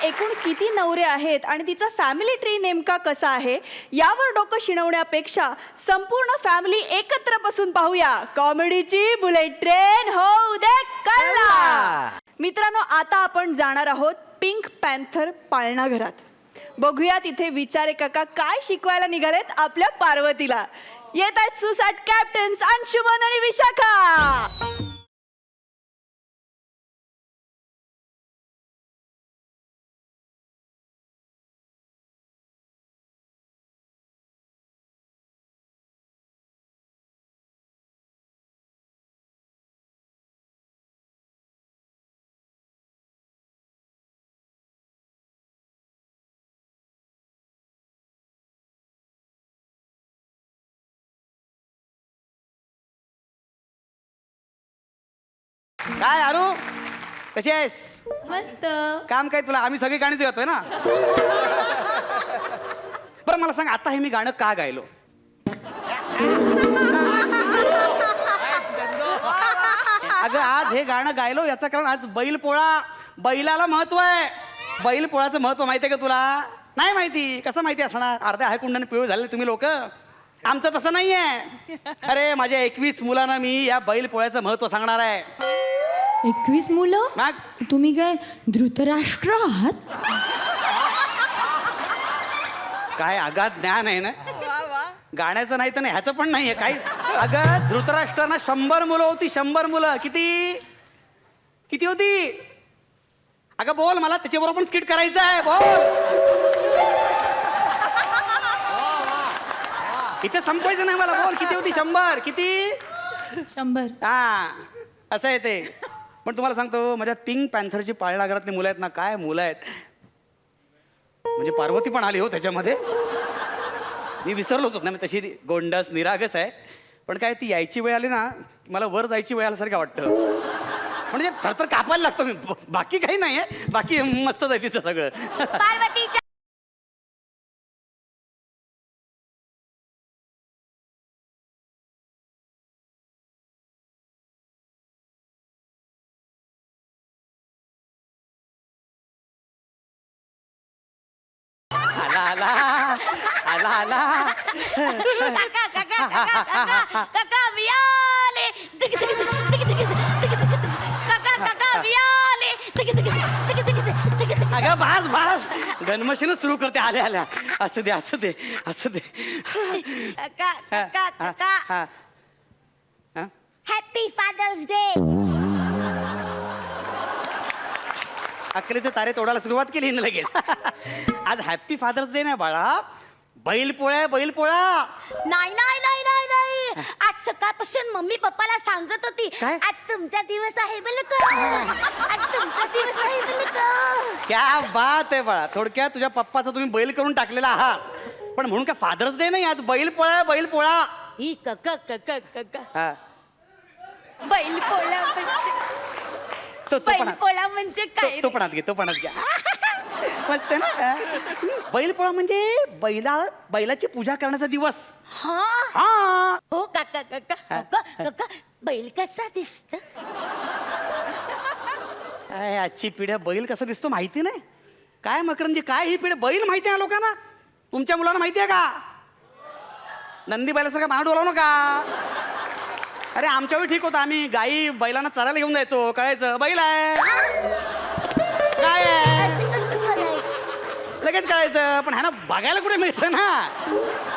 एकूण किती नवरे आहेत आणि तिचा फॅमिली ट्री नेमका कसा आहे यावर डोकं शिणवण्यापेक्षा संपूर्ण फॅमिली एकत्र बसून पाहूया कॉमेडीची बुलेट ट्रेन हो दे कल्ला. मित्रांनो, आता आपण जाणार आहोत पिंक पॅन्थर पाळणाघरात. बघूया तिथे विचारे काका काय शिकवायला निघालेत आपल्या पार्वतीला. येत आहेत सुसाट कॅप्टन्स अंशुमन आणि विशाखा. काय आरू कशी आहेस? मस्त. काम काय तुला? आम्ही सगळी गाणीच गातोय ना. बरं मला सांग, आता हे मी गाणं का गायलो? अगं आज हे गाणं गायलो याचं कारण आज बैलपोळा. बैलाला महत्व आहे. बैलपोळाचं महत्व माहिती आहे का तुला? नाही माहिती? कसं माहिती असणार? अर्ध्या हायकुंडाने पिवळे झाले तुम्ही लोक. आमचं तसं नाहीये. अरे माझ्या 21 मुलांना मी या बैलपोळ्याचं महत्व सांगणार आहे. 21 मुलं? मग तुम्ही काय धृतराष्ट्र आहात? काय अगाध ज्ञान आहे ना. गाण्याचं नाही तर नाही, ह्याचं पण नाहीये काही. अगं धृतराष्ट्रांना 100 मुलं होती. 100 मुलं. किती किती होती? अगं बोल, मला त्याच्याबरोबर पण स्किट करायचं आहे. बोल. इथे संपवायचं नाही मला. बोल किती होती? 100. किती? 100. हा असं आहे ते. पण तुम्हाला सांगतो, माझ्या पिंक पॅन्थरची पाळणा घरातली मुलं आहेत ना, काय मुलं आहेत. म्हणजे पार्वती पण आली हो त्याच्यामध्ये. मी विसरलोच होत नाही. तशी गोंडस निरागस आहे, पण काय ती यायची वेळ आली ना, मला वर जायची वेळ आल्यासारखं वाटतं. म्हणजे थरथर कापायला लागतो मी. बाकी काही नाही आहे, बाकी मस्तच आहे तिचं सगळं. पार्वतीच्या आला आला आला आला. काका काका काका काका मी आले. काका काका मी आले. अगं बास बास, गणमशीनच सुरू करते आल्या आल्या. असू दे असू दे असू दे. काका काका काका हॅपी फादर्स डे. अकलेचे तारे तोडायला सुरुवात केली ना लगेच. आज हॅपी फादर्स डे नाही बाळा, बैलपोळा आहे. बैलपोळा. नाही नाही नाही नाही नाही, आज सकाळपासून मम्मी पप्पाला सांगत होती काय? आज तुमचा दिवस आहे बरं का. आज तुमचा दिवस आहे बरं का. क्या बात आहे बाळा. थोडक्यात तुझ्या पप्पाचा तुम्ही बैल करून टाकलेला आहात, पण म्हणून काय फादर्स डे नाही, आज बैलपोळा आहे. बैलपोळा. ही काका काका काका हा बैलपोळा म्हणजे तो पण बैलपोळा म्हणजे काय तो पण हात घे, तो पण हात घ्या. मस्त आहे ना. बैलपोळा म्हणजे बैलाची पूजा करण्याचा दिवस. हा हा हो काका काका काका काका बैल कसा दिसत. काय आजची पिढ्या बैल कसा दिसतो माहिती नाही. काय मकरंजी, काय ही पिढी बैल माहिती आहे ना लोकांना? तुमच्या मुलांना माहिती आहे का? नंदी बैलासारखा मान डोलावू नका. अरे आमच्या वेळी ठीक होतं, आम्ही गाई बैलांना चरायला घेऊन जायचो. कळायचं बैल आहे काय आहे असं कसं करायचं. लगेच कळायचं. पण ह्या ना बघायला कुठे मिळतं ना.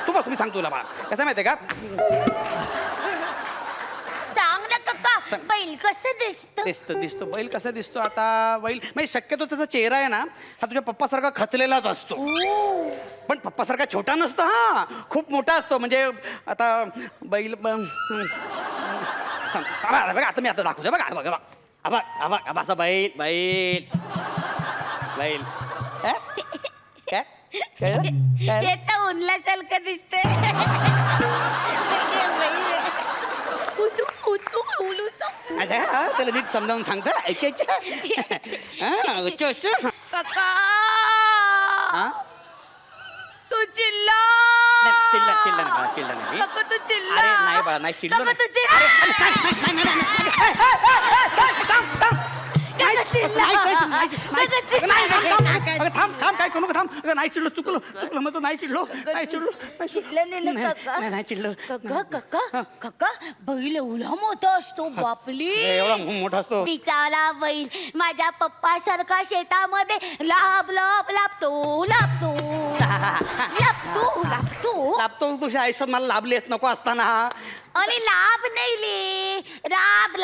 तू बस, मी सांगतो तुला बा. कसं माहितीये का? सांग ना काका सांग. बैल कसं दिसत. दिसतो बैल कसा दिसतो. आता बैल म्हणजे शक्यतो त्याचा चेहरा आहे ना, हा तुझ्या पप्पासारखा खचलेलाच असतो. पण पप्पासारखा छोटा नसतो. हा खूप मोठा असतो. म्हणजे आता बैल बघा, आता मी आता दाखवतो. बघा बघा बघा बघा असा बैल बैल बैल. काय कळलं? हे तर उनल्यासारखं दिसतंय. अच्छा हा, त्याला नीट समजावून सांगतो. काका हा तू चिल्ला. चिल्ला नाही. काका तू चिल्ला. अरे नाही बाळा, नाही चिल्लो काका नाही. तू चिल्ला. चिडला. थांब काय करू नका थांब. अगं नाही चिडलो, चुकलं माझं, नाही चिडलो. चिडलं नाही ना काका? नाही चिडलो. काका बैल एवढा मोठा असतो बापली. एवढा मोठा असतो. बिचारा बैल माझ्या पप्पा सारखा शेतामध्ये लाभतो लाभतो तुझ्या आयुष्यात मला लाभलेस नको असताना. आणि लाभ नाही ले, लाभ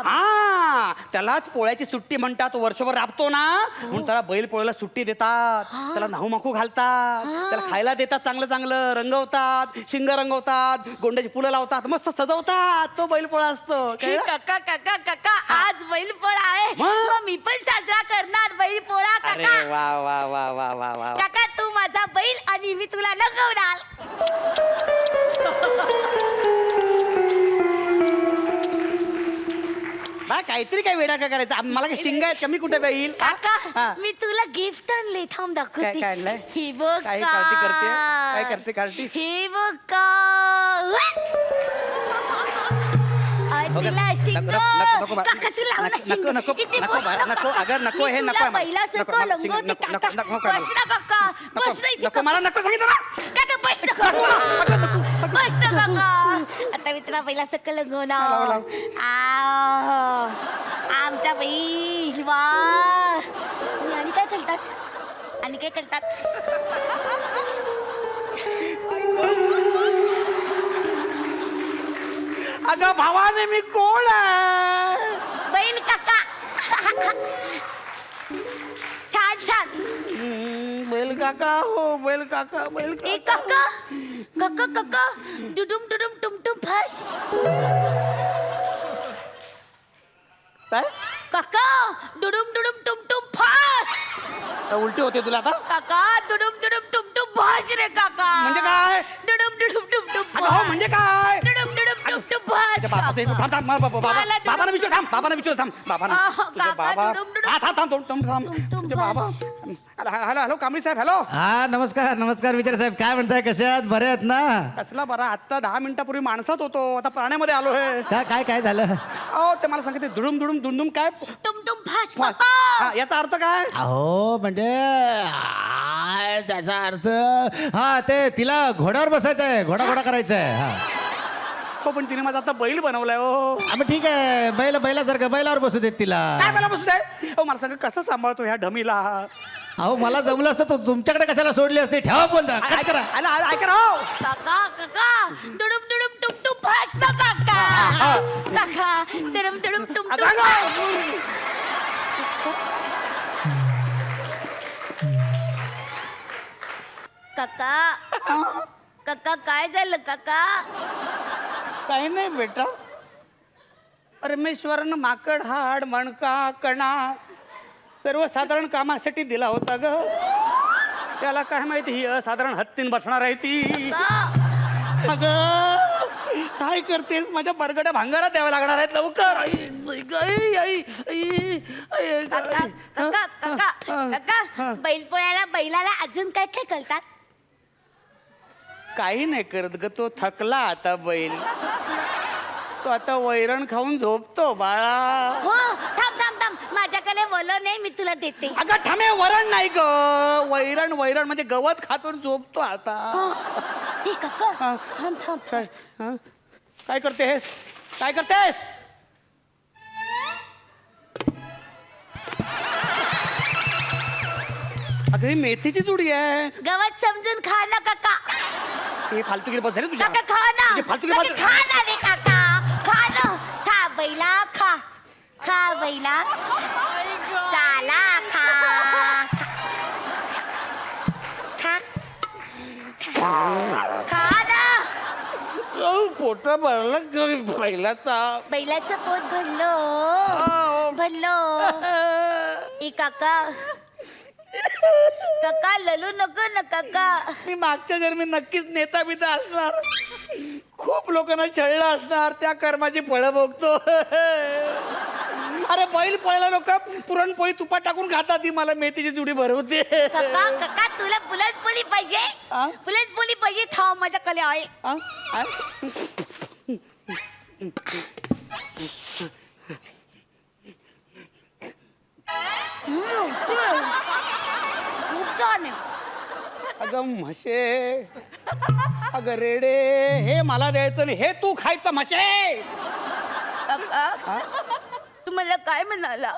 हा त्यालाच पोळ्याची सुट्टी म्हणतात. वर्षभर राबतो ना म्हणून त्याला बैल पोळ्याला सुट्टी देतात. त्याला नाहू माखू घालतात, त्याला खायला देतात, चांगलं चांगलं रंगवतात, शिंग रंगवतात, गोंड्याची फुलं लावतात, मस्त सजवतात. तो बैल पोळा असतो. कळलं? काका आज बैल पोळा आहे. मग मी पण साजरा करणार बैल पोळा. अरे काका वा वा वा वा वा वा. काका तू माझा बैल आणि मी तुला लगवणार. बा काहीतरी काय वेडा काय करायचं. मला काय शिंग आहेत का? मी कुठे बैल? काका मी तुला गिफ्ट आणले, थांब दाखवते. काय आणलंय? हे बघ काय का. कार्टी करते? काय करते कार्टी? हे बघ का. तिला शिंग. काका तू लाव ना शिंग. इथे बस ना नको काका. अगं नको हे मी नको तुला बैलासारखं लंगवते काका. बस ना काका, बस ना इथे. मला नको सांगितलं ना. काका बस ना काका. बस ना काका. आता मी तुला बैलासारखं लंगवणार. आमच्या बैल वा. आणि काय करतात? अगं भावाने मी कोण आहे? बैल काका. छान बैल काका हो बैल काका ए काका डुडुम टुमटुम फस. काय काका डुडुम टुमटुम फस. उलटी होते तुला आता? काका डुडुम टुमटुम फस रे काका. म्हणजे काय? डुडुम टुमटुम अगं हो म्हणजे काय? डुडुम टुमटुम फस. बाबांना विचार थांब. बाबांना तुझे बाबा. तुझे बाबा. हॅलो कांबळी साहेब. हॅलो. हा नमस्कार विचार साहेब, काय म्हणताय? कसे आहात? बरे आहेत ना? कसला बरा. आता 10 मिनिटापूर्वी माणसात होतो, आता प्राण्यामध्ये आलो आहे. काय झालं? अहो ते मला सांगितले दुडुम काय टुमटुम फस. फास. हा, याचा अर्थ काय? अहो म्हणजे त्याचा अर्थ हा ते तिला घोड्यावर बसायचं आहे, घोडा करायचा आहे. हा हो पण तिने माझा आता बैल बनवलाय. हो मग ठीक आहे, बैलासारखं बैलावर बसू देत तिला. काय मला बसू दे. हो मला सांग कसं सांभाळतो ह्या ढमीला? अहो मला जमलं असतं तो तुमच्याकडे कशाला सोडली असते. ठेवा फोन कट करा. ऐका राव. काका डुडुम टुमटुम फस ना काका डुडुम टुमटुम काका काय झालं काका? काही नाही बेटा. परमेश्वरानं माकड हाड मणका कणा सर्वसाधारण कामासाठी दिला होता ग. त्याला काय माहिती ही असाधारण हत्तीन बसणार आहे ती. अगं काय करतेस? माझ्या बरगड्या भांगारा द्याव्या लागणार आहेत लवकर. काका बैलाला अजून काय करतात? काही नाही करत ग. तो थकला आता बैल. तो आता वैरण खाऊन झोपतो बाळा. हो थांब माझ्याकडे वलं नाही, मी तुला देते. अगं थांबे, वरण नाही ग. वैरण म्हणजे गवत खातून झोपतो आता. हे काका थांब काय करतेस? अगं ही मेथीची जुडी आहे. गवत समजून खा ना काका. हे फालतूगिरी बस झाली तुझ्या. काका खा ना. फालतूगिरी बस. खा ना रे काका. खा ना. खा बैला खा बैला. चाला खा ना. पोट भरलं बैलाचं पोट भरलं. ए काका ललू नको ना काका. मी मागच्या जन्मी नक्कीच नेता बिता असणार. खूप लोकांना छळलं असणार. त्या कर्माची फळं भोगतो. अरे बैल पोळ्याला लोक पुरणपोळी तुपात टाकून खातात. ती मला मेथीची जुडी भरवते. काका तुला पुरणपोळी पाहिजे? आ? पुरणपोळी पाहिजे. थांब माझ्याकडे आहे. म्हशे अगं रेडे, हे मला द्यायचं आणि हे तू खायचं म्हशे. काका तुम्हाला काय म्हणाला?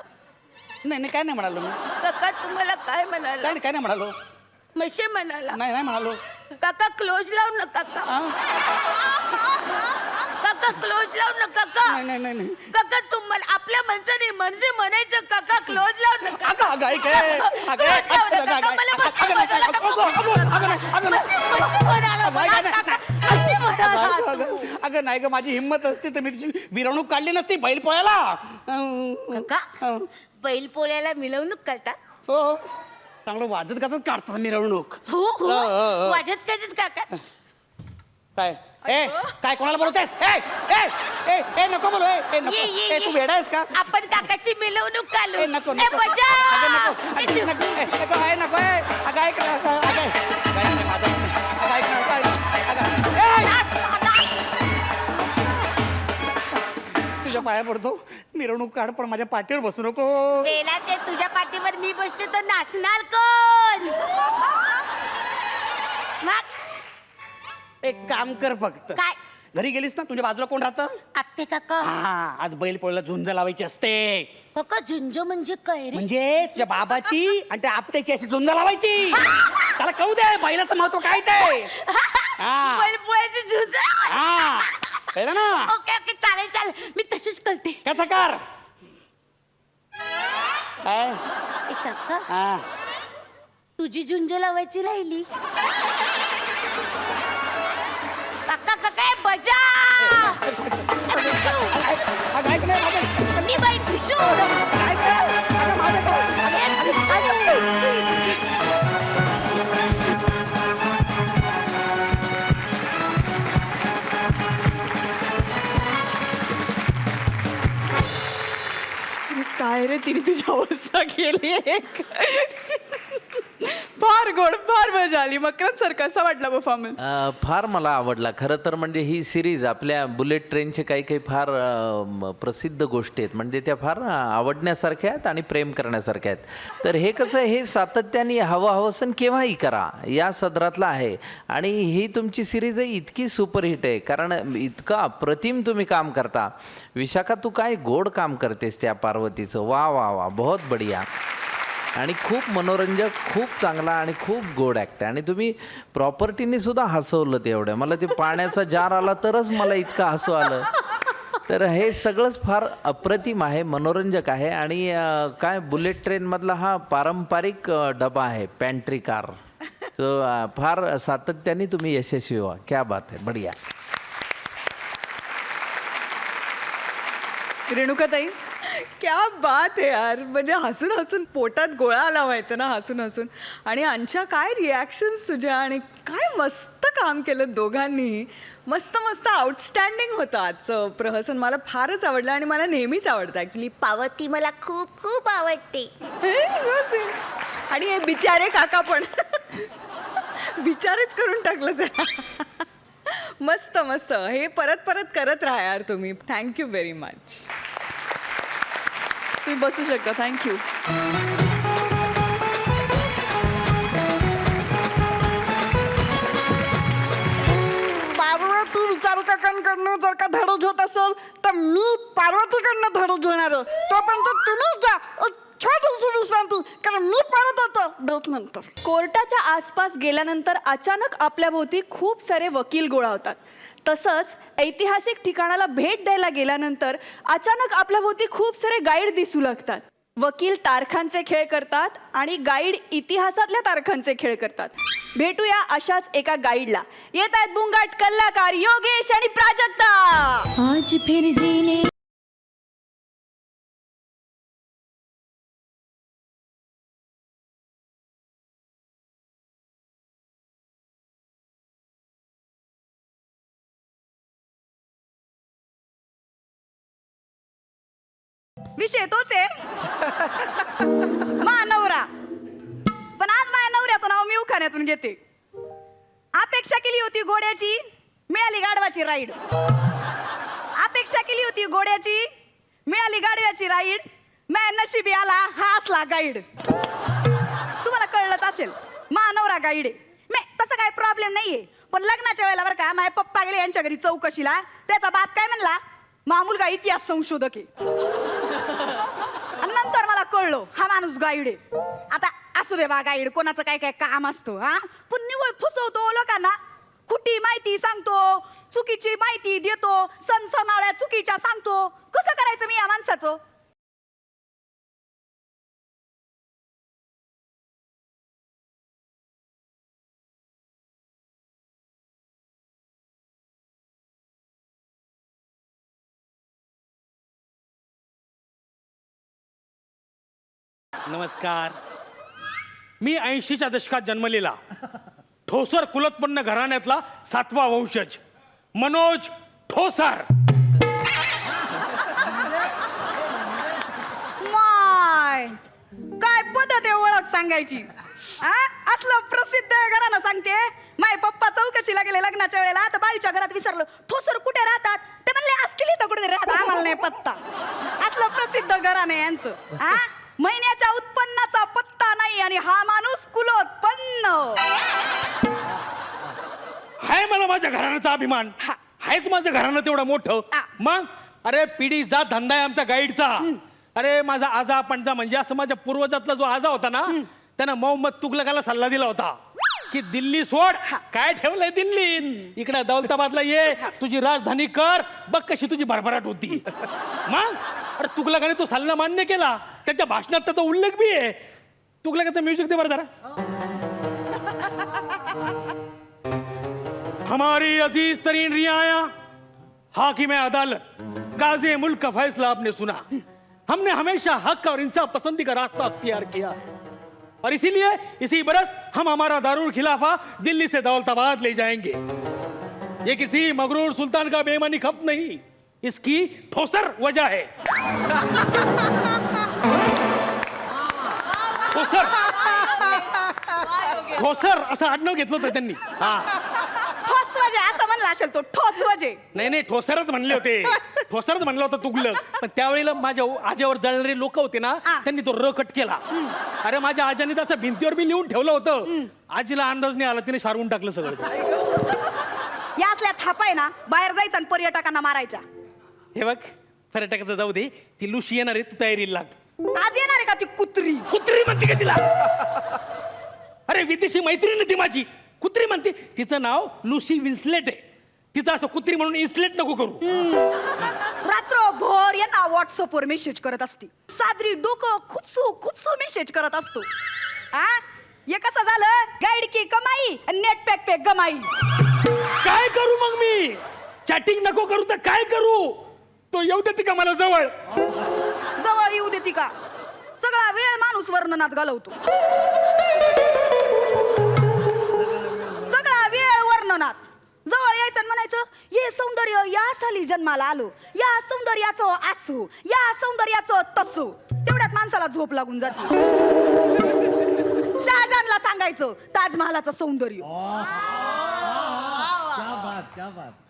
नाही नाही काय नाही म्हणालो मी. काका तुम्हाला काय म्हणाला? काय नाही म्हणालो. म्हशे म्हणाला. नाही नाही म्हणालो. काका क्लोज लाव ना काका. काका क्लोज लाव ना काका. नाही नाही नाही. काका तुम्हाला आपल्या माणसाने म्हणजे म्हणायचं काका क्लोज लाव ना काका. अगं ऐक आहे. अगं ऐक. Close लाव ना काका. मला म्हशी म्हणाला काका. म्हशी म्हणाला मला काका. म्हशी म्हणाला तू. अगं नाही ग, माझी हिंमत असती तर मी तुझी मिरवणूक काढली नसती बैल पोळ्याला. काका बैल पोळ्याला मिरवणूक करतात? हो, चांगलं वाजत गाजत काढतात मिरवणूक. हो हो हो, हो. वाजत कधीच काका. काय ए काय कोणाला बोलतेस? ए ए ए ए नको बोलू. ए नको. ए तू वेडा आहेस का? आपण काकाची मिरवणूक काढू. ए नको ए नको. बजा. अगं नको. अगं नको. ए नको. ए नको. ए अगं ऐक ना. अगं ऐक ना माझं. अगं ऐक ना. अगं ए नाच, नाच. तुझ्या पाया पडतो, मिरवणूक काढ पण माझ्या पाठीवर बसू नको. वेला ते तुझ्या पाठीवर मी बसते तर नाचणार कोण? मग एक काम कर फक्त. काय? घरी गेलीस ना, तुझ्या बाजूला कोण राहतं? आत्ते काका. हा, आज बैल पोळ्याला झुंज लावायची असते. काका झुंज म्हणजे काय रे? म्हणजे तुझ्या बाबाची आणि त्या आपट्याची अशी झुंज लावायची. त्याला कळू दे बैलाचं महत्व काय ते. हा. बैलपोळ्याची झुंज. हा कळलं ना. ओके ओके चालेल चालेल मी तशीच करते. कसं कर. काय ए काका हा तुझी झुंज लावायची राहिली. काका काका ए बजा. अगं ऐक नाही माझं. Me by भिशू. ऐक ना. अगं माझं काय. काय रे तिने तुझी अवस्था केली. फार गोड, फार मजा आली. मकरंद सर कसा वाटला परफॉर्मन्स? फार मला आवडला. खरं तर म्हणजे ही सिरीज आपल्या बुलेट ट्रेनचे काही काही फार प्रसिद्ध गोष्टी आहेत, म्हणजे त्या फार आवडण्यासारख्या आहेत आणि प्रेम करण्यासारख्या आहेत. तर हे कसं, हे सातत्याने हवं हवंसं केव्हाही करा या सदरातलं आहे. आणि ही तुमची सिरीज इतकी सुपरहिट आहे कारण इतकं अप्रतिम तुम्ही काम करता. विशाखा तू काय गोड काम करतेस त्या पार्वतीचं. वा वा वा, बहुत बढिया. आणि खूप मनोरंजक, खूप चांगला आणि खूप गोड ॲक्ट आहे. आणि तुम्ही प्रॉपर्टीने सुद्धा हसवलं तेवढं. मला ते पाण्याचा जार आला तरच मला इतकं हसू आलं. तर हे सगळंच फार अप्रतिम आहे, मनोरंजक आहे. आणि काय बुलेट ट्रेनमधला हा पारंपरिक डबा आहे, पॅन्ट्री कार. तो फार सातत्याने तुम्ही यशस्वी व्हा. क्या बात आहे, बढिया. रेणुकाताई क्या बात आहे यार. म्हणजे हसून हसून पोटात गोळा आला व्हायचं ना हसून हसून. आणि अंशा काय रिॲक्शन्स तुझ्या. आणि काय मस्त काम केलं दोघांनी. मस्त मस्त आउटस्टँडिंग होतं आजचं प्रहसन. मला फारच आवडलं आणि मला नेहमीच आवडतं ॲक्च्युली. पावती मला खूप खूप आवडते. आणि हे बिचारे काका पण बिचारेच करून टाकलं त्याला. मस्त मस्त. हे परत परत करत राहा यार तुम्ही. Thank you very much. तुम्ही बसू शकता. थँक्यू. पार्वती विचार काकांकडनं जर का धडे घेत असेल तर मी पार्वतीकडनं धडे घेणार आहे. तोपर्यंत तुम्ही घ्या एक छोटीशी विश्रांती, कारण मी परत येतो ब्रेक नंतर. कोर्टाच्या आसपास गेल्यानंतर अचानक आपल्या भोवती खूप सारे वकील गोळा होतात. तसंच ऐतिहासिक ठिकाणाला भेट द्यायला गेल्यानंतर अचानक आपल्या भोवती खूप सारे गाईड दिसू लागतात. वकील तारखांचे खेळ करतात आणि गाईड इतिहासातल्या तारखांचे खेळ करतात. भेटूया अशाच एका गाईडला. येत आहेत बुंगाट कलाकार योगेश आणि प्राजक्ता. आज फिर जीने विषय तोच आहे. नवरा. पण आज माझ्या नवऱ्याचं नाव मी उखाण्यातून घेते. अपेक्षा केली होती घोड्याची, मिळाली गाढवाची राईड. अपेक्षा केली होती घोड्याची, मिळाली गाढव्याची राईड. माझ्या नशिबी आला हा असला गाईड. तुम्हाला कळलंच असेल, नवरा गाईड आहे. काही प्रॉब्लेम नाहीये, पण लग्नाच्या वेळेला बरं का माझे पप्पा गेले यांच्या घरी चौकशीला. त्याचा बाप काय म्हणला, मा मुलगा इतिहास संशोधक आहे. आणि नंतर मला कळलं हा माणूस गाईड आहे. आता असू दे बा गाईड, कोणाचं काय काय काम असतं हा, पण निवळ फसवतो लोकांना. खोटी माहिती सांगतो, चुकीची माहिती देतो, सनसनाळ्या चुकीच्या सांगतो. कसं करायचं मी या माणसाचं? नमस्कार. मी 80च्या दशकात जन्मलेला ठोसर कुलोत्पन्न घराण्यातला 7वा वंशज मनोज ठोसर. माय काय पद्धत आहे ओळख सांगायची. असलं प्रसिद्ध घरानं सांगते. माय पप्पा चौकशीला गेले लग्नाच्या वेळेला, तर बाईच्या घरात विसरलं ठोसर कुठे राहतात. ते म्हणले असतील इथं कुठे राहतात, आम्हाला नाही पत्ता. असलं प्रसिद्ध घराणं आहे यांचं. महिन्याच्या उत्पन्नाचा पत्ता नाही आणि हा माणूस कुलोत्पन्न. हाय मला माझ्या घराण्याचा अभिमान. हायच माझं घराणं तेवढं मोठं. मग अरे पिढी जात धंदा आहे आमचा गाईडचा. अरे माझा आजा पणजा म्हणजे असं माझ्या पूर्वजातला जो आजा होता ना, त्यानं मोहम्मद तुगलकाला सल्ला दिला होता की दिल्ली सोड, काय ठेवलंय दिल्लीत, इकडे दौलताबादला ये, तुझी राजधानी कर, बघ कशी तुझी भरभराट होती. मग अरे तुगलकाने तो सल्ला मान्य केला. त्याच्या भाषणात त्याचा उल्लेख बी आहे. तुगलकाचं म्युझिक दे बरं जरा. हमारी अजीज तरीन रियाया, हाकिम अदालत, गाज़ी मुल्क का फैसला आपने सुना. हमने हमेशा हक और इंसाफ पसंदी का रास्ता अख्तियार किया और इसीलिए इसी बरस हम हमारा दारुल खिलाफा दिल्ली से दौलताबाद ले जाएंगे. ये किसी मगरूर सुल्तान का बेईमानी खप नहीं, इसकी ठोसर वजह है. ठोसर ठोसर असं आडनाव घेतलं होतं त्यांनी. ठोस वजे असं म्हणला असेल तो. ठोस वजे नाही नाही ठोसरच म्हणले होते. ठोसरच म्हणलं होतं तुगलक. पण त्यावेळेला माझ्या आज्यावर जळणारे लोक होते ना, त्यांनी तो र कट केला. अरे माझ्या आज्याने तसं भिंतीवर बी लिहून ठेवलं होतं. आजीला अंदाज नाही आला, तिने सारवून टाकलं सगळं. या असल्या थापाय ना बाहेर जायचं आणि पर्यटकांना मारायच्या. हे बघ पर्यटकाचं जाऊ दे, ती लुशी येणार आहे, तू तयारीला लाग. आज येणार आहे का ती कुत्री? कुत्री म्हणते का तिला? अरे विदेशी मैत्रीण ती माझी. कुत्री म्हणते? तिचं नाव लुसी विन्सलेट आहे. तिचं असं कुत्री म्हणून इन्सलेट नको करू. रात्रभर यांना व्हॉट्सअपवर मेसेज करत असते. सादरी डोकं खूपसू मेसेज करत असतो. हे कसं झालं, गाईड की कमाई आणि नेट पॅक पे गमाई. काय करू मग मी? चॅटिंग नको करू तर काय करू? तो येऊ देते का मला जवळ? जवळ येऊ देते का? सगळा वेळ माणूस वर्णनात घालवतो. सगळा वेळ वर्णनात. जवळ यायचं आणि म्हणायचं हे सौंदर्य या साली जन्माला आलो, या सौंदर्याचं असू, या सौंदर्याचं तसू. तेवढ्यात माणसाला झोप लागून जाते. शहाजहानला सांगायचं ताजमहालाचं सौंदर्य.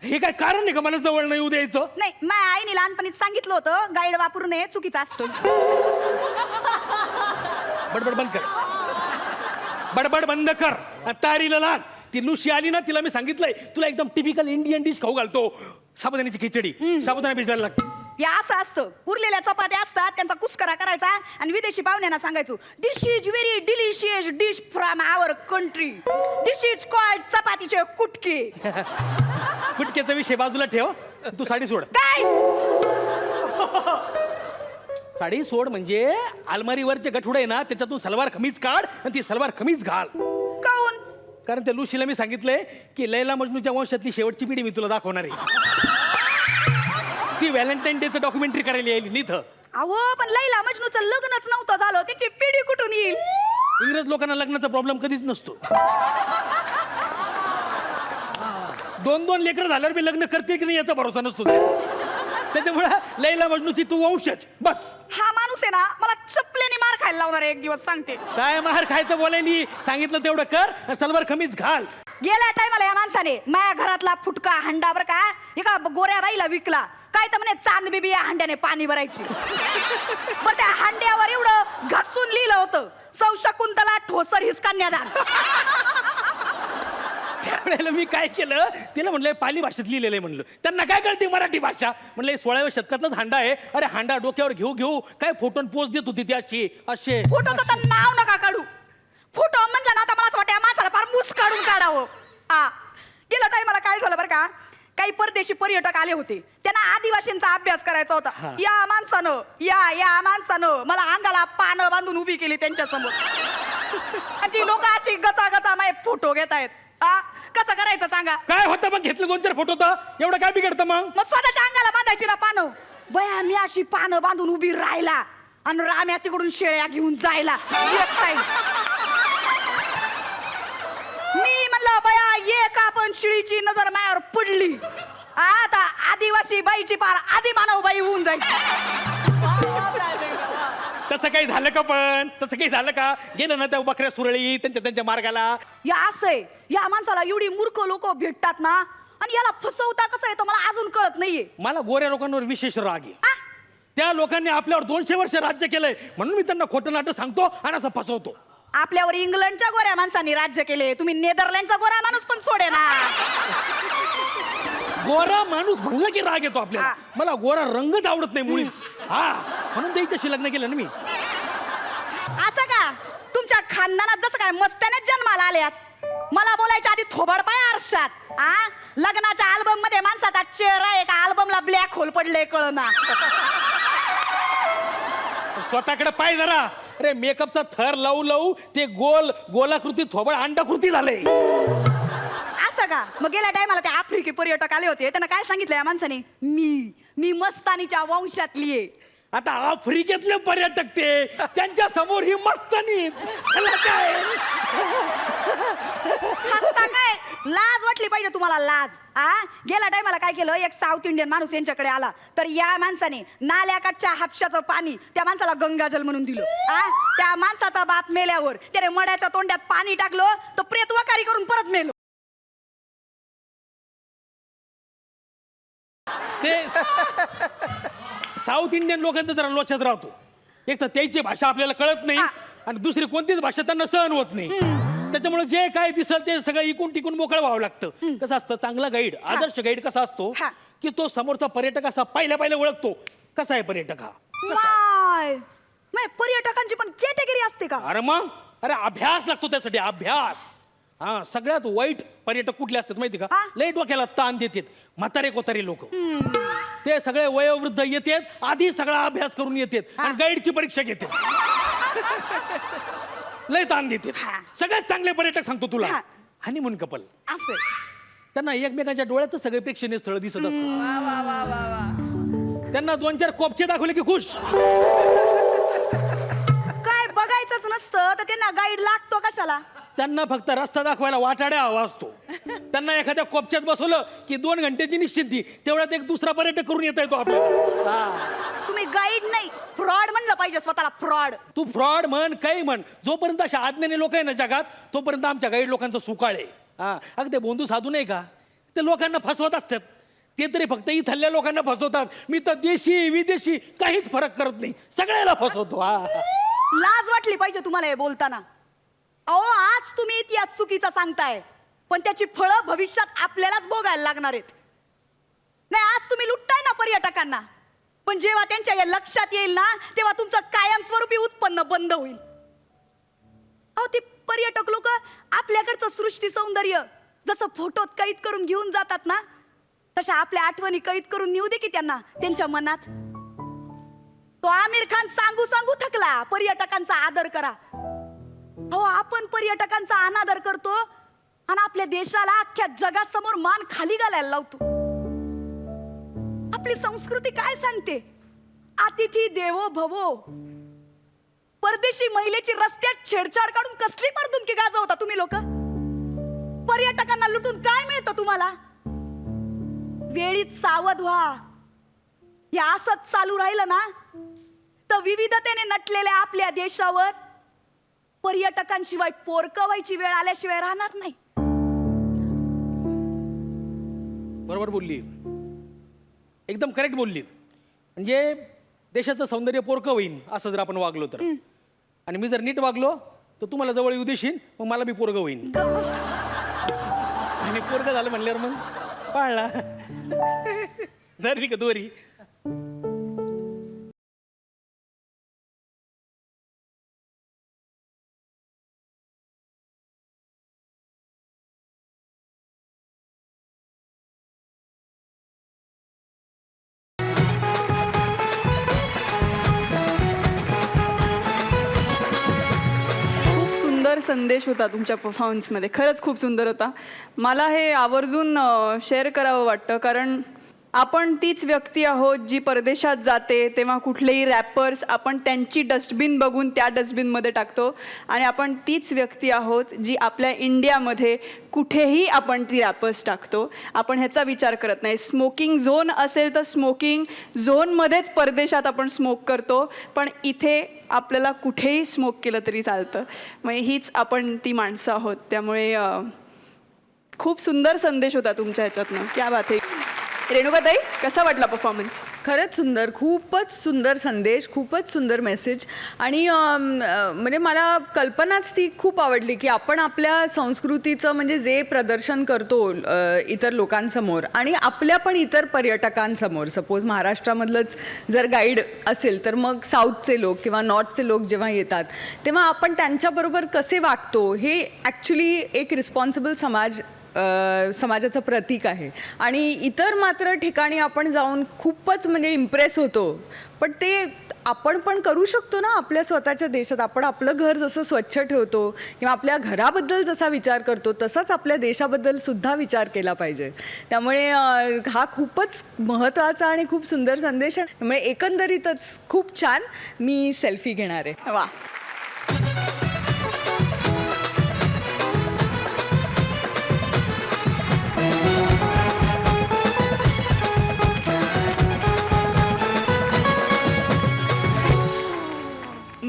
हे काय कारण आहे का मला जवळ नाही येऊ द्यायचं? नाही, माझ्या आईने लहानपणीच सांगितलं होतं गाईड वापरू नये, चुकीचं असतं. बडबड बंद कर. बडबड बंद कर. तारीला लाग. ती लुशी आली ना, तिला मी सांगितलंय तुला एकदम टिपिकल इंडियन डिश खाऊ घालतो. साबुदाण्याची खिचडी, साबुदाणा भिजवायला लागते. या असं असतं. उरलेल्या चपात्या असतात, त्यांचा कुस्करा करायचा आणि विदेशी पाहुण्यांना सांगायचो this is very delicious dish from our country. This is called चपातीचे कुटके. कुटक्याचा विषय बाजूला ठेव. तू साडी सोड. काय साडी सोड म्हणजे अलमारीवरचे गठुडे ना, त्याच्यातून सलवार कमीज काढ आणि ती सलवार कमीज घाल. काऊन? कारण त्या लुशीला मी सांगितलंय की लैला मजनूच्या वंशातली शेवटची पिढी मी तुला दाखवणार आहे. ती व्हॅलेंटाईन डेचं डॉक्युमेंटरी करायला येईल इथं. अहो पण लैला मजनूचं लग्नच नव्हतं झालं, त्यांची पिढी कुठून येईल? इंग्रज लोकांना लग्नाचा प्रॉब्लेम कधीच नसतो. 2-2 लेकर झाल्यावर मी लग्न करते की नाही याचा भरोसा नसतो. त्याच्यामुळे लैला मजनूची तू वंशज बस. हा माणूस आहे ना मला चपलेने मार खायला लावणार आहे एक दिवस, सांगते. काय मार खायचं बोलायली? सांगितलं तेवढं कर, सलवार कमीच घाल. गेल्या टायमाला या माणसाने माझ्या घरातला फुटका हंडा बरं का एका गोऱ्या बाईला विकला. काय तर म्हणे चांद बिबी या हंड्याने पाणी भरायची. पण त्या हंड्यावर एवढं घासून लिहिलं होतं सौ शकुंतला ठोसर हिसका न्यादान. त्यावेळेला मी काय केलं, तिला म्हणलं पाली भाषेत लिहिलेलं आहे म्हणलं. त्यांना काय कळते मराठी भाषा? म्हणलं 16व्या शतकातलाच हांडा आहे. अरे हांडा डोक्यावर घेऊ काय फोटो पोच देत होती ती असे. फोटोचं तर नाव नका काढू. फोटो म्हणलं ना आता मला असं वाटतं या माणसाला फार मूस काढून काढावं. गेलं टाइम मला काय झालं बरं का, काही परदेशी पर्यटक आले होते, त्यांना आदिवासींचा अभ्यास करायचा होता. या माणसानं मला अंगाला पानं बांधून उभी केली त्यांच्या समोर. आणि ती लोक अशी गचा माझे फोटो घेत आहेत. कसं करायचं सांगा? काय होतं मग? घेतलं 2-4 फोटो तर एवढं काय बिघडतं मग? स्वतःच्या अंगाला बांधायची ना पानं. बया मी अशी पानं बांधून उभी राहिला आणि राम्या तिकडून शेळ्या घेऊन जायला. मी म्हणलं बया ये का, पण शिळीची नजर मायावर पडली. आता आदिवासी बाईची पार आदी मानव बाई होऊन जाईल. तसं काही झालं का? पण तसं काही झालं का? गेलं ना त्या बकऱ्या सुरळी त्यांच्या मार्गाला. या असंय, या माणसाला एवढी मूर्ख लोक भेटतात ना, आणि याला फसवता कसं येतं मला अजून कळत नाहीये. मला गोऱ्या लोकांवर विशेष राग आहे. त्या लोकांनी आपल्यावर 200 वर्ष राज्य केलंय म्हणून मी त्यांना खोटं नाटं सांगतो आणि असं फसवतो. आपल्यावर इंग्लंडच्या गोऱ्या माणसांनी राज्य केले, तुम्ही नेदरलँडचा गोरा माणूस पण सोडे ना. गोरा माणूस म्हणलं की राग येतो आपल्याला. मला गोरा रंगच आवडत नाही मुळीच. म्हणून त्याच्याशी लग्न केलं ना मी. असं का? तुमच्या खानदानात जसं काय मस्त्यानेच जन्माला आल्यात. मला बोलायच्या आधी थोबड पाय आरशात. लग्नाच्या अल्बम मध्ये माणसाचा चेहरा आहे का अल्बमला ब्लॅक होल पडले कळना. स्वतःकडे पाय जरा. अरे मेकअपचा थर लावू ते गोलाकृती थोबड अंडाकृती झाले. असं का? मग गेल्या टायमाला ते आफ्रिकी पर्यटक आले होते, त्यांना काय सांगितलं या माणसाने? मी मस्तानीच्या वंशातली आहे. आता आफ्रिकेतले पर्यटक ते, त्यांच्या समोर ही मस्तानीच. काय हसता काय? लाज वाटली पाहिजे तुम्हाला, लाज. गेल्या टायमाला काय केलं, एक साऊथ इंडियन माणूस यांच्याकडे आला, तर या माणसाने नाल्याकाठच्या हापशाचं पाणी त्या माणसाला गंगाजल म्हणून दिलं. त्या माणसाचा बाप मेल्यावर त्याने मड्याच्या तोंडात पाणी टाकलं, तर प्रेत वकारी करून परत मेलो. ते साऊथ इंडियन लोकांचं जरा लोचात राहतो. एक तर त्याची भाषा आपल्याला कळत नाही आणि दुसरी कोणतीच भाषा त्यांना सहन होत नाही. त्याच्यामुळे जे काय दिसत ते सगळं इकून टिकून मोकळं व्हावं लागतं. कसं असतं, चांगला गाईड, आदर्श गाईड कसा असतो की तो समोरचा पर्यटक असा पहिल्या ओळखतो. कसा आहे पर्यटक हा? नाही, पर्यटकांची पण कॅटेगरी असते का? अरे अभ्यास लागतो त्यासाठी, अभ्यास. सगळ्यात वाईट पर्यटक कुठले असतात माहिती का? लय डोक्याला ताण देतात म्हातारे कोतारे लोक. ते सगळे वयोवृद्ध येतात, आधी सगळा अभ्यास करून येतात आणि गाईडची परीक्षा घेतात. लय ताण देतात. सगळ्यात चांगले पर्यटक सांगतो तुला, हनीमून कपल. असं त्यांना एकमेकांच्या डोळ्यातच सगळे प्रेक्षणीय स्थळ दिसत असतात. त्यांना 2-4 कोपचे दाखवले की खुश. काय बघायचंच नसतं तर त्यांना गाईड लागतो कशाला? त्यांना फक्त रस्ता दाखवायला वाटाड्या हवा असतो. त्यांना एखाद्या कोपच्यात बसवलं की 2 घंटेची निश्चिंती, तेवढ्यात एक दुसरा पर्यटक करून येता येतो आपल्याला. तुम्ही गाईड नाही, फ्रॉड म्हणलं पाहिजे स्वतःला, फ्रॉड. तू फ्रॉड म्हण, काही म्हण, जोपर्यंत अशा आज्ञानी लोक आहे ना जगात, तोपर्यंत आमच्या गाईड लोकांचं सुकाळ आहे. अगदी ते बोंधू साधू नाही का, ते लोकांना फसवत असतात. ते तरी फक्त इथल्या लोकांना फसवतात. मी तर देशी विदेशी काहीच फरक करत नाही, सगळ्याला फसवतो. लाज वाटली पाहिजे तुम्हाला हे बोलताना. आज तुम्ही इतिहास चुकीचा सांगताय, पण त्याची फळं भविष्यात आपल्यालाच भोगायला लागणार आहेत. नाही, आज तुम्ही लुटताय ना पर्यटकांना, पण जेव्हा त्यांच्या या लक्षात येईल ना, तेव्हा तुमचं कायमस्वरूपी उत्पन्न बंद होईल. ते पर्यटक लोक आपल्याकडचं सृष्टी सौंदर्य जसं फोटोत कैद करून घेऊन जातात ना, तशा आपल्या आठवणी कैद करून नेऊ दे की त्यांना त्यांच्या मनात. तो आमिर खान सांगू सांगू थकला, पर्यटकांचा आदर करा. आपण पर्यटकांचा अनादर करतो आणि आपल्या देशाला अख्ख्या जगासमोर मान खाली घालायला लावतो. आपली संस्कृती काय सांगते? अतिथी देवो भवो. परदेशी महिलेची रस्त्यात छेडछाड काढून कसली मर्दुमकी गाजवता तुम्ही लोक? पर्यटकांना लुटून काय मिळतं तुम्हाला? वेळीत सावध व्हा. या असंच चालू राहिलं ना तर विविधतेने नटलेल्या आपल्या देशावर पर्यटकांशिवाय पोरकवायची वेळ आल्याशिवाय राहणार नाही. बरोबर बोलली, एकदम करेक्ट बोलली. म्हणजे देशाचं सौंदर्य पोरकं होईन असं जर आपण वागलो तर, आणि मी जर नीट वागलो तर तुम्हाला जवळ येऊ देशील, मग मला बी पोरगं होईन. आणि पोरग झालं म्हणल्यावर मग पाळला. धरली का दोरी. खूप सुंदर संदेश होता तुमच्या परफॉर्मन्समध्ये, खरंच खूप सुंदर होता. मला हे आवर्जून शेअर करावं वाटतं, कारण आपण तीच व्यक्ती आहोत जी परदेशात जाते तेव्हा कुठलेही रॅपर्स आपण त्यांची डस्टबिन बघून त्या डस्टबिनमध्ये टाकतो, आणि आपण तीच व्यक्ती आहोत जी आपल्या इंडियामध्ये कुठेही आपण ती रॅपर्स टाकतो. आपण ह्याचा विचार करत नाही. स्मोकिंग झोन असेल तर स्मोकिंग झोनमध्येच परदेशात आपण स्मोक करतो, पण इथे आपल्याला कुठेही स्मोक केलं तरी चालतं. म्हणजे हीच आपण ती माणसं आहोत. त्यामुळे खूप सुंदर संदेश होता तुमच्या ह्याच्यातनं. क्या बात आहे. रेणुकाताई, कसा वाटला परफॉर्मन्स? खरंच सुंदर, खूपच सुंदर संदेश, खूपच सुंदर मेसेज. आणि म्हणजे मला कल्पनाच ती खूप आवडली की आपण आपल्या संस्कृतीचं म्हणजे जे प्रदर्शन करतो इतर लोकांसमोर आणि आपल्या पण इतर पर्यटकांसमोर, सपोज महाराष्ट्रामधलंच जर गाईड असेल तर मग साऊथचे लोक किंवा नॉर्थचे लोक जेव्हा येतात तेव्हा आपण त्यांच्याबरोबर कसे वागतो हे ॲक्च्युली एक रिस्पॉन्सिबल समाजाचं प्रतीक आहे. आणि इतर मात्र ठिकाणी आपण जाऊन खूपच म्हणजे इम्प्रेस होतो, पण ते आपण पण करू शकतो ना आपल्या स्वतःच्या देशात. आपण आपलं घर जसं स्वच्छ ठेवतो किंवा आपल्या घराबद्दल जसा विचार करतो तसाच आपल्या देशाबद्दल सुद्धा विचार केला पाहिजे. त्यामुळे हा खूपच महत्त्वाचा आणि खूप सुंदर संदेश आहे. त्यामुळे एकंदरीतच खूप छान. मी सेल्फी घेणार आहे. वा.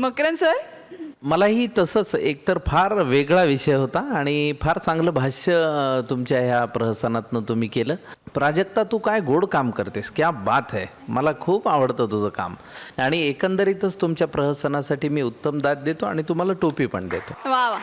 मकरन सर? मलाही तसंच, एकतर फार वेगळा विषय होता आणि फार चांगलं भाष्य तुमच्या ह्या प्रहसनातनं तुम्ही केलं. प्राजक्ता, तू काय गोड काम करतेस, क्या बात है. मला खूप आवडतं तुझं काम आणि एकंदरीतच तुमच्या प्रहसनासाठी मी उत्तम दाद देतो आणि तुम्हाला टोपी पण देतो. वा वा.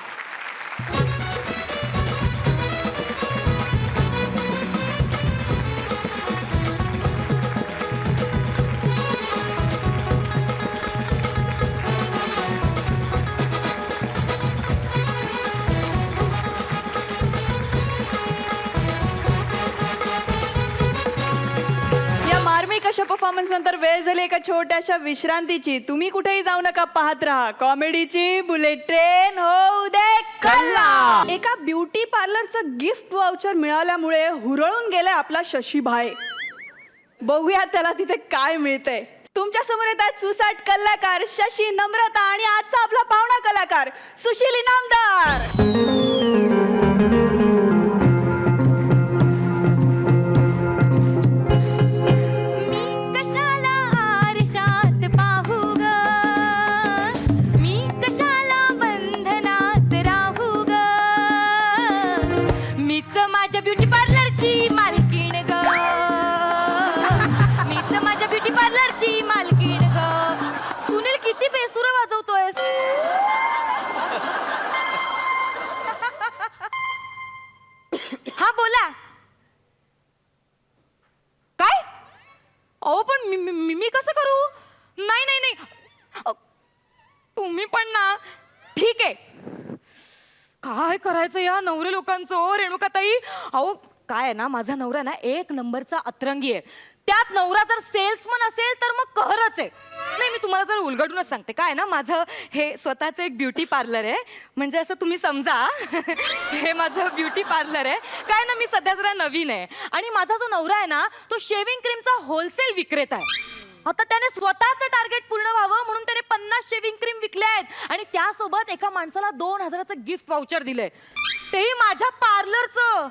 अशा परफॉर्मन्स नंतर वेळ झाली एका छोट्याशा विश्रांतीची. तुम्ही कुठेही जाऊ नका, पाहत राहा कॉमेडीची बुलेट ट्रेन. होऊ दे कल्ला. एका ब्युटी पार्लरचं गिफ्ट वाउचर मिळाल्यामुळे हुरळून गेलाय आपला शशीभाई. बघूया त्याला तिथे काय मिळतंय. तुमच्या समोर येत आहेत सुसाट कलाकार शशी, नम्रता आणि आजचा आपला पाहुणा कलाकार सुशील इनामदार. हा बोला. काय? अहो पण मी कसं करू? नाही नाही नाही, तुम्ही पण ना. ठीक आहे, काय करायचं या नवरे लोकांचं रेणुकाताई. अहो काय आहे ना, माझा नवरा ना एक नंबरचा अतरंगी आहे. त्यात नवरा जर सेल्समन असेल तर मग कहरच आहे. नाही, मी तुम्हाला जर उलगडूनच सांगते. काय ना, माझं हे स्वतःचं एक ब्युटी पार्लर आहे. म्हणजे असं तुम्ही समजा हे माझं ब्युटी पार्लर आहे. काय ना, मी सध्या जरा नवीन आहे आणि माझा जो नवरा आहे ना तो शेविंग क्रीमचा होलसेल विक्रेता आहे. आता त्याने स्वतःचं टार्गेट पूर्ण व्हावं म्हणून त्याने 50 शेविंग क्रीम विकल्या आहेत आणि त्यासोबत एका माणसाला 2000चं गिफ्ट वाउचर दिलंय, तेही माझ्या पार्लरचं.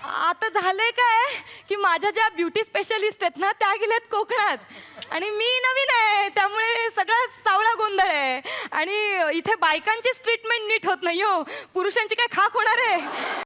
आता झालंय काय की माझ्या ज्या ब्युटी स्पेशलिस्ट आहेत ना त्या गेल्यात कोकणात आणि मी नवीन आहे, त्यामुळे सगळा सावळा गोंधळ आहे. आणि इथे बायकांचीच ट्रीटमेंट नीट होत नाही हो, पुरुषांची काय खाक होणार आहे.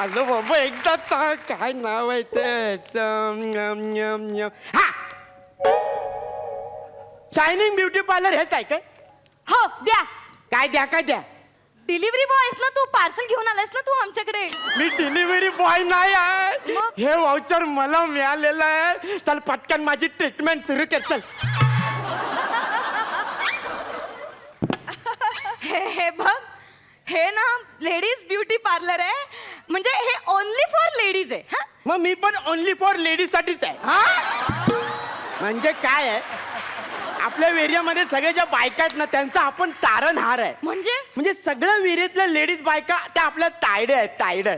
आलो बाबा एकदा काय नाव आहे ते हा शायनिंग ब्युटी पार्लर हेच आहे काय हो द्या. काय द्या काय द्या डिलिव्हरी बॉय आहेस ना तू, पार्सल घेऊन आलायस ना तू आमच्याकडे. मी डिलिव्हरी बॉय नाही आहे मग? हे वाउचर मला मिळालेलं आहे. चल पटकन माझी ट्रीटमेंट सुरू कर चल. हे बघ, हे ना लेडीज ब्युटी पार्लर आहे, म्हणजे हे ओनली फॉर लेडीज आहे. हा मग मी पण ओनली फॉर लेडीज साठीच आहे. म्हणजे काय आहे आपल्या एरियामध्ये सगळ्या ज्या बायका आहेत ना त्यांचा आपण तारणहार आहे. म्हणजे सगळ्या विहिरीतल्या लेडीज बायका त्या आपल्या तायडे आहेत तायडे.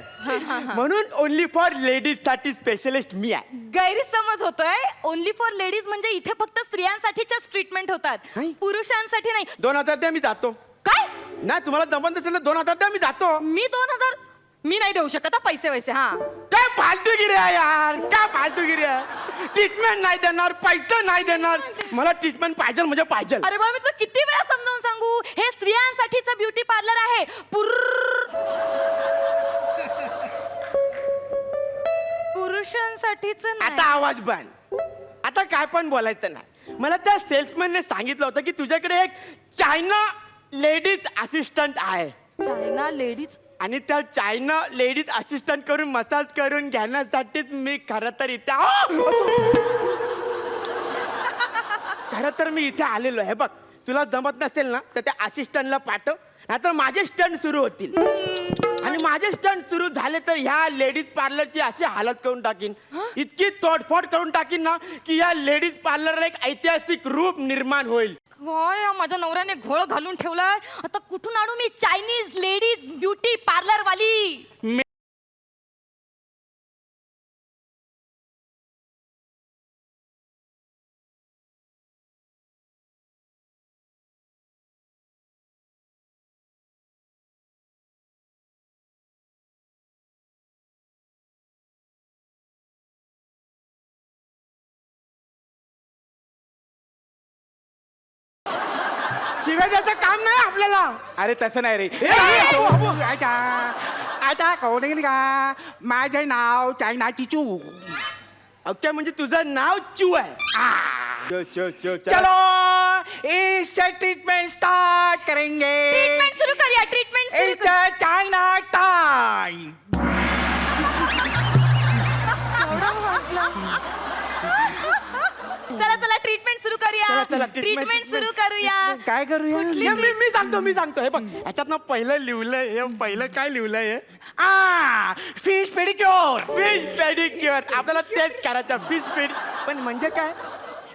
म्हणून ओनली फॉर लेडीज साठी स्पेशलिस्ट मी आहे. गैरसमज होतोय. ओनली फॉर लेडीज म्हणजे इथे फक्त स्त्रियांसाठीच्याच ट्रीटमेंट होतात, नाही. पुरुषांसाठी नाही. 2000 द्या मी जातो. काय? नाही तुम्हाला जमत नसेल 2000 द्या मी जातो. मी 2000 मी नाही देऊ शकत हा, पैसे वैसे. हा काय फालतूगिरी आहे यार, काय फालतूगिरी आहे. ट्रीटमेंट नाही देणार, पैसा नाही देणार. मला ट्रीटमेंट पाहिजे म्हणजे पाहिजे. अरे बाबा मी तुला किती वेळा समजावून सांगू, हे स्त्रियांसाठीचं ब्युटी पार्लर आहे. पुरुषांसाठीच आता आवाज बंद. आता काय पण बोलायचं नाही. मला त्या सेल्समॅनने सांगितलं होतं की तुझ्याकडे एक चायना लेडीज असिस्टंट आहे चायना लेडीज. आणि त्या चायना लेडीज असिस्टंट करून मसाज करून घेण्यासाठीच मी खरं तर इथे आलेलो आहे. बघ तुला जमत नसेल ना तर त्या असिस्टंटला पाठव, नाहीतर माझे स्टंट सुरू होतील. आणि माझे स्टंट सुरू झाले तर ह्या लेडीज पार्लरची अशी हालत करून टाकीन, इतकी तोडफोड करून टाकीन ना की या लेडीज पार्लरला एक ऐतिहासिक रूप निर्माण होईल. काय माझ्या नवऱ्याने घोळ घालून ठेवलाय. आता कुठून आणू मी चायनीज लेडीज ब्युटी पार्लर वाली. शिवाजाचं काम नाही आपल्याला. अरे तसं नाही रे. आता कौन का माझे नाव चायना चिचू. ओके म्हणजे तुझं नाव चू आहे. चलो इससे ट्रीटमेंट स्टार्ट करेंगे. ट्रीटमेंट सुरू करूया. ट्रीटमेंट सुरू इट्स चाइना टाइम. चला चला ट्रीटमेंट सुरू करूया. चला, ट्रीटमेंट सुरू करूया. काय करूया? मी सांगतो हे बघ याच्यात ना पहिलं लिहिलंय हे पहिलं काय लिहिलंय फिश पेडिक्योर. Fish pedicure. आपल्याला तेच करायचं फिश पेड. पण म्हणजे काय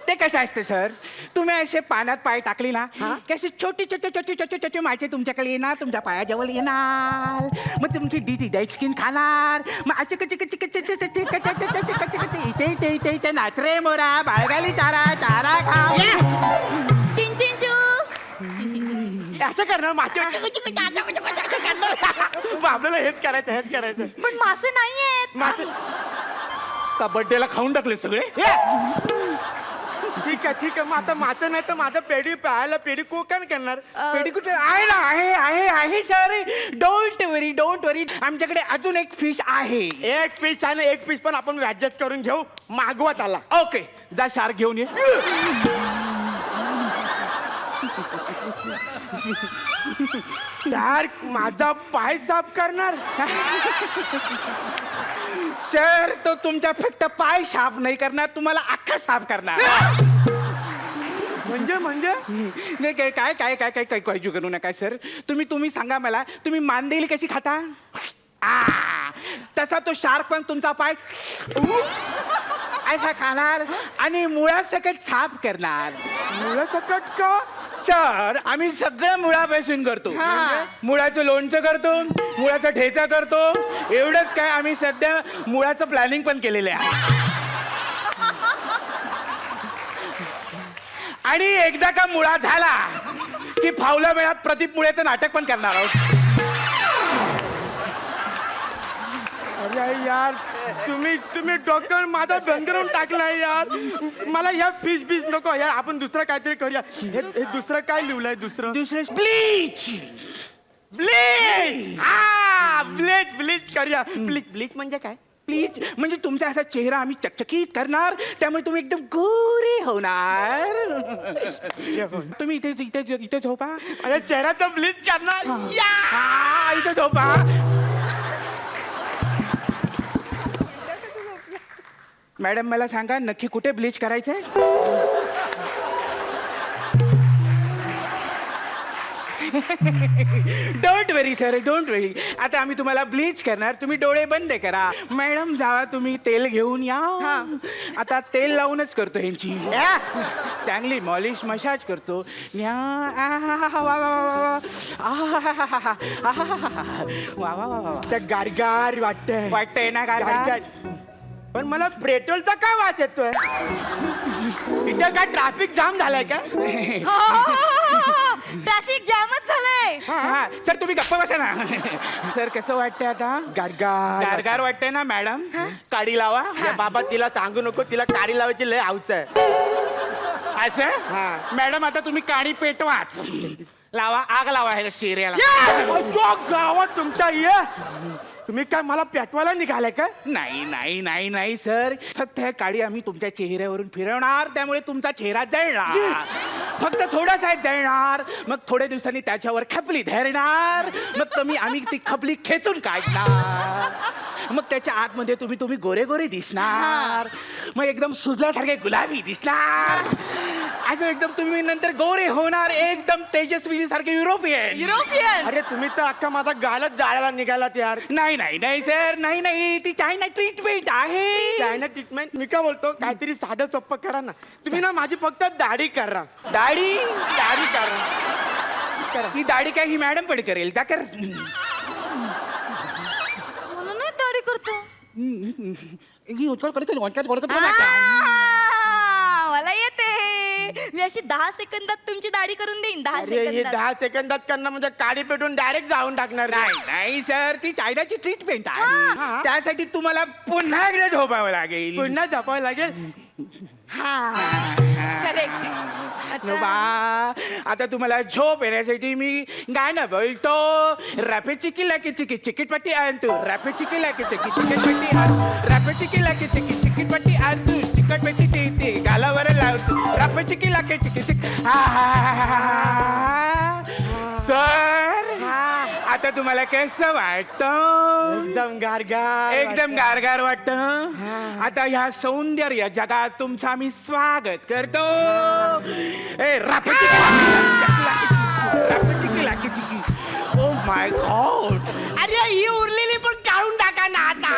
ते कसं असतं सर, तुम्ही असे पाण्यात पाय टाकली ना की असे छोटे छोटे छोटे छोटे छोटे मासे तुमच्याकडे येणार, तुमच्या पायाजवळ येणार, मग तुमची डेड स्किन खाणार, मग असे कच्चे कच्चे कच्चे कच्चे कच्चे कच्चे कच्चे कच्चे इथे इथे इथे इथे नाचरे मोरा बाळगाली चारा चारा खा. चिन चिन चू. असं करणार मासे आपल्याला हेच करायचं. पण मासे नाहीयेत. मासे का बर्थडेला खाऊन टाकले सगळे. ठीक आहे मग आता माझं नाही तर माझं पेढी पाहायला पेढी कोकण करणार. पेडिक्युअर आहे ना. आहे सर. डोंट वरी आमच्याकडे अजून एक फिश आहे. एक पीस आहे ना एक पीस पण आपण ऍडजस्ट करून घेऊ. मागवत आला. ओके जा शार्क घेऊन ये. यार माझा पाय साफ करणार. सर तो तुमचा फक्त पाय साफ नाही करणार, तुम्हाला अख्खा साफ करणार. म्हणजे नाही काय काय काय काय काय काय काळजी करू नका सर. तुम्ही सांगा मला, तुम्ही मांदेली कशी खाता? तसा तो शार्क पण तुमचा पाय असा खाणार आणि मुळासकट साफ करणार. मुळासकट का सर? आम्ही सगळं मुळापासून करतो. मुळाचं लोणचं करतो, मुळाचा ठेचा करतो. एवढंच काय, आम्ही सध्या मुळाचं प्लॅनिंग पण केलेलं आहे. आणि एकदा का मुळा झाला की फावल्या वेळात प्रदीप मुळेचं नाटक पण करणार आहोत. अरे यार तुम्ही डॉक्टर माझा बंदरून टाकलाय यार. मला ह्या फिश बीस नको यार. आपण दुसरं काहीतरी करूया. हे दुसरं काय लिहिलंय? दुसरं ब्लीच. ब्लीच. ब्लीच ब्लीच करूया ब्लीच ब्लीच म्हणजे काय प्लीज म्हणजे तुमचा असा चेहरा आम्ही चकचकीत करणार त्यामुळे तुम्ही एकदम गोरे होणार तुम्ही इथे इथे इथे झोपा अरे चेहरा तर ब्लीच करणार या! हा, इथे झोपा मॅडम मला सांगा नक्की कुठे ब्लीच करायचंय don't very sir don't very आता आम्ही तुम्हाला ब्लीच करणार तुम्ही डोळे बंद करा मॅडम जावा तुम्ही तेल घेऊन या आता तेल लावूनच करतो ह्यांची चांगली मॉलिश मसाज करतो वा वा वा वा त्या गारगार वाटतंय वाटतंय ना गारगार? पण मला पेट्रोलचा काय वास येतोय इथे काय ट्रॅफिक जाम झालाय का ट्रॅफिक जॅमच झालंय. हा सर तुम्ही गप्प बसा ना सर कसं वाटतंय आता गारगार गारगार वाटतंय ना मॅडम काडी लावा बाबा तिला सांगू नको तिला काडी लावायची लय हाऊस आहे असं हा. मॅडम आता तुम्ही काडी पेटवाच लावा आग लावा ह्या चेहऱ्याला जो गावात तुमच्या ये तुम्ही काय मला पेटवायला निघालाय का नाही नाही नाही नाही सर फक्त ह्या काडी आम्ही तुमच्या चेहऱ्यावरून फिरवणार त्यामुळे तुमचा चेहरा जळणार फक्त थोडासा जळणार मग थोड्या दिवसांनी त्याच्यावर खपली धरणार मग आम्ही ती खपली खेचून काढणार मग त्याच्या आतमध्ये तुम्ही गोरे गोरे दिसणार मग एकदम सुजल्यासारखे गुलाबी दिसणार असं एकदम तुम्ही नंतर गोरे होणार एकदम तेजस्वी सारखे युरोपियन अरे तुम्ही तर अख्खा माझा गालच जाळायला निघालात यार नाही नाही नाही सर नाही नाही ती चायना ट्रीटमेंट आहे चायना ट्रीटमेंट मी काय बोलतो काहीतरी साधं सोपं करा ना तुम्ही ना माझी फक्त दाढी करा दाढी दाढी करा ती दाढी काय ही मॅडम पण करेल त्या कर मला नाही दाढी करतो. मला येते. मी अशी 10 सेकंदात तुमची दाढी करून देईन. 10 अरे हे सेकंदात. 10 सेकंदात करणार म्हणजे काडी पेटून डायरेक्ट जाऊन टाकणार नाही नाही सर ती चायनाची ट्रीटमेंट आहे त्यासाठी तुम्हाला पुन्हा एकदा झोपावं लागेल पुन्हा जपावं लागेल करेक्ट. नो बा आता तुम्हाला झोप येण्यासाठी मी गाणं बोलतो रॅपे चिकी लाके चिकी चिकीटपट्टी आण तू रॅपे चिकी लाके चिकी चिकीटपट्टी आण रॅपे चिकी लाके चिकी चिकीटपट्टी आण तू चिकटपट्टी ती गालावर लावतो रॅपे चिकी लाके चिकी चिक सर आता तुम्हाला कसं वाटतं एकदम गारगार एकदम गारगार वाटतं आता ह्या सौंदर्य जगात तुमचं आम्ही स्वागत करतो ए चिकी लाकी चिकी ओ माय गॉड अरे ही उरलेली पण काढून टाका ना आता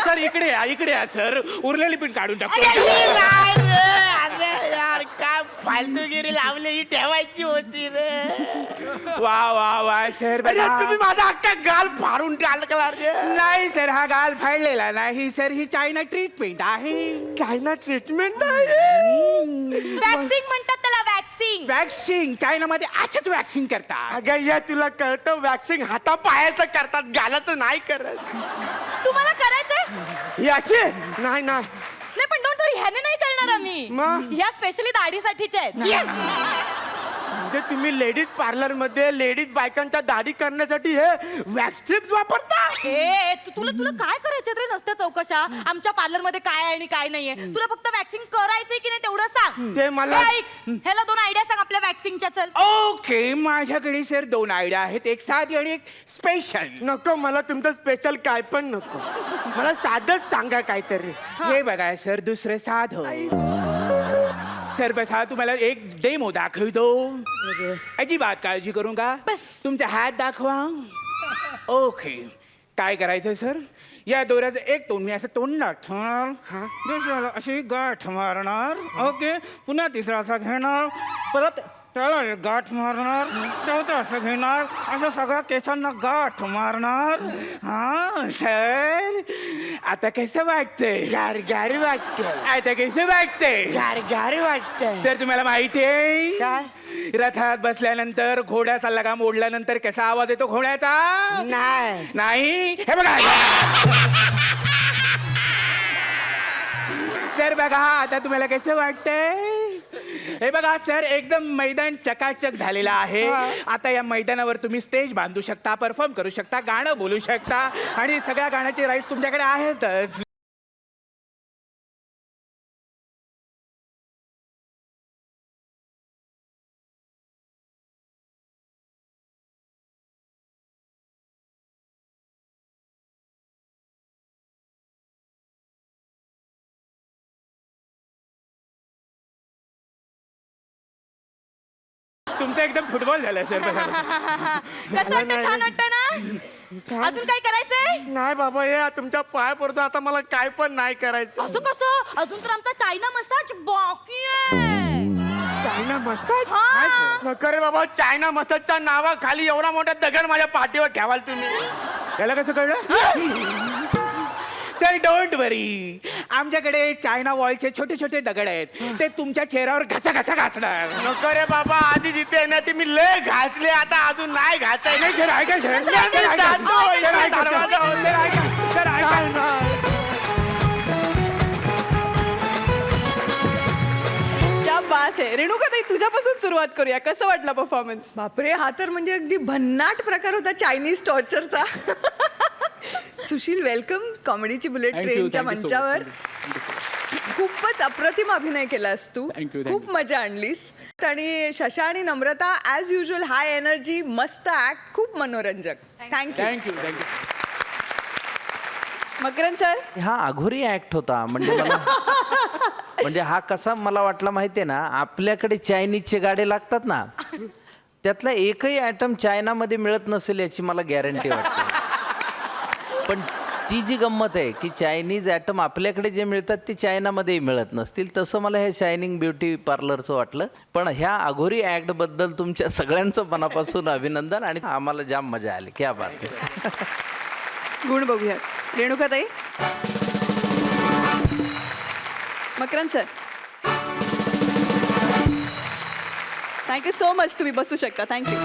सर इकडे या सर उरलेली पण काढून टाकतो अरे ही नाही रे. अरे यार काय फालतूगिरी लावली ही ठेवायची होती रे वा वा वा सर अरे तुम्ही माझा अख्खा गाल फाडून टाकला रे नाही सर हा गाल फाडलेला नाही सर ही चायना ट्रीटमेंट आहे चायना ट्रीटमेंट आहे वॅक्सिंग म्हणतात त्याला वॅक्सिंग. वॅक्सिंग चायनामध्ये असंच वॅक्सिंग करतात अगं या तुला कळतं वॅक्सिंग हातापायाचं करतात गालाचं नाही करत तुम्हाला करायचंय? याचे नाही नाही नाही पण डोंट वरी ह्याने नाही करणार आम्ही. मग? ह्या स्पेशली दाढीसाठीच्या आहेत. म्हणजे तुम्ही लेडीज पार्लर मध्ये लेडीज बायकांच्या दाढी करण्यासाठी हे वॅक्स स्ट्रिप्स वापरता ए तुला काय करायचं रे नसत्या चौकशा आमच्या पार्लर मध्ये काय आहे आणि काय नाहीये. तुला फक्त वॅक्सिंग करायचंय की नाही तेवढं सांग. ते मला- ए, ऐक, ह्याला 2 आयडिया सांग आपल्या वॅक्सिंगच्या. चल ओके माझ्याकडे सर 2 आयडिया आहेत एक साधी आणि एक स्पेशल नको मला तुमचं स्पेशल काय पण नको मला साधंच सांगा काहीतरी हे बघा सर दुसरं साधं सर बसा तुम्हाला एक डेमो दाखवतो अजिबात काळजी करू का तुमचा हात दाखवा ओके काय करायचं सर या दोऱ्याचं एक तोंड मी असं तोंडात ठेवणार दुसऱ्याला अशी गाठ मारणार ओके पुन्हा तिसरा असा घेणार परत त्याला एक गाठ मारणार चौथा असं घेणार असं सगळ्या केसांना गाठ मारणार हा सर आता कसं वाटतंय गारगारी वाटतंय आता कसं वाटतंय गारगारी वाटतंय सर तुम्हाला माहिती आहे काय रथात बसल्यानंतर घोड्याचा लगाम ओढल्यानंतर कसा आवाज येतो घोड्याचा नाही नाही हे बघा सर बघा आता तुम्हाला कसं वाटतंय हे बघा सर, एकदम मैदान चकाचक झालेलं आहे. आता या मैदानावर तुम्ही स्टेज बांधू शकता, परफॉर्म करू शकता, गाणं बोलू शकता आणि सगळ्या गाण्याचे राईट्स तुमच्याकडे आहेतच. तुमचं एकदम फुटबॉल झालं सर. कसं वाटतं? छान वाटतं ना? अजून काय करायचंय? नाही बाबा, हे तुमच्या पाय पडतो, आता मला काय पण नाही करायचं. असं कसं? अजून तर आमचा चायना मसाज बाकी आहे. China massage? हा. नको रे बाबा, चायना मसाजच्या नावाखाली एवढा मोठा दगड माझ्या पाठीवर ठेवाल तुम्ही. याला कसं कळलं? सर डोंट वरी, आमच्याकडे चायना वॉलचे छोटे छोटे दगड आहेत, ते तुमच्या चेहऱ्यावर घसा घसा घासणार. नको रे बाबा, आधी जिथे आहे ना ते मी लय घासले, आता अजून नाही घासाय. नाही सर, ऐका सर. मी जातो, सर, ऐका, सर. दरवाजा सर, ऐका. सर, ऐका. क्या बात आहे. रेणुकाताई, तुझ्यापासून सुरुवात करूया. कसं वाटलं परफॉर्मन्स? बापरे, हा तर म्हणजे अगदी भन्नाट प्रकार होता चायनीज टॉर्चरचा. सुशील, वेलकम कॉमेडीची बुलेट Thank you, ट्रेनच्या thank you so मंचावर. much. खूपच अप्रतिम अभिनय केलास तू. Thank you, thank खूप मजा आणलीस. आणि शशा आणि नम्रता ॲज युजल हाय एनर्जी, मस्त ऍक्ट, खूप मनोरंजक. Thank you. Thank you thank you. Makarand sir, हा अघोरी ऍक्ट होता. म्हणजे मला म्हणजे हा कसा मला वाटला माहितीये ना, आपल्याकडे चायनीजचे गाडे लागतात ना, त्यातला एकही आयटम चायनामध्ये मिळत नसेल याची मला गॅरंटी वाटते. पण ती जी गंमत आहे की चायनीज आयटम आपल्याकडे जे मिळतात ते चायनामध्येही मिळत नसतील, तसं मला हे शायनिंग ब्युटी पार्लरचं वाटलं. पण ह्या अघोरी ॲक्टबद्दल तुमच्या सगळ्यांचं मनापासून अभिनंदन आणि आम्हाला जाम मजा आली. क्या बात आहे. गुण बघूयात. रेणुकाताई. Makarand sir, thank you so much. तुम्ही बसू शकता. थँक्यू.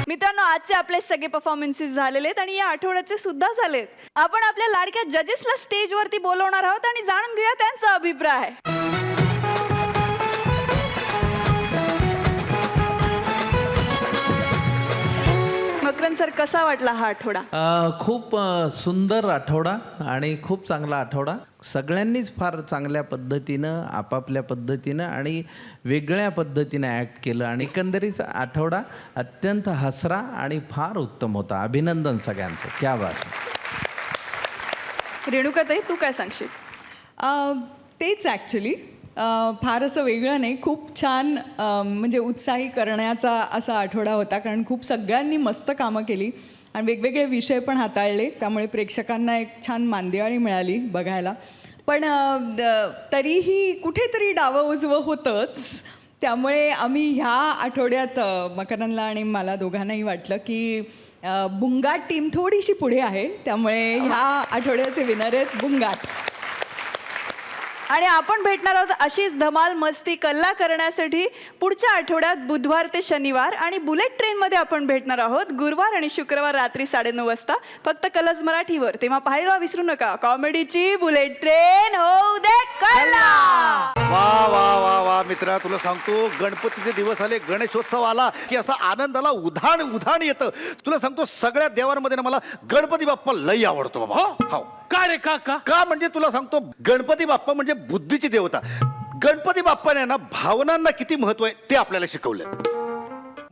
मित्रांनो, आजचे आपले सगळे परफॉर्मन्सेस झालेले आहेत आणि या आठवड्याचे सुद्धा झालेत. आपण आपल्या लाडक्या जजेसला स्टेजवरती बोलवणार आहोत आणि जाणून घेऊया त्यांचा अभिप्राय. मकरंद सर, कसा वाटला हा आठवडा? खूप सुंदर आठवडा आणि खूप चांगला आठवडा. सगळ्यांनीच फार चांगल्या पद्धतीनं, आपापल्या पद्धतीनं आणि वेगळ्या पद्धतीनं ॲक्ट केलं आणि एकंदरीत आठवडा अत्यंत हसरा आणि फार उत्तम होता. अभिनंदन सगळ्यांचं. क्या बात. रेणुकाताई, तू काय सांगशील? तेच ॲक्च्युली फार असं वेगळं नाही, खूप छान म्हणजे उत्साही करण्याचा असा आठवडा होता. कारण खूप सगळ्यांनी मस्त कामं केली आणि वेगवेगळे विषय पण हाताळले, त्यामुळे प्रेक्षकांना एक छान मांदियाळी मिळाली बघायला. पण तरीही कुठेतरी डावं उजवं होतंच. त्यामुळे आम्ही ह्या आठवड्यात मकरंदला आणि मला दोघांनाही वाटलं की बुंगाट टीम थोडीशी पुढे आहे, त्यामुळे ह्या आठवड्याचे विनर आहेत बुंगाट. आणि आपण भेटणार आहोत अशीच धमाल मस्ती कल्ला करण्यासाठी पुढच्या आठवड्यात बुधवार ते शनिवार, आणि बुलेट ट्रेनमध्ये आपण भेटणार आहोत गुरुवार आणि शुक्रवार रात्री 9:30 वाजता, फक्त कलर्स मराठीवर. तेव्हा पाहायला विसरू नका कॉमेडीची बुलेट ट्रेन होऊ दे कल्ला. वा वा वा वा मित्रा, तुला सांगतो गणपतीचे दिवस आले, गणेशोत्सव आला की असा आनंदाला उधाण उधाण येतं. तुला सांगतो सगळ्या देवांमध्ये ना मला गणपती बाप्पा लई आवडतो बाबा. हो. का रे? का का का म्हणजे तुला सांगतो, गणपती बाप्पा म्हणजे बुद्धीची देवता. गणपती बाप्पाने ना भावनांना किती महत्व आहे ते आपल्याला शिकवलं.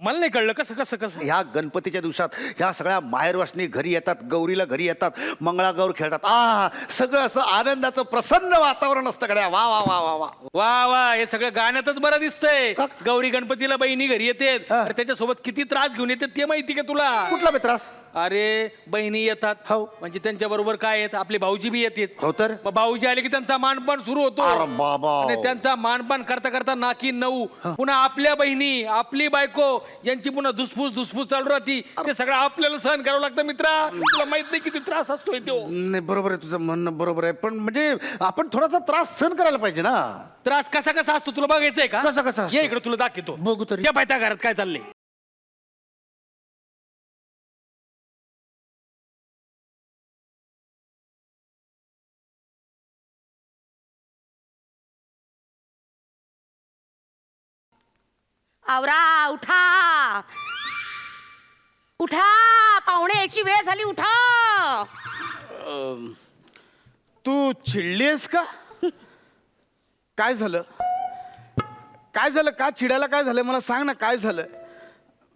मला नाही कळलं. कसं कसं कसं? ह्या गणपतीच्या दिवसात ह्या सगळ्या माहेरवासनी घरी येतात, गौरीला घरी येतात, मंगळागौर खेळतात. सगळं असं आनंदाचं प्रसन्न वातावरण असतं गड्या. वा वा वा वा वा वा वा, हे सगळं गाण्यातच बरं दिसतंय. गौरी गणपतीला बहिणी घरी येते, त्याच्यासोबत किती त्रास घेऊन येते ते माहिती का तुला? कुठला मित्रास? अरे बहिणी येतात, हो. म्हणजे त्यांच्या बरोबर काय येत, आपले भाऊजी बी येतात. हो तर. मग भाऊजी आले की त्यांचा मानपान सुरू होतो. अरे बाबा. आणि त्यांचा मानपान करता करता नाकी 9, पुन्हा आपल्या बहिणी, आपली बायको यांची पुन्हा धुसफूस धुसफूस चालू राहती. ते सगळं आपल्याला सहन करावं लागतं मित्रा. तुला माहित नाही किती त्रास असतोय तो. नाही, बरोबर आहे तुझं म्हणणं, बरोबर आहे. पण म्हणजे आपण थोडासा त्रास सहन करायला पाहिजे ना. त्रास कसा कसा असतो तुला बघायचंय का? कसा कसा असतो? ये इकडे तुला दाखवतो. बघू तरी. त्या पायत्या घरात काय चाललंय. आवरा, उठा उठा, पाहुणे याची वेळ झाली, उठा. तू चिडलीस का? काय झालं? काय झालं? का चिडायला काय झालं मला सांग ना, काय झालं?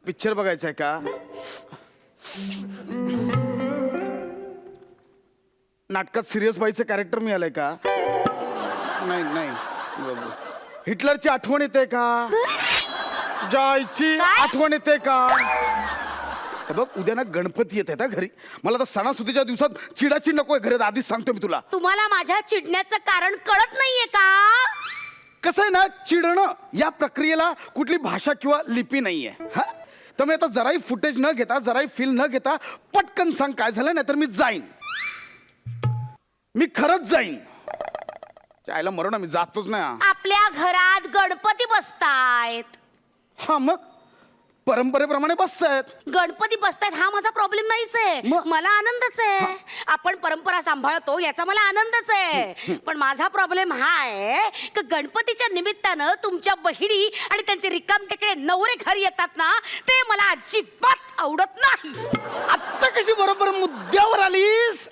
पिक्चर बघायचा आहे का? नाटकात सिरियस व्हायचं कॅरेक्टर मिळालंय का? नाही नाही. हिटलरची आठवण येते का? जायची आठवण येते का? हे बघ, उद्या ना गणपती येत आहेत घरी. मला तर सणासुदीच्या दिवसात चिडाची नकोय घरात, आधीच सांगतो मी तुला. तुम्हाला माझ्या चिडण्याचं कारण कळत नाहीये का? कसं आहे ना, चिडणं या प्रक्रियेला कुठली भाषा किंवा लिपी नाहीये. हा, तर मी आता जराही फुटेज न घेता, जराही फील न घेता पटकन सांग काय झालं, नाहीतर मी जाईन. मी खरंच जाईन. जायला मरू ना, मी जातोच ना. आपल्या घरात गणपती बसतायत. हा, मग परंपरेप्रमाणे बसतायत. गणपती बसतायत हा माझा प्रॉब्लेम नाहीच आहे. मग? मला आनंदच आहे. आपण परंपरा सांभाळतो याचा मला आनंदच आहे. पण माझा प्रॉब्लेम हा आहे की गणपतीच्या निमित्तानं तुमच्या बहिणी आणि त्यांचे रिकामटेकडे नवरे घरी येतात ना, ते मला अजिबात आवडत नाही. आत्ता कशी बरोबर मुद्द्यावर आलीस?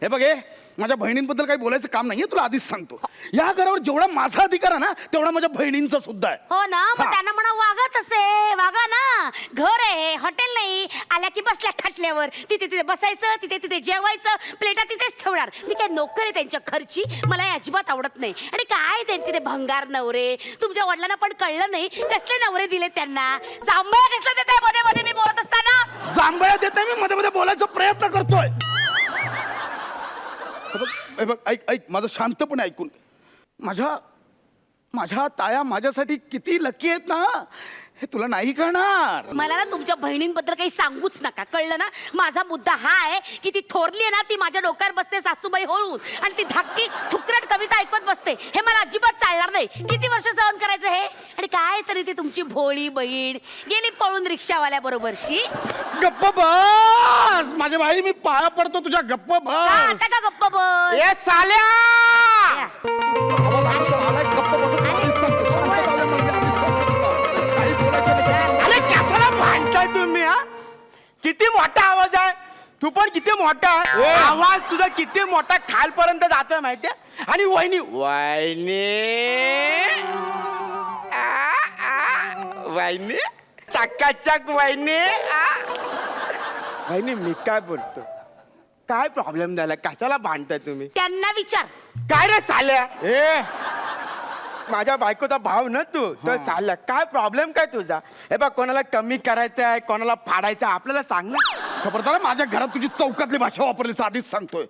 हे बघ, हे माझ्या बहिणींबद्दल काही बोलायचं काम नाहीये, तुला आधीच सांगतो. या घरावर जेवढा माझा अधिकार आहे ना, तेवढा माझ्या बहिणींचा सुद्धा आहे. हो ना, मग हा. त्यांना म्हणा वागा तसे, वागा ना. घर आहे, हॉटेल नाही. आल्या की बसल्या खाटल्यावर तिथे तिथे बसायचं, तिथे तिथे जेवायचं, प्लेटा तिथेच ठेवणार. मी काय नोकर आहे त्यांच्या घरची? मला हे अजिबात आवडत नाही. आणि काय त्यांचे ते भंगार नवरे, तुमच्या वडिलांना पण कळलं नाही कसले नवरे दिले त्यांना. जांभळा कसला देताय मध्ये मध्ये मी बोलत असताना? जांभळ्या देत नाही, मी मध्ये मध्ये बोलायचा प्रयत्न करतोय. हे बघ, ऐक ऐक, माझं शांतपणे ऐकून. माझ्या ताया माझ्यासाठी किती लकी आहेत ना, हे तुला नाही कळणार. मला ना तुमच्या बहिणींबद्दल काही सांगूच नका, कळलं ना? माझा मुद्दा हा आहे की ती थोरली आहे ना, ती माझ्या डोक्यावर बसते सासूबाई होऊन, आणि ती धाकटी थुकरट कविता ऐकत बसते. हे मला अजिबात चालणार नाही. किती वर्ष सहन करायचं हे? आणि काय तरी ती तुमची भोळी बहीण गेली पळून रिक्षावाल्या बरोबरशी. गप्प बस माझ्या बाई, मी पाया पडतो तुझ्या. गप्प बस. आता का गप्प बस? ए साल्या! या. गप्प बस. अरे कशाला भांडताय तुम्ही? हा, किती मोठा आवाज आहे. तू पण किती मोठा आहे. आवाज तुझा किती मोठा खालपर्यंत जातोय माहितीये. आणि वहिनी वहिनी चकाचक वहिनी. वहिनी, मी काय बोलतो? काय प्रॉब्लेम झाला? कशाला भांडताय तुम्ही? त्यांना विचार. काय रे साल्या? माझ्या बायकोचा भाव ना तू, तर चालला काय प्रॉब्लेम काय तुझा? हे बघ, कोणाला कमी करायचं आहे, कोणाला फाडायचं आहे, आपल्याला सांग ना. खबरदार, माझ्या घरात तुझी चौकातली भाषा वापरलीस, आधीच सांगतोय.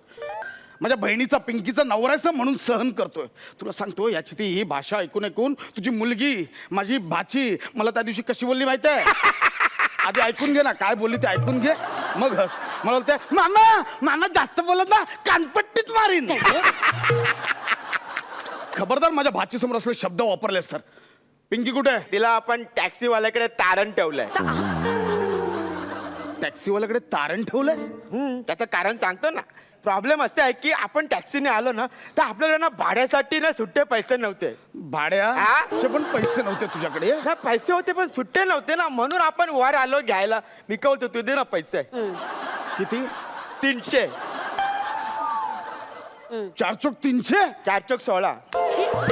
माझ्या बहिणीचा पिंकीचा नवरायचं म्हणून सहन करतोय. तुला सांगतो, याची ती ही भाषा ऐकून ऐकून तुझी मुलगी, माझी भाची मला त्या दिवशी कशी बोलली माहिती आहे? आधी ऐकून घे ना, काय बोलली ते ऐकून घे, मग हस. मला बोलते, नाना जास्त बोलत ना कानपट्टीत मारीन. खबरदार, माझ्या भाची समोर असले शब्द वापरलेस तर. पिंकी कुठे आहे? तिला आपण टॅक्सीवाल्याकडे तारण ठेवलंय. टॅक्सीवाल्याकडे तारण ठेवलंयस? त्याचं कारण सांगतो ना. प्रॉब्लेम असं आहे की आपण टॅक्सीने आलो ना, तर आपल्याकडे ना भाड्यासाठी ना सुट्टे पैसे नव्हते. भाड्याचे पण पैसे नव्हते तुझ्याकडे? ना पैसे होते पण सुट्टे नव्हते ना, म्हणून आपण वर आलो घ्यायला. मी काय बोलतो, तू दे ना पैसे. किती? 300. 4 चौक 300? 4 चौक 16.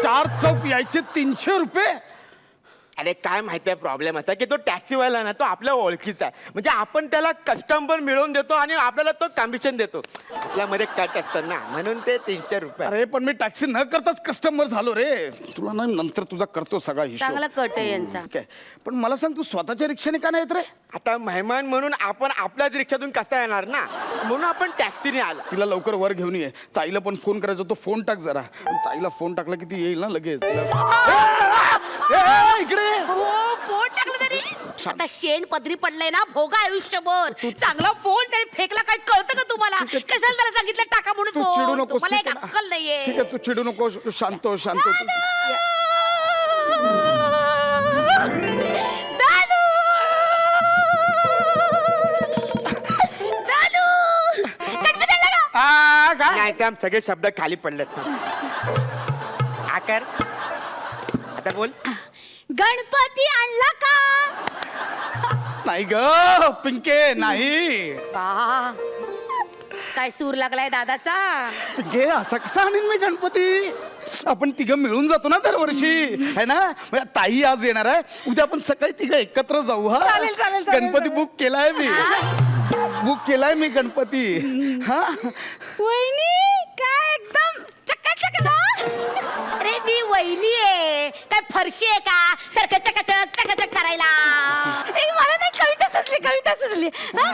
4 चौक यायचे 300 रुपये? अरे काय माहितीये प्रॉब्लेम असा की तो टॅक्सीवाला ना, तो आपल्या ओळखीचा आहे. म्हणजे आपण त्याला कस्टमर मिळवून देतो आणि आपल्याला तो कमिशन देतो. आपल्यामध्ये कट असतं ना, म्हणून ते 300 रुपये. अरे पण मी टॅक्सी न करताच कस्टमर झालो रे. तुला ना नंतर तुझा करतो सगळा हिशोब. चांगला कट आहे यांचा. ठीक आहे, पण मला सांग, तू स्वतःच्या रिक्षाने का नाही येत रे? आता मेहमान म्हणून आपण आपल्याच रिक्षातून कसा येणार ना, म्हणून आपण टॅक्सीने आला. तिला लवकर वर घेऊन ये. ताईला पण फोन करायचा, तो फोन टाक जरा. ताईला फोन टाकला की ती येईल ना लगेच. इकडे हो, फोन टाकलं तरी आता शेण पदरी पडलंय ना, भोगा आयुष्यभर. चांगला फोन नाही फेकला, काय कळतं का तुम्हाला? कशाला त्याला सांगितलं टाका म्हणून तू चिडू फोन? नकोस. तुम्हाला ठीक एक आहे अक्कल ना? नाहीये. ठीक आहे, तू चिडू नको. शांत हो, शांत हो. दादू! दादू! गणपती आणला का? नाही, त्या सगळे शब्द खाली पडलेत. आकर आता आता बोल. गणपती आणला का? नाही ग पिंके नाही. काय सूर लागलाय दादाचा? पिंके असा कसा आणीन मी गणपती? आपण तिघं मिळून जातो ना दरवर्षी है ना. म्हणजे ताई आज येणार आहे, उद्या आपण सकाळी तिघं एकत्र जाऊ. हा चालेल, चालेल, चालेल, गणपती बुक केलाय मी. बुक केलाय मी गणपती. हा वहिनी काय एकदम चकाचक ना. अरे मी वहिनी आहे काय फरशी आहे का सारखं चकाचक चकाचक करायला. मला नाही कविता सुचली. हा?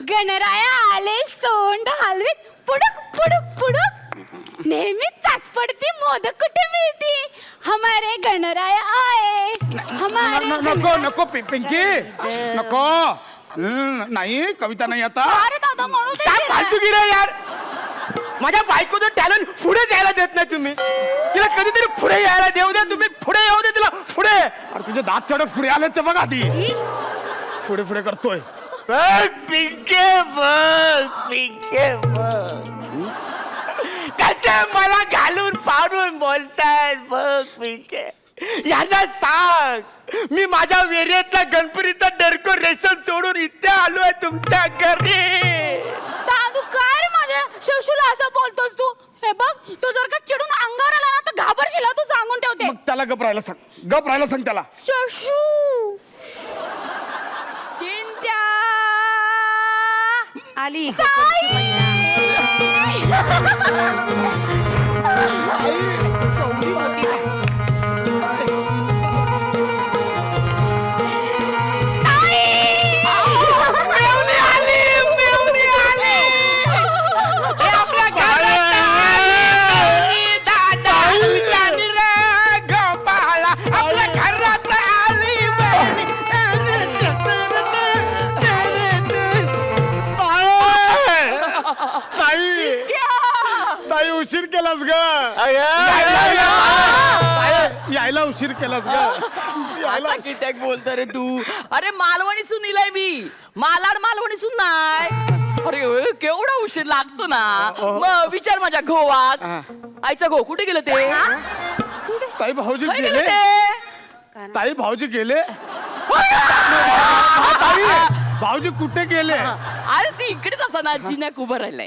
गणराया आले सोंड हलवीत पुडुक पुडुक पुडुक नेहमी चाच पडती मोदक कुठे मिळती. हमारे गणराया आए हमारे नको नको पिंकी नको. नाही कविता नाही आता. अरे दादा म्हणू दे काय की. फालतूगिरी आहे यार. माझ्या बायकोचं टॅलेंट पुढे जायला देत नाही तुम्ही. तिला कधीतरी पुढे यायला देऊ द्या तुम्ही. पुढे येऊ दे तिला पुढे. अरे तुझे दात केवढे पुढे आले ते बघ आधी. पुढे पुढे करतोय. पिंके बघ पिंके बघ कसे मला घालून पाडून बोलतायत बघ पिंके. यांना सांग मी माझ्या वेरेतला गणपतीचा डेकोरेशन सोडून इथे आलोय तुमच्या घरी. दादू काय रे माझ्या शिवशूला असं बोलतोस तू? हे बघ तू जर का चिडून अंगावर आला ना तर घाबरशील. तू सांगून ठेवते. मग त्याला गप राहायला सांग. गप राहायला सांग त्याला. शशू चिंत्या आली. मेवणी आली मेवणी आली. हे आपल्या घरात आली. दादा आणि रे गोपाळा आपल्या घरात आली मेवणी. ताई उशीर केलास ग. यायला उशीर केलास ग. असा कित्याक बोलतो रे तू? अरे मालवणी सून इलाय मी. मालाड मालवणी सून नाही. अरे केवढा उशीर लागतो ना. मग विचार माझ्या घोवाक. आईचा घो कुठे गेलं ते? ताई भाऊजी कुठे गेले. गेलं ते? ताई भाऊजी गेले. ताई भाऊजी कुठे गेले? अरे ती इकडेच असा ना जिन्याक उभं राहिलंय.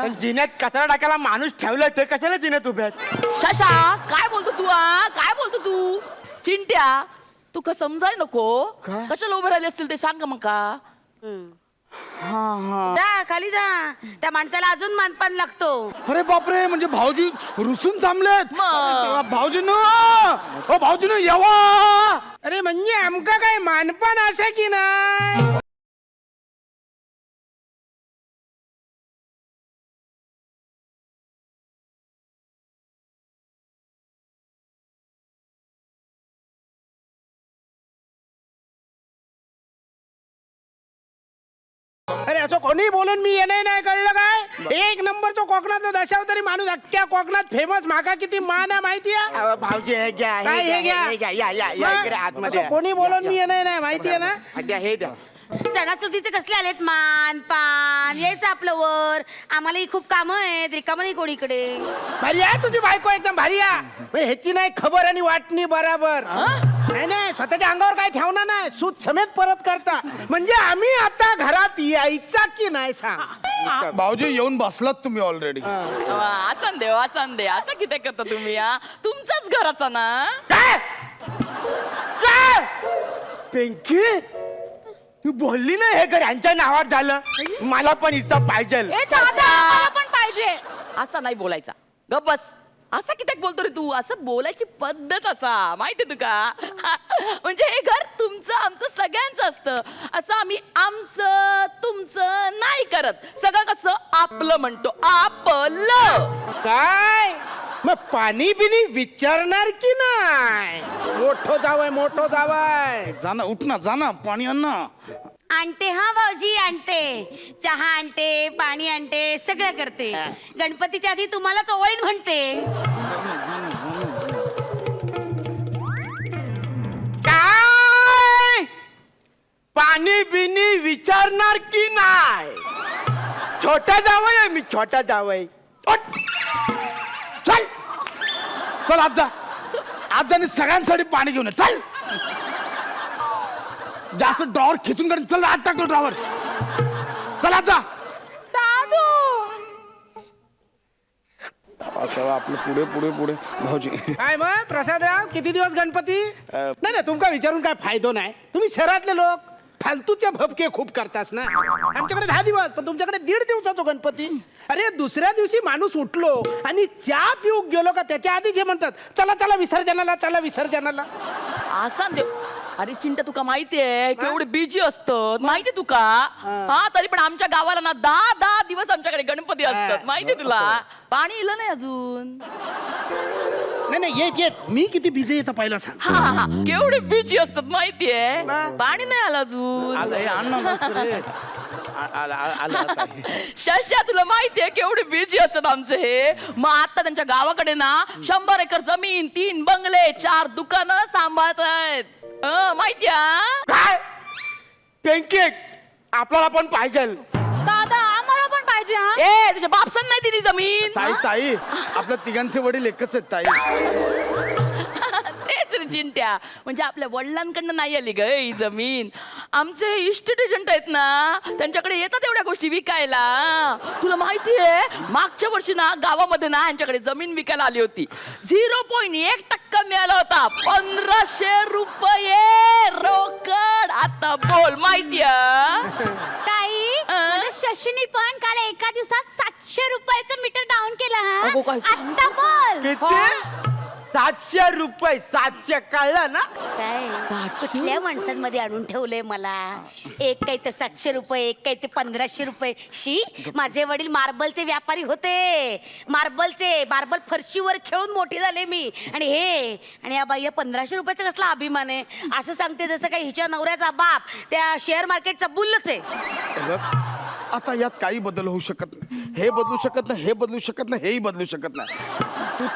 पण जिन्यात कचरा टाकायला माणूस ठेवलाय ते कशाला जिन्यात उभे आहेत? शशा काय बोलतो तू? काय बोलतो तू? चिंट्या तू का समजाय नको. कशाला उभे राहिले असतील ते सांग मग का. जा खाली जा. त्या माणसाला अजून मानपान लागतो. अरे बापरे म्हणजे भाऊजी रुसून थांबलेत. मग. भाऊजीनो भाऊजीनो येवा. अरे म्हणजे आमका काय मानपान असं की नाही. अरे असं कोणी बोलून मी येणे नाही कळलं काय. एक नंबरचा कोकणातला दशावतारी माणूस अख्ख्या कोकणात फेमस. माका किती मान आहे माहिती आहे. अहो, भाऊजी हे घ्या काय हे घ्या? हे घ्या या या या इकडे आतमध्ये असं कोणी बोलून मी येणे नाही माहिती आहे ना. द्या हे द्या. सणासुदीचे कसले आलेत मान पान. यायचं आपलं वर. आम्हालाही खूप कामं आहेत. रिकामं नाही कोणीकडे. भारी आहे तुझी बायको एकदम भारी आहे. ह्याची नाही खबर आणि वाटणी बराबर. नाही नाही स्वतःच्या अंगावर काय ठेवणार नाही. सूत समेत परत करता. म्हणजे आम्ही आता घरात यायचा की नाही सांग. भाऊजी येऊन बसलात तुम्ही ऑलरेडी. आसन देव आसन दे. असं किती करता तुम्ही? तुमचंच घर असं ना. काय काय पिंकी तू बोलली ना हे घर यांच्या नावावर झालं. मला पण हिस्सा पाहिजे. ए दादा मला पण पाहिजे. असा नाही बोलायचा. गप बस. असं किती बोलतो रे तू? असं बोलायची पद्धत असा माहिती तुका. म्हणजे हे घर तुमचं आमचं सगळ्यांचं असतं. असं आम्ही आमचं तुमचं नाही करत. सगळं कसं आपलं म्हणतो. आपलं काय मग पाणी बिनी विचारणार की नाही. मोठो जावय मोठो जावय. जाना उठ ना जाना पाणी आण ना. आणते हा भाऊजी आणते. चहा आणते पाणी आणते सगळं करते. गणपतीच्या आधी तुम्हालाच ओवाळीन म्हणते. काय पाणी बिनी विचारणार की नाही. छोटा जावय आहे मी. छोटा जावय. चल चल आज जा. आज जाणे सगळ्यांसाठी पाणी घेऊन ये. चल जास्त ड्रॉवर खिचून काढ. चल आत टाकतो ड्रॉवर. चल आत जा. दादू असं आपलं पुढे पुढे पुढे भाऊजी. काय मग प्रसादराव किती दिवस गणपती? नाही नाही तुमका विचारून काय फायदो नाही. तुम्ही शहरातले लोक फालतूचे भपके खूप करतास ना. आमच्याकडे 10 दिवस पण तुमच्याकडे 1.5 दिवसाचा गणपती. अरे दुसऱ्या दिवशी माणूस उठलो आणि चहा पिऊ गेलो का त्याच्या आधीच हे म्हणतात चला चला विसर्जनाला, चला विसर्जनाला. असा देव. अरे चिंटा तुका माहितीये केवढे बिजी असतात माहितीये तुका. हा तरी पण आमच्या गावाला ना 10 दिवस आमच्याकडे गणपती असतात माहितीये तुला. पाणी इलं नाही अजून. नाही नाही येत मी किती बिझी येतं पहिला सांग. हा केवढे बिजी असतात माहितीये. पाणी नाही आलं अजून. शशा तुला माहितीये केवढे बिजी असतात आमचे हे. मग आता त्यांच्या गावाकडे ना 100 एकर जमीन, 3 बंगले, 4 दुकानं सांभाळत आहेत. माहितीये. काय पेंकेक आपल्याला पण पाहिजे. दादा आम्हाला पण पाहिजे. ए तुझ्या बापसन नाही दिली जमीन. ताई ताई आपल्या तिघांचे वडील एकच आहेत ताई. तेच रे चिंट्या. म्हणजे आपल्या वडिलांकडनं नाही आली ग ही जमीन. आमचे इस्टेट एजंट आहेत ना त्यांच्याकडे येतात एवढ्या गोष्टी विकायला. तुला माहितीये मागच्या वर्षी ना गावामध्ये ना यांच्याकडे जमीन विकायला आली होती. 0.1% मिळाला होता. 1500 रुपये रोकड. आता बोल माहितीये ताई शशीनी पण काल एका दिवसात 700 रुपयाचं मीटर डाऊन केलं. अगो, काय आता बोल. किती? 700 रुपये. 700 कळलं ना. काय कुठल्या माणसांमध्ये आणून ठेवलंय मला. एक काही तर 700 रुपये, एक काही ते 1500 रुपये. शी माझे वडील मार्बलचे व्यापारी होते. मार्बल फरशीवर खेळून मोठी झाले मी. आणि या बाई 1500 रुपयाचा कसला अभिमान आहे. असं सांगते जसं काही हिच्या नवऱ्याचा बाप त्या शेअर मार्केटचा बुल्लच आहे. आता यात काही बदल होऊ शकत नाही. हे बदलू शकत नाही, हे बदलू शकत नाही, हेही बदलू शकत नाही.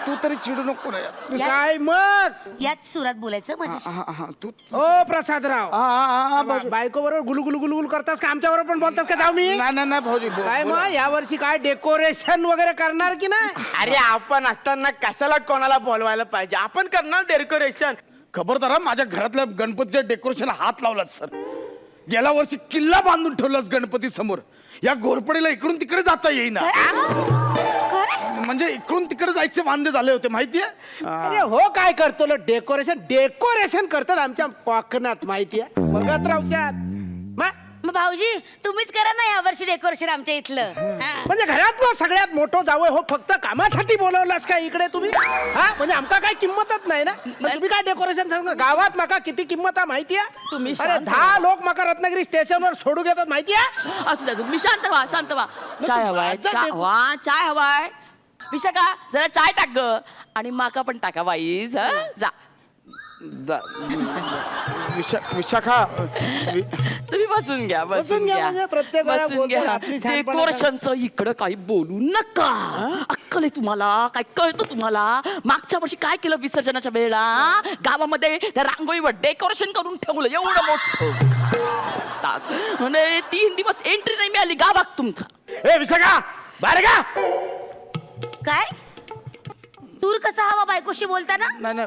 तू तरी चिडू नको ना यार. काय मग याच सुरात बोलायचं माझ्याशी. हा तू ओ प्रसादराव भाऊजी. बायको बरोबर गुलू गुलू करतास का आमच्या बरोबर पण बोलतास का जाऊ मी. नाही भाऊजी काय मग या वर्षी काय डेकोरेशन वगैरे करणार की नाही. अरे आपण असताना कशाला कोणाला बोलवायला पाहिजे. आपण करणार डेकोरेशन. खबरदार माझ्या घरातल्या गणपतीच्या डेकोरेशन हात लावलात सर. गेल्या वर्षी किल्ला बांधून ठेवलाच गणपती समोर. या घोरपडीला इकडून तिकडे जाता येईना. म्हणजे इकडून तिकडे जायचे वांदे झाले होते माहितीये. अरे हो काय करतो डेकोरेशन करतात आमच्या कोकणात माहितीये. बघत राहच्यात मग भाऊजी तुम्हीच करा ना या वर्षी डेकोरेशन आमच्या इथलं. म्हणजे घरातलं सगळ्यात मोठं जावं हो. फक्त कामासाठी बोलवलास का इकडे तुम्ही. हा म्हणजे आमका काय किंमतच नाही ना. मग तुम्ही काय डेकोरेशन सांगता. गावात माका किती किंमत आहे माहितीये. तुम्ही अरे शांत 10 लोक माका रत्नागिरी स्टेशनवर सोडू घेतात माहितीये. असू द्या तुम्ही शांत व्हा. चाय हवाय. चाय हवाय. विशाखा जरा चाय टाक ग. आणि माका पण टाका वाईज. जा विशाखा तुम्ही बसून घ्या. म्हणजे प्रत्येक वेळा बसून बोलतो घ्या. आपली छानपणाचं. डेकोरेशनचं इकडं काही बोलू नका. अक्कल आहे तुम्हाला. काय कळतं तुम्हाला. मागच्या वर्षी काय केलं विसर्जनाच्या वेळेला. गावामध्ये त्या रांगोळीवर डेकोरेशन करून ठेवलं एवढं मोठं. म्हणजे 3 दिवस एंट्री नाही मिळाली गावात तुमका. ए विशाखा बाहेर का. काय सूर कसा हवा बायकोशी बोलताना. नाही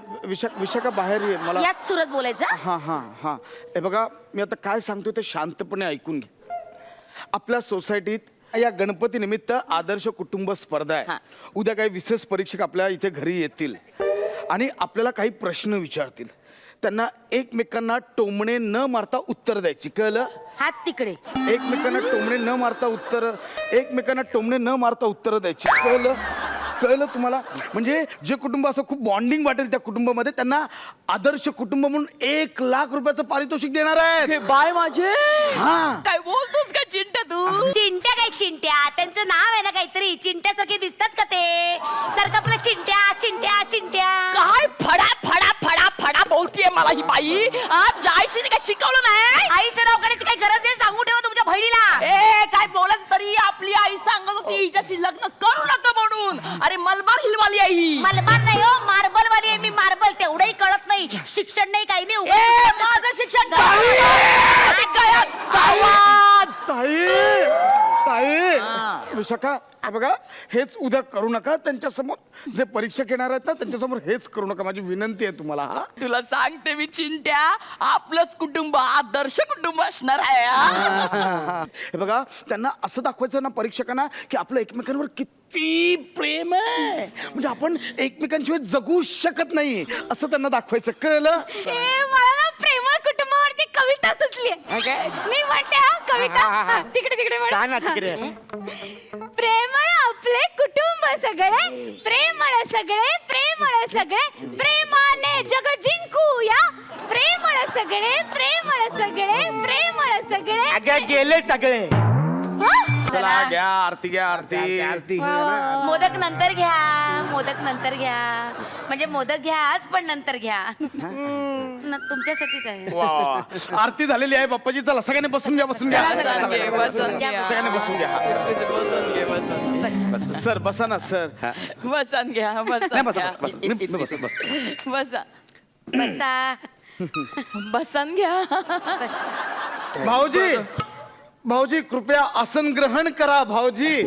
विशाखा बाहेर ये. मला याच सुरात बोलायचं. हा हे बघा मी आता काय सांगतो ते शांतपणे ऐकून घे. आपल्या सोसायटीत या गणपती निमित्त आदर्श कुटुंब स्पर्धा आहे. उद्या काही विशेष परीक्षक आपल्या इथे घरी येतील आणि आपल्याला काही प्रश्न विचारतील. त्यांना एकमेकांना टोमणे न मारता उत्तर द्यायची. कळलं. हात तिकडे. एकमेकांना टोमणे न मारता उत्तर द्यायची. कळलं तुम्हाला. म्हणजे जे कुटुंब असं खूप बॉन्डिंग वाटेल त्या कुटुंबामध्ये त्यांना आदर्श कुटुंब म्हणून 1 लाख रुपयाचं पारितोषिक देणार आहे. बाय माझे. हा काय बोलतोस का चिंट्या तू. चिंट्या काय चिंट्या. त्यांचं नाव आहे ना काहीतरी. चिंट्यासारखे दिसतात का ते. सारखं आपलं चिंट्या. काय फडा बोलतीये मला ही बाई. आज आईशीने काय शिकवलं नाही. आईचं नाव काढायची काही गरज नाही. सांगू ठेवा तुमच्या बहिणीला. ए काय बोलत तरी आपली आई सांगत होती हिच्याशी लग्न करू नका म्हणून. अरे मलबार हिलवाली आहे ही. मलबार नाही हो मार्बल वाली आहे मी. मार्बल तेवढंही कळत नाही. शिक्षण नाही काही नाही. ए माझं शिक्षण आवाज. ताई विशाखा हे बघा हेच उद्या करू नका, त्यांच्या समोर जे परीक्षक येणार आहेत ना त्यांच्यासमोर हेच करू नका, माझी विनंती आहे तुम्हाला. हा तुला सांगते मी चिंट्या, आपलंच कुटुंब आदर्श कुटुंब असणार आहे हा. हे बघा त्यांना असं दाखवायचं ना परीक्षकांना की आपलं एकमेकांवर किती प्रेम आहे, म्हणजे आपण एकमेकांशिवाय जगू शकत नाही असं त्यांना दाखवायचं, कळलं? मला ना प्रेमळ कुटुंबावरती कविता सुचली. मी म्हणते हा कविता. तिकडे तिकडे म्हण. काय ना तिकडे प्रेमळ आपले कुटुंब सगळे, प्रेमळ सगळे, प्रेमळ सगळे, प्रेमाने जग जिंकूया. प्रेमळ सगळे, प्रेमळ सगळे, प्रेमळ सगळे. अगं गेले सगळे. हं? चला घ्या आरती, घ्या आरती. मोदक नंतर घ्या, मोदक नंतर घ्या, म्हणजे मोदक घ्या आज पण नंतर घ्या. तुमच्यासाठीच आहे. वा वा, वा. आरती झालेली आहे बाप्पाची. चला सगळ्यांनी बसून घ्या, बसून घ्या, सगळ्यांनी बसून घ्या. सर बसा ना सर. बसन घ्या, नाही, बसा, बसन बसा, बसा. मी बसतो. बसा, बसा बसन घ्या. भाऊजी, भाऊजी कृपया आसन ग्रहण करा भाऊजी.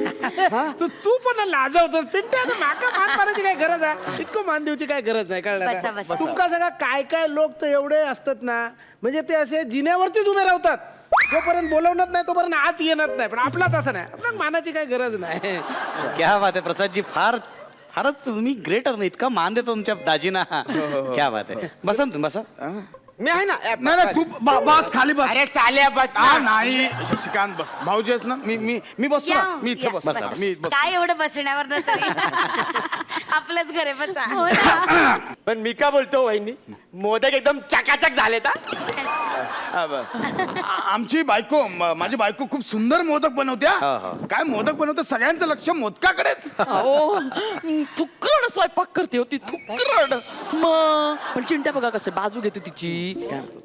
तू पण लाजवतोस पिंट्या, माका मान मारायची काय गरज आहे, इतकं मान देऊची काय गरज नाही, बसा, कळलं? बसा. तुमका सगळं काय काय लोक तर एवढे असतात ना, म्हणजे ते असे जिन्यावरतीच उभे राहतात, जोपर्यंत बोलवणार नाही तोपर्यंत आत येणार नाही, पण आपला तसं नाही, आपल्याला मानाची काय गरज नाही. क्या बात आहे प्रसादजी, फारच तुम्ही ग्रेट आहात, इतका मान देतो तुमच्या दाजीना. क्या बात आहे. बसा ना तुम्ही, बसा. मी आहे ना. नाही नाही तू बस खाली बस. अरे साल्या बस हा नाही शशिकांत बस. भाऊजी आहेस ना, मी बसतो या, ना, मी इथे या, बसतो. बसा. मी बसतो. काय एवढं बसण्यावर न तरी आपलंच घर आहे, बसा. पण मी का बोलतो वहिनी, मोदक एकदम चकाचक झाले. आमची बायको, माझी बायको खूप सुंदर मोदक बनवते. काय मोदक बनवते, सगळ्यांचं लक्ष मोदकाकडेच. थुकरड स्वयंपाक करते होती, थुकरड. मग पण चिंट्या बघा कसं बाजू घेते तिची.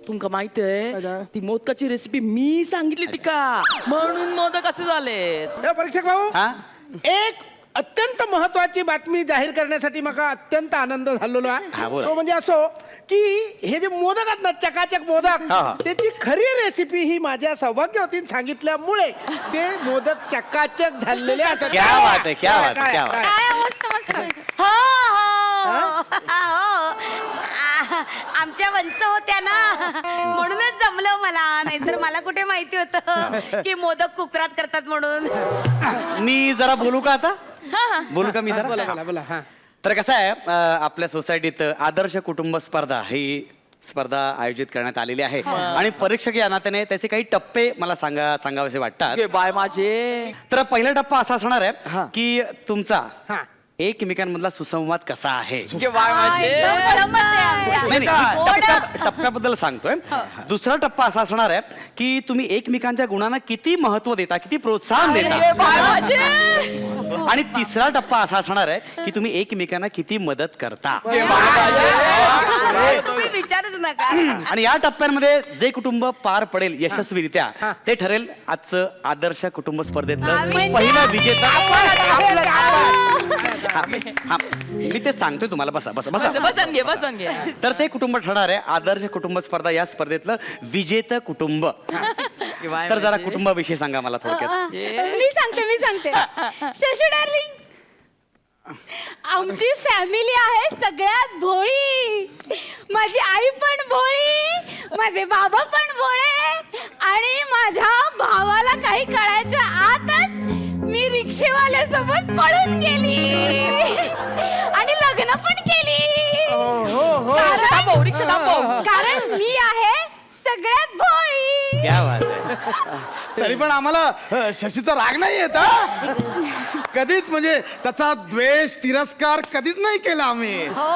तुमका माहिती आहे ती मोदकाची रेसिपी मी सांगितली तिका, म्हणून मोदक असे झाले. परीक्षक भाऊ, हा? एक अत्यंत महत्वाची बातमी जाहीर करण्यासाठी मला अत्यंत आनंद झालेलो हा, आहे. बोला. तो म्हणजे असो की हे जे मोदक आहेत ना, चकाचक मोदक, हा, हा. त्याची खरी रेसिपी ही माझ्या सौभाग्यवतीने सांगितल्यामुळे ते मोदक चकाचक झालेले असतात. क्या बात आहे, क्या बात आहे, क्या बात आहे. काय मस्त मस्त. हो हो हो. आमच्या वंश होत्या ना, म्हणूनच जमलं मला, नाहीतर मला कुठे माहिती होतं की मोदक कुकरात करतात म्हणून. मी जरा बोलू का आता? बोलू का मी जरा? बोला बोला. हा, तर कसं आहे, आपल्या सोसायटीत आदर्श कुटुंब स्पर्धा ही स्पर्धा आयोजित करण्यात आलेली आहे आणि परीक्षक या नात्याने त्याचे काही टप्पे मला सांगावेसे वाटतात. बाय माझे. तर पहिला टप्पा असा असणार आहे की तुमचा हा. एकमेकांमधला सुसंवाद कसा आहे. बाय माझे. नाही, नाही, टप्प्याबद्दल सांगतोय. दुसरा टप्पा असा असणार आहे की तुम्ही एकमेकांच्या गुणांना किती महत्व देता, किती प्रोत्साहन देता. बाय माझे. आणि तिसरा टप्पा असा असणार आहे की तुम्ही एकमेकांना किती मदत करता. तुम्ही विचारूच नका. आणि या टप्प्यांमध्ये जे कुटुंब पार पडेल यशस्वीरित्या ते ठरेल आजचं आदर्श कुटुंब स्पर्धेतलं पहिलं विजेता. हा, मी ते सांगतोय तुम्हाला. बसा बसा बसा. बसन घे, बसन घे. तर ते कुटुंब ठरणार आहे आदर्श कुटुंब स्पर्धा या स्पर्धेतलं विजेतं कुटुंब. तर जरा कुटुंबाविषयी सांगा मला थोडक्यात. मी सांगते शशू डार्लिंग, आमची फॅमिली आहे सगळ्यात भोळी. माझी आई पण भोळी, माझे बाबा पण भोळे, आणि माझ्या भावाला काही कळायच्या आतच मी रिक्षेवाल्यासोबत पळून गेली आणि लग्न पण केली. कारण मी आहे सगळ्यात भोळी. क्या बात आहे. तरी पण आम्हाला शशीचा राग नाही येत. कधीच म्हणजे त्याचा द्वेष तिरस्कार कधीच नाही केला आम्ही. हो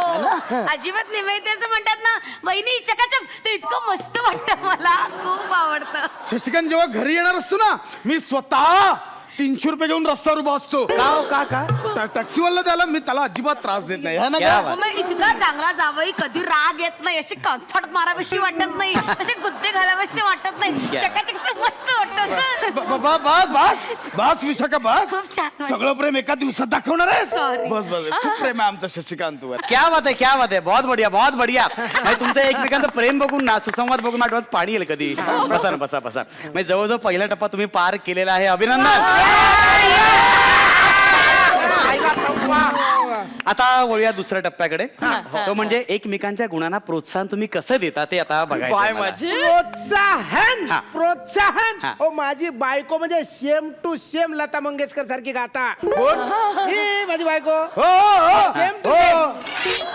अजिबात नाही. त्याचं म्हणतात ना वहिनी चकाचक, ते इतकं मस्त वाटतं, मला खूप आवडतं. शशिकांत जेव्हा घरी येणार असतो ना, मी स्वतः 300 रुपये घेऊन रस्त्यावर उभा असतो. का टॅक्सीवाला त्याला मी त्याला अजिबात त्रास देत नाही. ना क्या का? बात. मग इतका चांगला जावई, कधी राग येत नाही, अशी कॉन्फर्ट मारावीशी वाटत नाही, असे गुद्दे घालावेसे वाटत नाही, चकाचक मस्त वाटत. बस विशाखा बस. खूप छान. सगळं प्रेम एका दिवसात दाखवणार आहेस. Sorry. बस खूप प्रेम आहे आमचं शशिकांतवर. क्या बात आहे, क्या बात आहे. बहुत बढिया, बहुत बढिया. म्हणजे तुमचं एकमेकांचं प्रेम बघून ना, सुसंवाद बघून माझ्या डोळ्यात पाणी येईल कधी. बसा ना, बसा बसा. म्हणजे जवळजवळ पहिला टप्पा तुम्ही पार केलेला आहे. अभिनंदन. आता वळूया दुसऱ्या टप्प्याकडे. तो म्हणजे एकमेकांच्या गुणांना प्रोत्साहन तुम्ही कसं देता ते आता बघायचं आहे मला. प्रोत्साहन हा. प्रोत्साहन हा. ओ माझी बायको म्हणजे same to same Lata Mangeshkar सारखी गाता. ही माझी बायको सेम टू सेम.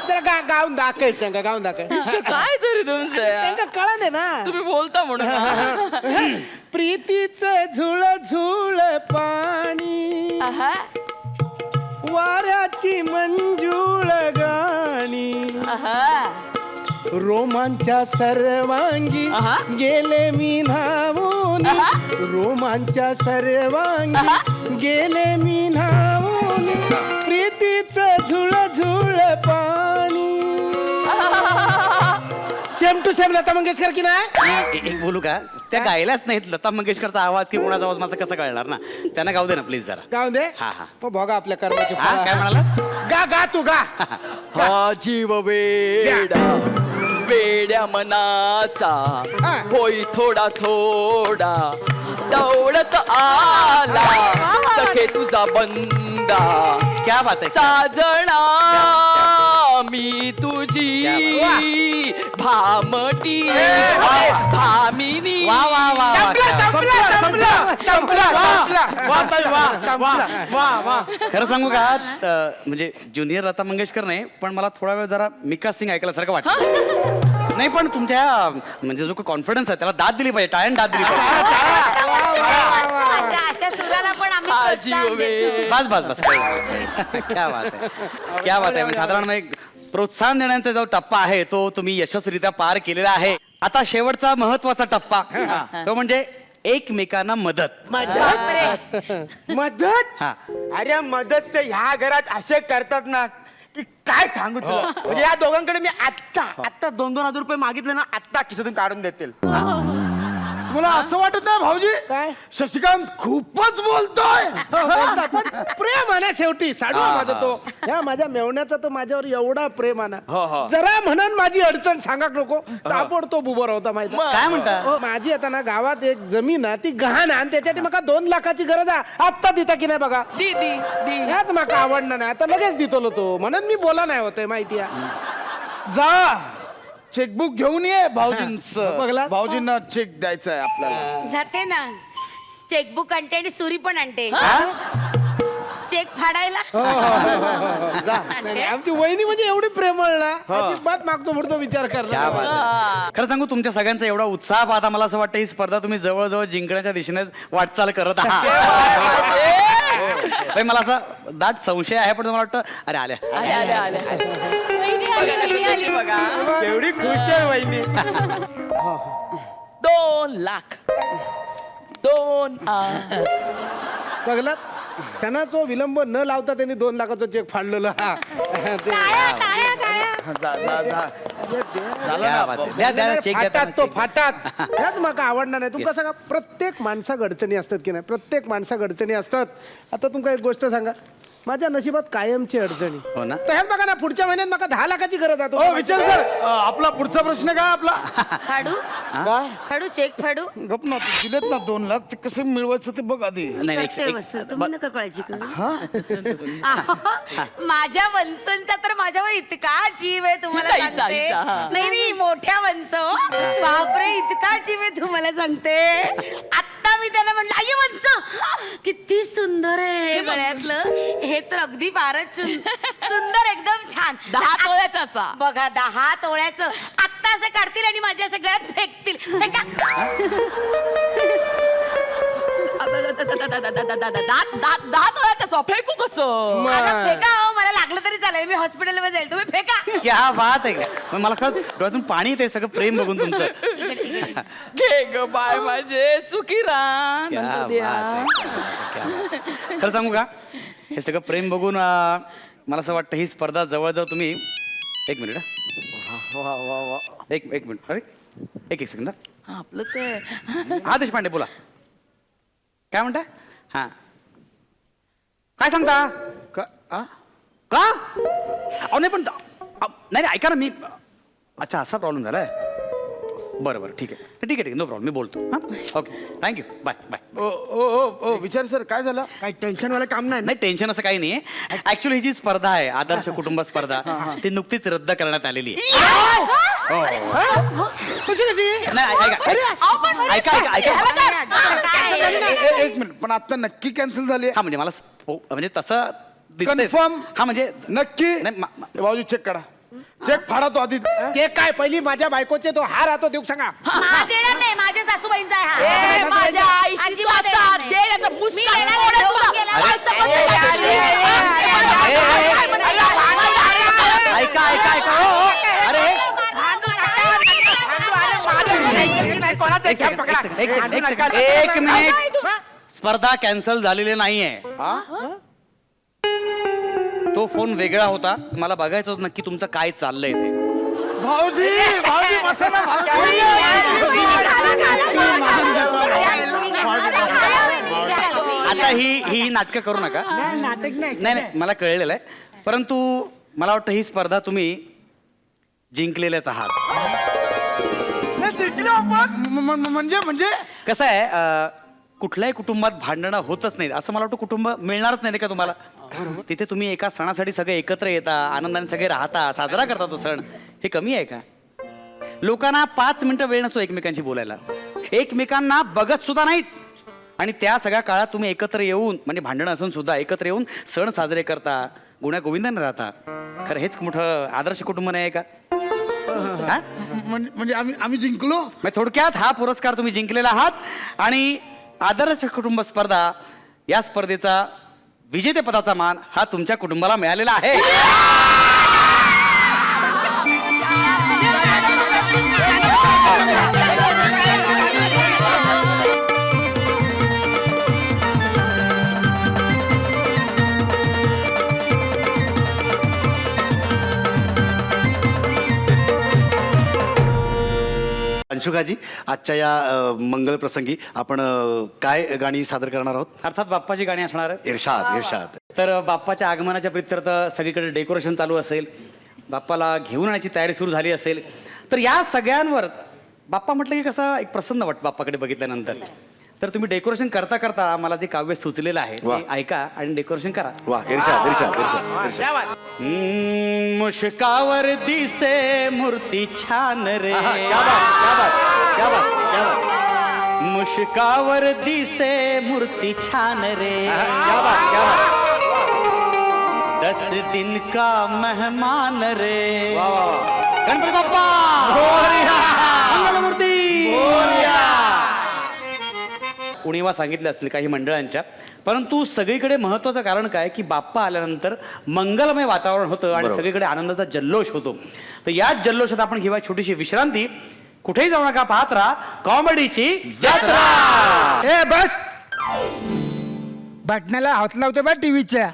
जरा गाऊन दाखवायच त्यांना गाऊन दाखवाय काय तरी तुमचं त्यांना कळा दे ना. तुम्ही बोलता म्हणून प्रीतीचं झुळ झुळ पाणी वाऱ्याची मंजूळ गाणी रोमांच्या सर्वांगी गेले मी धावून रोमांच्या सर्वांगी गेले मी धावून प्रीतीचं झुळ झुळ पाणी. Same to same Lata Mangeshkar की नाही. एक बोलू का, त्या गायलाच नाहीत लता मंगेशकरचा आवाज की कोणाचा आवाज माझा कसं कळणार ना. त्यांना गाऊ दे ना प्लीज जरा. गाव दे. हा, हा. मग बघा आपल्या कर्माची हा, फळं. काय म्हणाला? गा गा तू गा. हा जीव वेडा वेड्या मनाचा होई थोडा थोडा दौडत आला सखे तुझा बंदा क्या बात आहे. साजणा मी तुझी भामटी भामिनी वा वा वा वा, क्या बात. खरं सांगू का, म्हणजे ज्युनियर लता मंगेशकर नाही, पण मला थोडा वेळ जरा मिका सिंग ऐकल्यासारखं वाटतं. नाही पण तुमच्या म्हणजे जो कॉन्फिडन्स आहे त्याला दाद दिली पाहिजे, टाळ्यानं दाद दिली पाहिजे. अशा सुराला पण आम्ही प्रोत्साहन देतो. बस बस बस. क्या बात आहे, क्या बात आहे. म्हणजे साधारण एक प्रोत्साहन देण्याचा जो टप्पा आहे तो तुम्ही यशस्वीरित्या पार केलेला आहे. आता शेवटचा महत्वाचा टप्पा तो म्हणजे एकमेकांना मदत. मदत. हा. अरे मदत तर ह्या घरात असे करतात ना की काय सांगू तुला. म्हणजे या दोघांकडे मी आत्ता 2,000 रुपये मागितले ना, आत्ता खिशातून काढून देतील. मला असं वाटत नाही भाऊजी, काय शशिकांत खूपच बोलतोय. पण प्रेम आहे ना शेवटी. साडू आहे माझा तो. ह्या माझ्या मेवण्याचा तो माझ्यावर एवढा प्रेम आहे ना. जरा म्हणून माझी अडचण सांगा नको ताबडतोब उभं राहता माहिती. काय म्हणता? हो, माझी आता ना गावात एक जमीन आहे ती गहाण आहे आणि त्याच्यासाठी मला 2 लाखाची गरज आहे. आत्ता देता की नाही बघा. दी दी दी ह्याच मला आवडणार नाही. आता लगेच देतो तो म्हणून मी बोला नाही होतंय माहिती आहे. जा चेकबुक घेऊन ये भाऊजींचं. बघला? भाऊजींना चेक द्यायचा आहे आपल्याला. जाते ना, चेकबुक आणते आणि सुरी पण आणते. चेक फाडायला. नाही, नाही, आमची वहिनी म्हणजे एवढी प्रेमळ ना, अजिबात मागतो पुढचा विचार क्या करणार. बात आहे. खरं सांगू तुमच्या सगळ्यांचा एवढा उत्साह पाहता मला असं वाटतं ही स्पर्धा तुम्ही जवळजवळ जिंकण्याच्या दिशेने वाटचाल करत आहात. भाई, मला असा दाट संशय आहे, पण मला वाटतं अरे आल्या बघा एवढी खुश आहे वहिनी. 2 लाख 2 बघला त्यांना जो विलंब न लावता त्यांनी 2 लाखाचा चेक फाडलेला. क्या बात आहे. द्या द्या चेक फाटात तो फाटात. ह्याच मला आवडणार नाही. तुमका सांगा, प्रत्येक माणसाक अडचणी असतात की नाही. प्रत्येक माणसाक अडचणी असतात. आता तुमका एक गोष्ट सांगा, माझ्या नशिबात कायमची अडचणी. हो ना. तर ह्याच बघा ना, पुढच्या महिन्यात मला 10 लाखाची गरज आहे. हो विचार सर, आपला पुढचा प्रश्न काय आपला? फाडू फाडू चेक फाडू. गप ना, तू दिलेत ना 2 लाख, ते कसं मिळवायचं ते बघ आधी. नाही करते नाही, वसूल. तुम्ही नका काळजी करू. माझ्या वंसांचा तर माझ्यावर इतका जीव आहे तुम्हाला हिचा, सांगते. हिचा, हा. नाही नाही, मोठ्या वंस. बापरे, इतका जीव आहे तुम्हाला सांगते. आता मी त्यांना म्हटलं, आई वंस किती सुंदर आहे हे गळ्यातलं. हे तर अगदी फारच सुंदर, एकदम छान. 10 तोळ्याचा असा. बघा, 10 तोळ्याचं. आत्ता असं काढतील आणि माझ्या अशा गळ्यात फेकतील. फेका. 10 तोळ्याचा फेकू कसं. आता फेका हो, मला लागलं तरी चालेल. मी हॉस्पिटलमध्ये जाईल, तुम्ही फेका. क्या बात आहे. पण मला खरंच डोळ्यातून पाणी येते सगळं प्रेम बघून तुमचं. घे ग बाय माझे सुखी रान. क्या नंतर बात द्या. आहे, क्या बात आहे. खरं सांगू का, हे सगळं प्रेम बघून मला असं वाटतं ही स्पर्धा जवळजवळ तुम्ही एक मिनिट एक मिनिट. अरे एक सेकंद. आपलंच आहे. हा देशपांडे बोला, काय म्हणता? हा काय सांगता का? अहो नाही पण नाही नाही, ऐका ना, मी अच्छा असा प्रॉब्लेम झालाय. बरं बरं ठीक आहे ठीक आहे नो प्रॉब्लेम मी बोलतो हां ओके थँक्यू बाय बाय ओ ओ ओ ओ विचार सर काय झालं काही टेन्शनवालं काम नाही ना? नाही टेन्शन असं काही नाही ऍक्च्युली ही जी स्पर्धा आहे आदर्श कुटुंब स्पर्धा ती नुकतीच रद्द करण्यात आलेली आहे कशी कशी नाही ऐका एक मिनिट पण आता नक्की कॅन्सल झाली हा म्हणजे मला म्हणजे तसं दिसतंय. Confirm? हा म्हणजे नक्की नाही, बाजू चेक करा चेक फाडा तो आधी ते काय पहिली माझ्या बायकोचे तो हार राहतो देऊ सांगा देणार नाही माझ्या सासूबाईंचा आहे हा. ए, माझ्या आईशी अजिबात साथ देणार दे, नाही. नाहीतर मुसका मी देणार नाही, फोडेल ठेवून तुला. गेला. काय समजतं का? ऐका अरे एक मिनिट स्पर्धा कॅन्सल झालेली नाहीये तो फोन वेगळा होता मला बघायचं होतं नक्की तुमचं काय चाललंय ते भाऊजी भाऊजी मसाला आता ही नाटकं करू नका नाटक नाही नाही मला कळलेलं आहे परंतु मला वाटतं ही स्पर्धा तुम्ही जिंकलेल्याच आहात म्हणजे म्हणजे कसं आहे कुठल्याही कुटुंबात भांडणं होतच नाहीत असं मला वाटतं कुटुंब मिळणारच नाही का तुम्हाला तिथे तुम्ही एका सणासाठी सगळे एकत्र येता आनंदाने सगळे राहता साजरा करता तो सण हे कमी आहे का लोकांना 5 मिनिटं वेळ नसतो एकमेकांशी बोलायला एकमेकांना बघत सुद्धा नाहीत आणि त्या सगळ्या काळात तुम्ही एकत्र येऊन म्हणजे भांडणं असून सुद्धा एकत्र येऊन सण साजरे करता गुण्या गोविंदाने राहता खरं हेच मोठं आदर्श कुटुंब नाही आहे का हा? म्हणजे आम्ही जिंकलो मग थोडक्यात हा पुरस्कार तुम्ही जिंकलेला आहात आणि आदर्श कुटुंब स्पर्धा या स्पर्धेचा विजेतेपदाचा मान हा तुमच्या कुटुंबाला मिळालेला आहे अंशुकाजी आजच्या या मंगल प्रसंगी आपण काय गाणी सादर करणार आहोत अर्थात बाप्पाची गाणी असणार आहेत इर्षाद इर्षाद तर बाप्पाच्या आगमनाच्या प्रित्यर्थ सगळीकडे डेकोरेशन चालू असेल बाप्पाला घेऊन येण्याची तयारी सुरू झाली असेल तर या सगळ्यांवर बाप्पा म्हटलं की कसं एक प्रसन्न वाटतं बाप्पाकडे बघितल्यानंतर तर तुम्ही डेकोरेशन करता करता मला जे काव्य सुचलेलं आहे वा. ते ऐका आणि डेकोरेशन करा वा इर्षाद इर्षाद इर्षाद इर्षाद मुश्कावर दिसे मूर्ती छान रे क्या बात क्या बात क्या बात क्या बात मुश्कावर दिसे मूर्ती छान रे क्या बात क्या बात 10 दिन का मेहमान रे वा वा वा गणपती बाप्पा मंगलमूर्ती उणीवा सांगितल्या असतील काही मंडळांच्या परंतु सगळीकडे महत्वाचं कारण काय की बाप्पा आल्यानंतर मंगलमय वातावरण होतं आणि बरोबर. सगळीकडे आनंदाचा जल्लोष होतो तर याच जल्लोषात आपण घेऊया छोटीशी विश्रांती कुठेही जाऊ नका पाहत राहा कॉमेडीची जत्रा ए बस बटनाला हात लावते बा टीव्हीच्या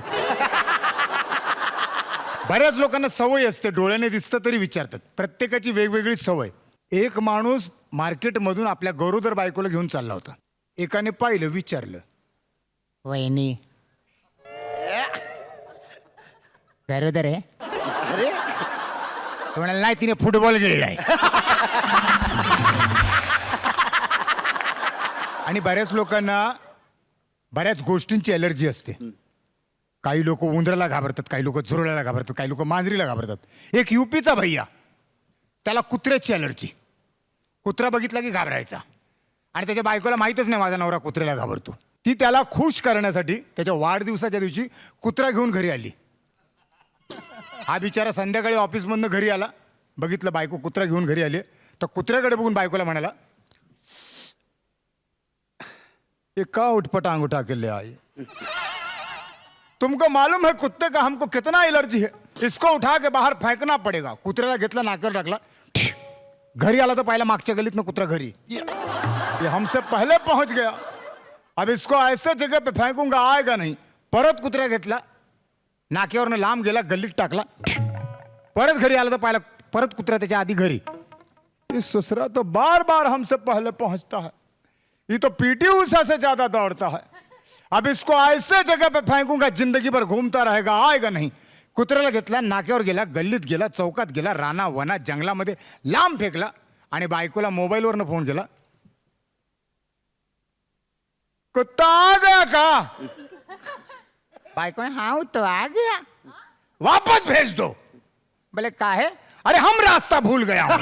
बऱ्याच लोकांना सवय असते डोळ्याने दिसतं तरी विचारतात प्रत्येकाची वेगवेगळी सवय एक माणूस मार्केटमधून आपल्या गरोदर बायकोला घेऊन चालला होता एकाने पाहिलं विचारलं वहिनी गरोदर आहे तो म्हणाला, नाही तिने फुटबॉल खेळलाय आणि बऱ्याच लोकांना बऱ्याच गोष्टींची अलर्जी असते काही लोक उंदराला घाबरतात काही लोक झुरळाला घाबरतात काही लोक मांजरीला घाबरतात एक युपीचा भैया त्याला कुत्र्याची अलर्जी कुत्रा बघितला की घाबरायचा आणि त्याच्या बायकोला माहीतच नाही माझा नवरा कुत्र्याला घाबरतो ती त्याला खुश करण्यासाठी त्याच्या वाढदिवसाच्या दिवशी कुत्रा घेऊन घरी आली हा बिचारा संध्याकाळी ऑफिसमधनं घरी आला बघितलं बायको कुत्रा घेऊन घरी आली तर कुत्र्याकडे बघून बायकोला म्हणाला ये का उठपट अंगूठा के ले आए तुमको मालूम है कुत्ते का हमको कितना एलर्जी है इसको उठा के बाहर फेंकना पड़ेगा कुत्र्याला घेतला नाकर टाकला घरी आला तर पाहिला मागच्या गलीतनं कुत्रा घरी ये हमसे पहले पहुंच गया अब इसको ऐसे जगह पे फेंकूंगा आएगा नहीं परत कुत्र्या घेतला नाक्यावरनं लांब गेला गल्लीत टाकला परत घरी आला तर पाहिला परत कुत्रा त्याच्या आधी घरी ये ससुरा तो बार बार हमसे पहले पहुंचता है ये तो पीटी उषा से ज्यादा दौड़ता है अब इसको ऐसे जगह पे फेंकूंगा जिंदगी भर घूमता रहेगा आएगा नहीं कुत्र्याला घेतला नाक्यावर गेला गल्लीत गेला चौकात गेला राना वना जंगलामध्ये लांब फेकला आणि बायकोला मोबाईलवरनं फोन केला, कुत्ता आ गया का? बायको ने, हाँ वो तो आ गया, वापस भेज दो. बोले का है? अरे हम रास्ता भूल गया हूं.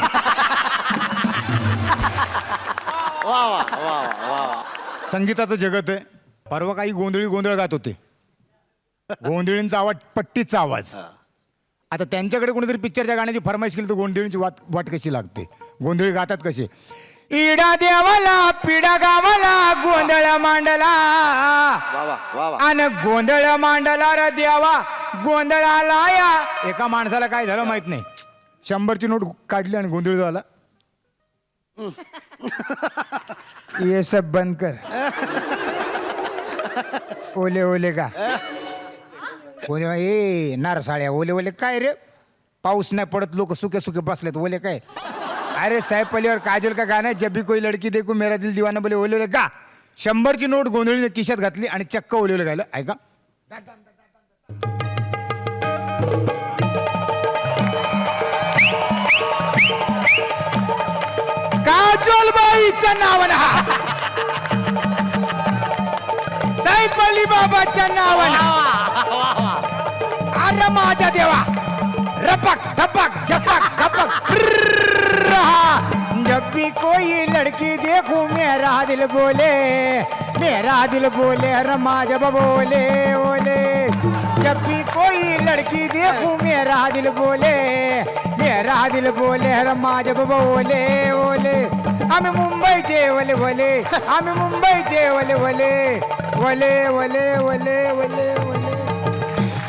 वा वा वा वा वा. संगीताचं जगत आहे. परवा काही गोंधळ गात होते. गोंधळींचा आवाज, पट्टीचा आवाज. आता त्यांच्याकडे कोणीतरी पिक्चरच्या गाण्याची फरमाईश केली तर गोंधळींची वाट कशी लागते. गोंधळी गातात कसे, इडा देवाला पिडा गावाला गोंधळ मांडला, वा वा वा वा. आणि गोंधळ मांडला रे देवा गोंधळाला या. एका माणसाला काय झालं माहित नाही, 100ची नोट काढली आणि गोंधळ झाला. ये सब बंद कर. ओले ओले का गोंधळ, ए नारसाळ्या ओले ओले काय रे, पाऊस नाही पडत, लोक सुके सुके बसलेत, ओले काय. अरे साहेब अली और काजल का गाणं, जब भी कोई लड़की देखो मेरा दिल दीवाना बोले ओले ओले का. 100ची नोट गोंधळीने खिशात घातली आणि चक्क ओले ओले गायलं. ऐका, काजलबाईचं नाव ना, साहेब अली बाबाच्या नावानं. अरे माझ्या देवा, रपक धपक झपक धपक. जब भी कोई लड़की देखूं मेरा दिल बोले, मेरा दिल बोले रमा जब बोले ओले. जब भी कोई लड़की देखूं मेरा दिल बोले, मेरा दिल बोले रमा जब बोले ओले. आम्ही मुंबईचे ओले ओले, आम्ही मुंबईचे ओले ओले ओले ओले ओले ओले ओले.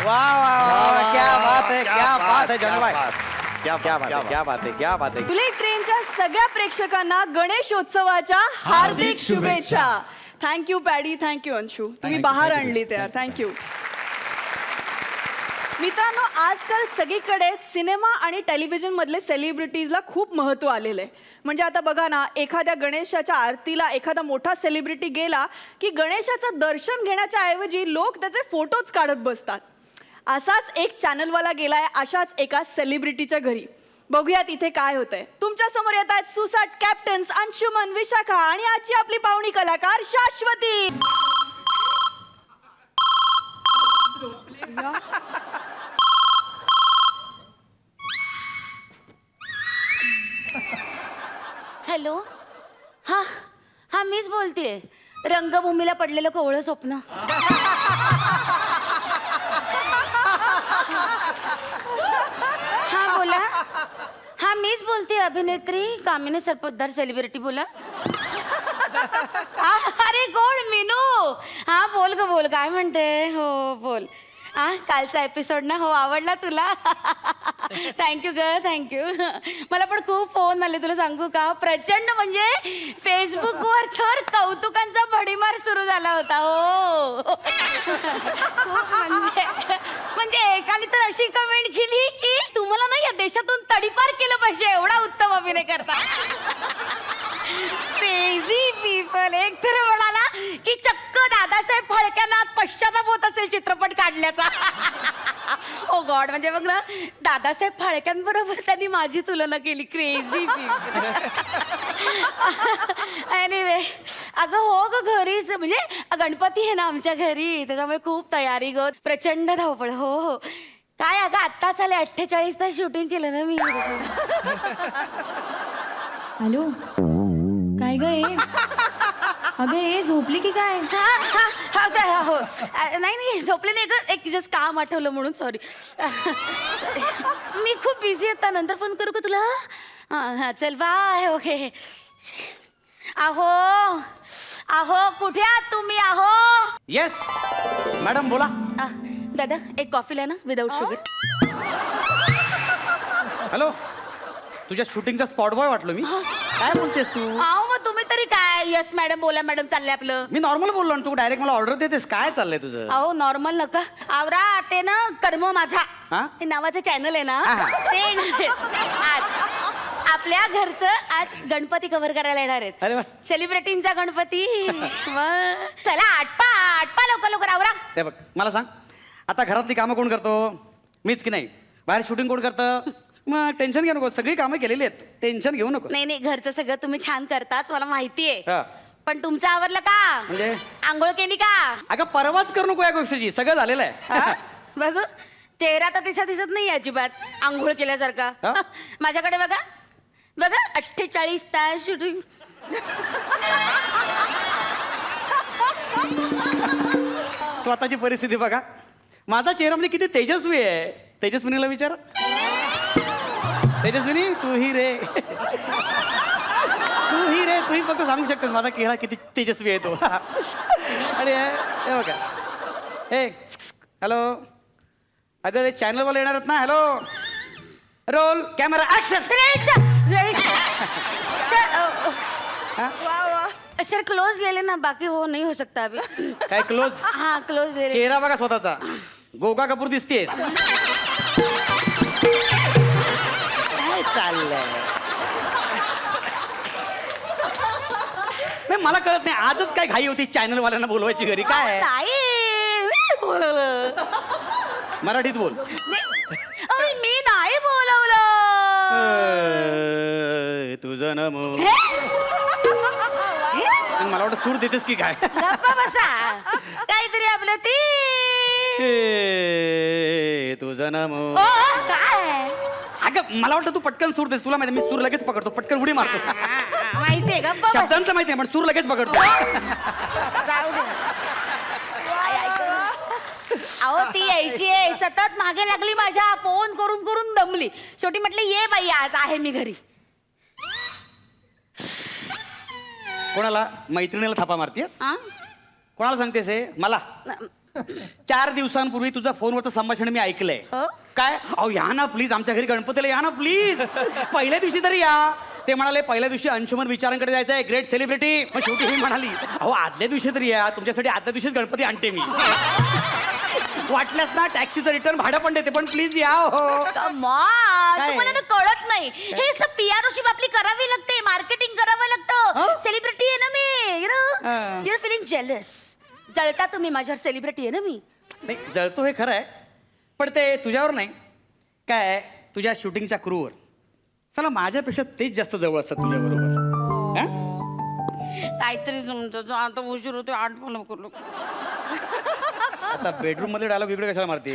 वा वा वा, क्या बात है, क्या बात है जनभाई, क्या क्या बात है, क्या बात है, क्या बात है. बुलेट ट्रेनच्या सगळ्या प्रेक्षकांना गणेशोत्सवाच्या हार्दिक शुभेच्छा. थँक्यू पॅडी, थँक्यू अंशू, तुम्ही बाहेर आणली त्या. थँक्यू. मित्रांनो, आजकाल सगळीकडे सिनेमा आणि टेलिव्हिजन मधले सेलिब्रिटीजला खूप महत्त्व आलेलं आहे. म्हणजे आता बघा ना, एखाद्या गणेशाच्या आरतीला एखादा मोठा सेलिब्रिटी गेला की गणेशाचं दर्शन घेण्याच्या ऐवजी लोक त्याचे फोटोज काढत बसतात. असाच एक चॅनलवाला गेलाय अशाच एका सेलिब्रिटीच्या घरी. बघूयात इथे काय होतंय. तुमच्या समोर येत आहेत सुसाट कॅप्टन्स अंशुमन, विशाखा आणि आजची आपली पाहुणी कलाकार शाश्वती. हॅलो, हा हा मीच बोलतेय. रंगभूमीला पडलेलं कोवळं स्वप्न. हा बोला. हा मीच बोलते, अभिनेत्री कामिनी सरपोतदार, सेलिब्रिटी. बोला. अरे कोण, मीनू. हा बोल ग बोल, काय म्हणते. हो बोल. कालचा एपिसोड ना, हो आवडला तुला. थँक्यू ग, थँक्यू. मला पण खूप फोन आले, तुला सांगू का. प्रचंड म्हणजे फेसबुकवर तर कौतुकांचा भडीमार सुरू झाला होता. हो खूप म्हणजे एकाने तर अशी कमेंट केली की तुम्हाला ना या देशातून तडीपार केलं पाहिजे, एवढा उत्तम अभिनय करता. Crazy people. एक तर म्हणाला की चक्क दादासाहेब फाळक्यांना पश्चाताप होत असेल चित्रपट काढल्याचा. ओ गॉड, म्हणजे बघ ना, दादासाहेब फाळक्यांबरोबर त्यांनी माझी तुलना केली. Crazy people. एनिवे, अगं हो ग, घरीच म्हणजे गणपती आहे ना आमच्या घरी, त्याच्यामुळे खूप तयारी ग, प्रचंड धावपळ. हो हो. काय अगं आत्ताच आले, 48 तास शूटिंग केलं ना मी. हॅलो, काय ग ए? अगं ए, झोपली की काय? हो. नाही नाही झोपले नाही ग, एक जस्ट काम आठवलं म्हणून, सॉरी. मी खूप बिझी आहे, नंतर फोन करू का तुला? हां चल बाय. ओके. आहो आहो, कुठे आहात तुम्ही? आहो. येस मॅडम, बोला. दादा एक कॉफी ला ना, विदाऊट शुगर. हॅलो, तुझ्या शूटिंगचा स्पॉट बॉय वाटलो मी. काय बोलतेस तू? अहो मग तुम्ही तरी काय, यस मॅडम बोला मॅडम, चाललंय आपलं. मी नॉर्मल बोललो ना, तू डायरेक्ट मला ऑर्डर देतेस. काय चाललंय तुझं? अहो नॉर्मल नका आवरा, ते ना कर्म माझा हा? हे नावाचं चॅनल आहे ना, ते येणार आहेत आज. आपल्या घरचं आज गणपती कव्हर करायला येणार आहेत. अरे वा. सेलिब्रिटींचा गणपती. मग चला आटपा लवकर लवकर आवरा. ते बघ, मला सांग, आता घरातली कामं कोण करतो? मीच की नाही? बाहेर शूटिंग कोण करतं? मग टेन्शन घेऊ नको, सगळी कामं केलेली आहेत, टेन्शन घेऊ नको. नाही नाही, घरचं सगळं तुम्ही छान करताच मला माहितीये. हा. पण तुमचं आवरलं का? म्हणजे? आंघोळ केली का? अगं परवाच करू नको या गोष्टीची, सगळं झालेलं हा? आहे. बघू, चेहरा तर दिसत नाही अजिबात आंघोळ केल्यासारखा. हा? माझ्याकडे बघा बघा, 48 तास शूटिंग. स्वतःची परिस्थिती बघा. माझा चेहरा म्हणजे किती तेजस्वी आहे. तेजस्विनीला विचार. तेजस्विनी तू ही रे, तू ही फक्त सांगू शकतेस माझा चेहरा किती तेजस्वी आहे तो. आणि हे बघा, हे हॅलो, अगं ते चॅनलवाले येणार आहेत ना. Hello, roll camera action. Sir close ले लेना, बाकी वो नहीं हो सकता अभी. काय क्लोज? हाँ क्लोज ले ले. चेहरा बघा स्वतःचा, गोगा कपूर दिसतेस. काय चाललंय? नाही मला कळत नाही, आजच काय घाई होती चॅनल वाल्यांना बोलवायची घरी. काय नाही मी बोलवलं. मराठीत बोल. अरे, मी नाही बोलवलं. तुझं ना मला वाटतं सूर देतेस की काय? गप्पा बसा, काहीतरी आपलं ती. तुझं ना काय अगं मला वाटतं तू पटकन सूर देस. तुला माहिती मी सूर लगेच पकडतो, पटकन उडी मारतो. माहितीये, गप्पा बसा. शब्दांचं माहिती नाही पण सूर लगेच पकडतो. जाऊ दे. अहो ती यायची आहे, सतत मागे लागली माझ्या, फोन करून करून दमली. शेवटी म्हटलं ये बाई, आज आहे मी घरी. कोणाला? मैत्रिणीला थापा मारतेस? आ? कोणाला सांगतेस हे? मला. 4 दिवसांपूर्वी तुझा फोनवरचं संभाषण मी ऐकलंय. हो? काय? अहो या ना प्लीज, आमच्या घरी गणपतीला या ना प्लीज. पहिल्या दिवशी तरी या. ते म्हणाले पहिल्या दिवशी अंशुमन विचारांकडे जायचं आहे, ग्रेट सेलिब्रिटी. मग शेवटी ही म्हणाली अहो आदल्या दिवशी तरी या, तुमच्यासाठी आदल्या दिवशीच गणपती आणते मी. वाटल्यास ना टॅक्सीचं रिटर्न भाडं पण देते, पण प्लीज या. हो Come on, काय? तुम्हाला ना कळत नाही. हे सब PR आपली करावी लागते, मार्केटिंग करावं लागतं. सेलिब्रिटी आहे ना मी, हा. Your feeling jealous. जळता तुम्ही माझ्यावर, सेलिब्रिटी आहे ना मी. नाही जळतो हे खरं आहे, पण ते तुझ्यावर नाही. काय तुझ्या शूटिंगच्या क्रूवर चला माझ्यापेक्षा तेच जास्त जवळ असतात तुझ्या बरोबर. काहीतरी तुमचं आता उशीर होतो, आठवण करू. आता बेडरूम मध्ये डायलॉग वेगळे कशाला मारते?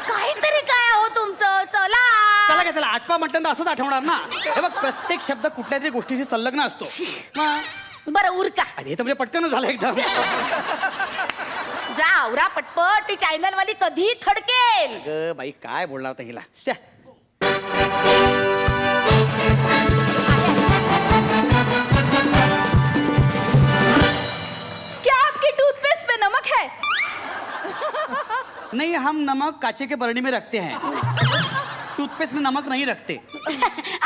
काहीतरी काय हो तुमचं, चला. चला काय, चला आठवा म्हटल्यानंतर असंच आठवणार ना. हे बघ प्रत्येक शब्द कुठल्या तरी गोष्टीशी संलग्न असतो. बरं उरका, अरे हे तर म्हणजे पटकन झालं एकदम. जा आवरा पटपट. ती चॅनल वाली कधी थडकेल. ग बाई काय बोलणार आता हिला. श्या. क्या आपकी टूथपेस्ट पे नमक है? नहीं हम नमक काचे के बरनी में रखते हैं, टूथपेस्ट में नमक नहीं रखते.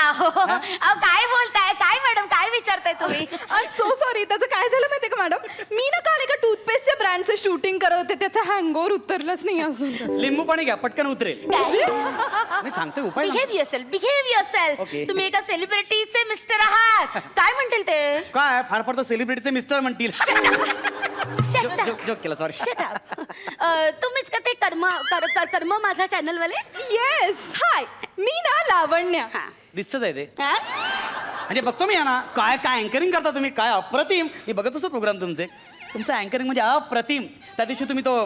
अहो काय बोलताय, काय मॅडम, काय विचारताय तुम्ही? I am so sorry. त्याचं काय झालं माहितीये का मॅडम, मी ना काल एका टूथपेस्टच्या ब्रँडचं शूटिंग करत होते, त्याचा हँगओव्हर उतरलंच नाही अजून. लिंबू पाणी घ्या पटकन उतरेल. मी सांगतोय उपाय. Behave yourself, behave yourself. Okay. तुम्ही एका सेलिब्रिटीचे मिस्टर आहात, काय म्हणतील ते? काय फार फार तर सेलिब्रिटीचे मिस्टर म्हणतील. Shut up. जोक केला सॉरी. Shut up. तुम्हीच का ते कर्म माझा चॅनल वाले? येस, हाय, मी ना लावण्या. दिसतच आहे ते. हा? म्हणजे बघतो मी ना काय काय अँकरिंग करता तुम्ही, काय अप्रतिम. मी बघत असतो प्रोग्राम तुमचे, तुमचं अँकरिंग म्हणजे अप्रतिम. त्या दिवशी तुम्ही तो